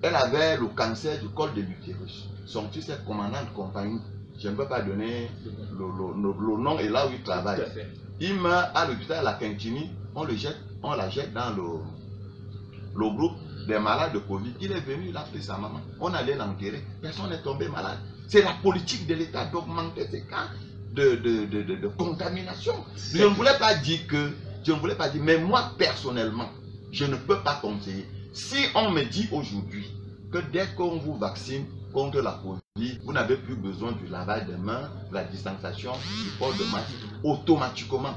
elle avait le cancer du col de l'utérus. Son fils est commandant de compagnie. Je ne peux pas donner le nom et là où il travaille. Il meurt à l'hôpital à la Quintini, on la jette dans le groupe des malades de Covid. Il est venu, il a pris sa maman. On allait l'enterrer. Personne n'est tombé malade. C'est la politique de l'État d'augmenter ces cas de contamination. Je ne voulais pas dire, mais moi personnellement, je ne peux pas conseiller. Si on me dit aujourd'hui que dès qu'on vous vaccine contre la Covid, vous n'avez plus besoin du lavage des mains, de la distanciation, du port de masque, automatiquement,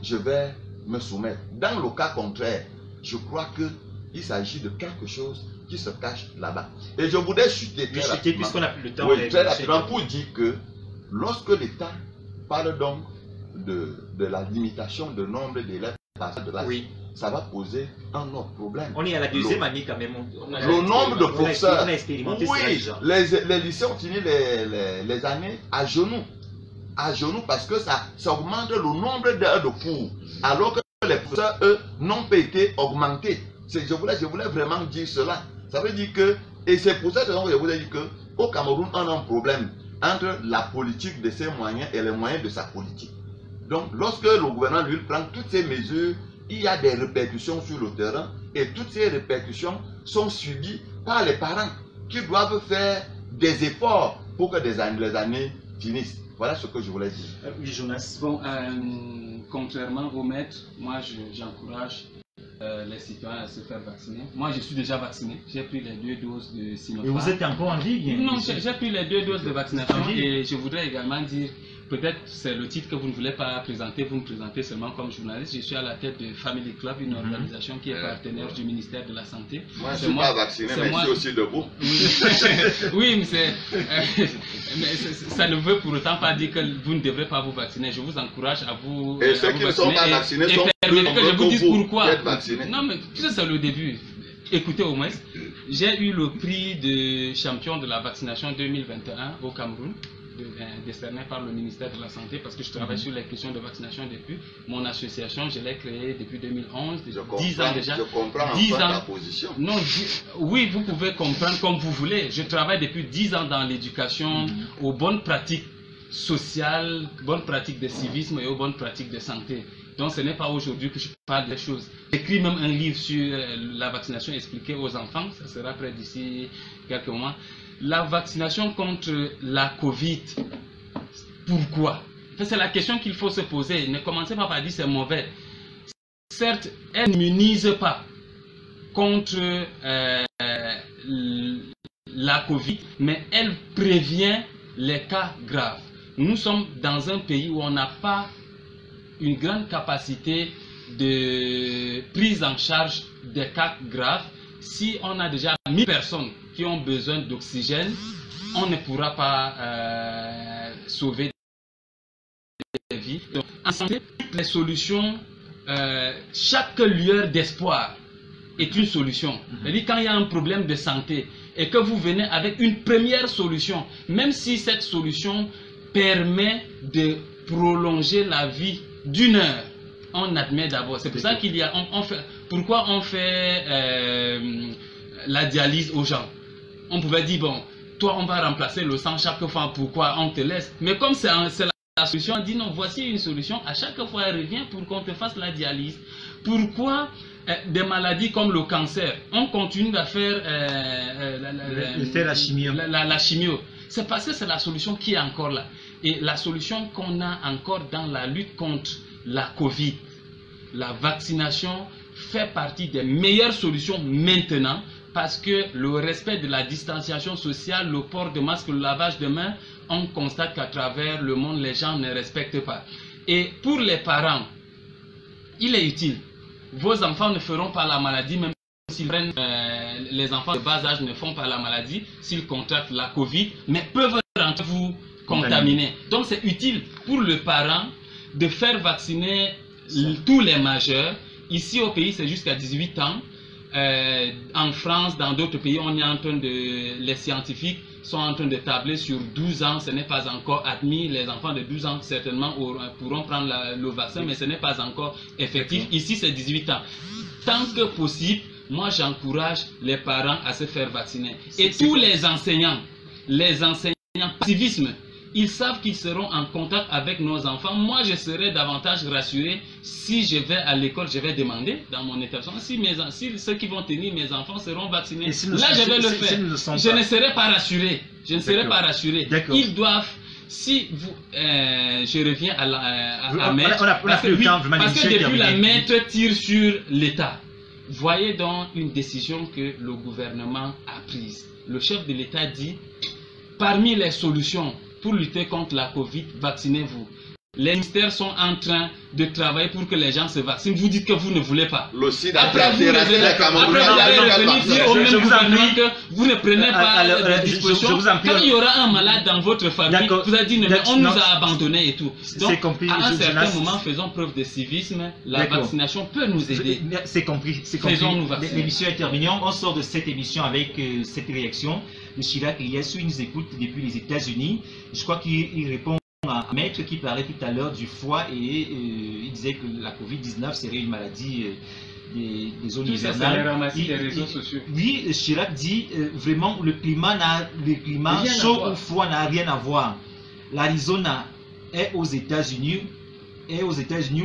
je vais me soumettre. Dans le cas contraire, je crois qu'il s'agit de quelque chose qui se cache là-bas. Et je voudrais chuter très rapidement, puisqu'on n'a plus le temps, oui, très rapidement pour dire que lorsque l'État parle donc de la limitation du nombre d'élèves par classe, oui, ça va poser un autre problème. On est à la deuxième année quand même. Le nombre de professeurs. On a expérimenté oui, ça. Les lycées ont fini les années à genoux. À genoux parce que ça augmente le nombre d'heures de cours. Alors que les professeurs, eux, n'ont pas été augmentés. Je voulais vraiment dire cela. Ça veut dire que, et c'est pour ça que je vous ai dit qu'au Cameroun, on a un problème entre la politique de ses moyens et les moyens de sa politique. Donc, lorsque le gouvernement, lui, prend toutes ces mesures, il y a des répercussions sur le terrain et toutes ces répercussions sont subies par les parents qui doivent faire des efforts pour que les années finissent. Voilà ce que je voulais dire. Oui, Jonas. Bon, contrairement au maître, moi j'encourage les citoyens à se faire vacciner. Moi je suis déjà vacciné, j'ai pris les 2 doses de Sinopharm. Et vous êtes encore en vie? Non, j'ai pris les 2 doses de vaccination et je voudrais également dire, peut-être c'est le titre que vous ne voulez pas présenter, vous me présentez seulement comme journaliste. Je suis à la tête de Family Club, une organisation qui est partenaire du ministère de la Santé. Moi je ne suis pas vacciné, mais je suis aussi debout. Oui, mais ça ne veut pour autant pas dire que vous ne devrez pas vous vacciner. Je vous encourage à vous et ceux qui ne sont pas vaccinés sont plus nombreux que je vous dise pourquoi. Vaccinés. Non, mais ça c'est le début. Écoutez au moins, j'ai eu le prix de champion de la vaccination 2021 au Cameroun, décerné par le ministère de la Santé, parce que je travaille sur les questions de vaccination depuis. Mon association, je l'ai créée depuis 2011, 10 ans déjà. Je comprends 10 ans. ta position. Non, oui, vous pouvez comprendre comme vous voulez. Je travaille depuis 10 ans dans l'éducation, aux bonnes pratiques sociales, bonnes pratiques de civisme et aux bonnes pratiques de santé. Donc ce n'est pas aujourd'hui que je parle des choses. J'écris même un livre sur la vaccination expliquée aux enfants, ça sera prêt d'ici quelques mois. La vaccination contre la Covid, pourquoi? C'est la question qu'il faut se poser. Ne commencez pas par dire c'est mauvais. Certes, elle n'immunise pas contre la Covid, mais elle prévient les cas graves. Nous sommes dans un pays où on n'a pas une grande capacité de prise en charge des cas graves. Si on a déjà 1000 personnes qui ont besoin d'oxygène, on ne pourra pas sauver des vies. Donc, en santé, toutes les solutions, chaque lueur d'espoir est une solution. C'est-à-dire quand il y a un problème de santé et que vous venez avec une première solution, même si cette solution permet de prolonger la vie d'1 heure, on admet d'abord. C'est pour ça qu'il y a, pourquoi on fait la dialyse aux gens. On pouvait dire, bon, toi on va remplacer le sang chaque fois, pourquoi on te laisse? Mais comme c'est la solution, on dit non, voici une solution, à chaque fois elle revient pour qu'on te fasse la dialyse. Pourquoi des maladies comme le cancer, on continue à faire la chimio? La chimio. C'est parce que c'est la solution qui est encore là. Et la solution qu'on a encore dans la lutte contre la Covid, la vaccination fait partie des meilleures solutions maintenant, parce que le respect de la distanciation sociale, le port de masque, le lavage de mains, on constate qu'à travers le monde, les gens ne respectent pas. Et pour les parents, il est utile. Vos enfants ne feront pas la maladie, même s'ils prennent, les enfants de bas âge ne font pas la maladie, s'ils contractent la Covid, mais peuvent entre vous contaminer. Donc c'est utile pour le parent de faire vacciner tous les majeurs. Ici au pays, c'est jusqu'à 18 ans. En France, dans d'autres pays, on est en train de, les scientifiques sont en train de tabler sur 12 ans, ce n'est pas encore admis. Les enfants de 12 ans certainement pourront prendre le vaccin, mais ce n'est pas encore effectif. Ici, c'est 18 ans. Tant que possible, moi j'encourage les parents à se faire vacciner. Et tous les enseignants civisme, ils savent qu'ils seront en contact avec nos enfants. Moi, je serai davantage rassuré si je vais à l'école, je vais demander dans mon établissement si ceux qui vont tenir mes enfants seront vaccinés. Là, je vais le faire. Je ne serai pas rassuré. Je ne serai pas rassuré. Ils doivent. Si vous, je reviens à Maître, parce que depuis la Maître tire sur l'État. Voyez donc une décision que le gouvernement a prise. Le chef de l'État dit, parmi les solutions pour lutter contre la Covid, vaccinez-vous. Les ministères sont en train de travailler pour que les gens se vaccinent. Vous dites que vous ne voulez pas. Après, vous allez revenir dire au même gouvernement que vous ne prenez pas de dispositions. Quand il y aura un malade dans votre famille, vous allez dire, mais on nous a abandonnés et tout. Donc, à un certain moment, faisons preuve de civisme. La vaccination peut nous aider. C'est compris. Faisons-nous vacciner. L'émission est terminée. On sort de cette émission avec cette réaction de Chirac Elias, il nous écoute depuis les États-Unis. Je crois qu'il répond à Maître qui parlait tout à l'heure du foie et il disait que la Covid-19 serait une maladie des zones hivernales. Des réseaux sociaux. Oui, Chirac dit vraiment le climat chaud ou froid n'a rien à voir. L'Arizona est aux États-Unis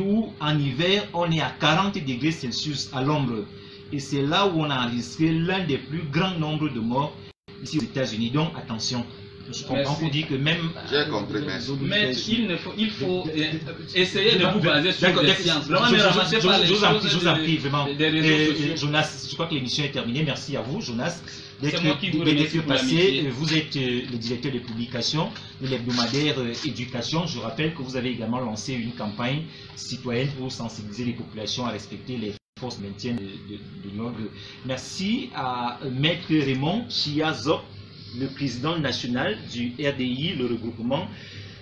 où en hiver on est à 40 degrés Celsius à l'ombre. Et c'est là où on a enregistré l'un des plus grands nombres de morts ici aux États-Unis. Donc attention. Je comprends qu'on dit que même. J'ai compris, merci. Mais il faut essayer de vous baser sur des sciences. Je vous en prie, vraiment. Jonas, je crois que l'émission est terminée. Merci à vous, Jonas. D'être passé. Vous êtes le directeur de publication de l'hebdomadaire Éducation. Je rappelle que vous avez également lancé une campagne citoyenne pour sensibiliser les populations à respecter les forces de maintien de l'ordre. Merci à Maître Raymond Chiazok, le président national du RDI, le regroupement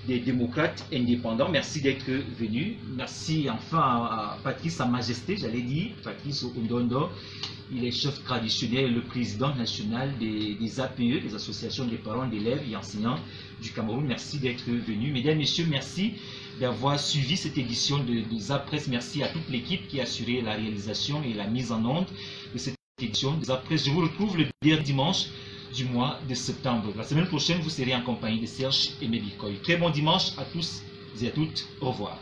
des démocrates indépendants. Merci d'être venu. Merci enfin à Patrice Sa Majesté, j'allais dire, Patrice Ondondo. Il est chef traditionnel, le président national des APE, des associations des parents d'élèves et enseignants du Cameroun. Merci d'être venu. Mesdames, Messieurs, merci d'avoir suivi cette édition de Zapresse. Merci à toute l'équipe qui a assuré la réalisation et la mise en onde de cette édition de Zapresse. Je vous retrouve le dernier dimanche du mois de septembre. La semaine prochaine, vous serez en compagnie de Serge et Mébikoy. Très bon dimanche à tous et à toutes. Au revoir.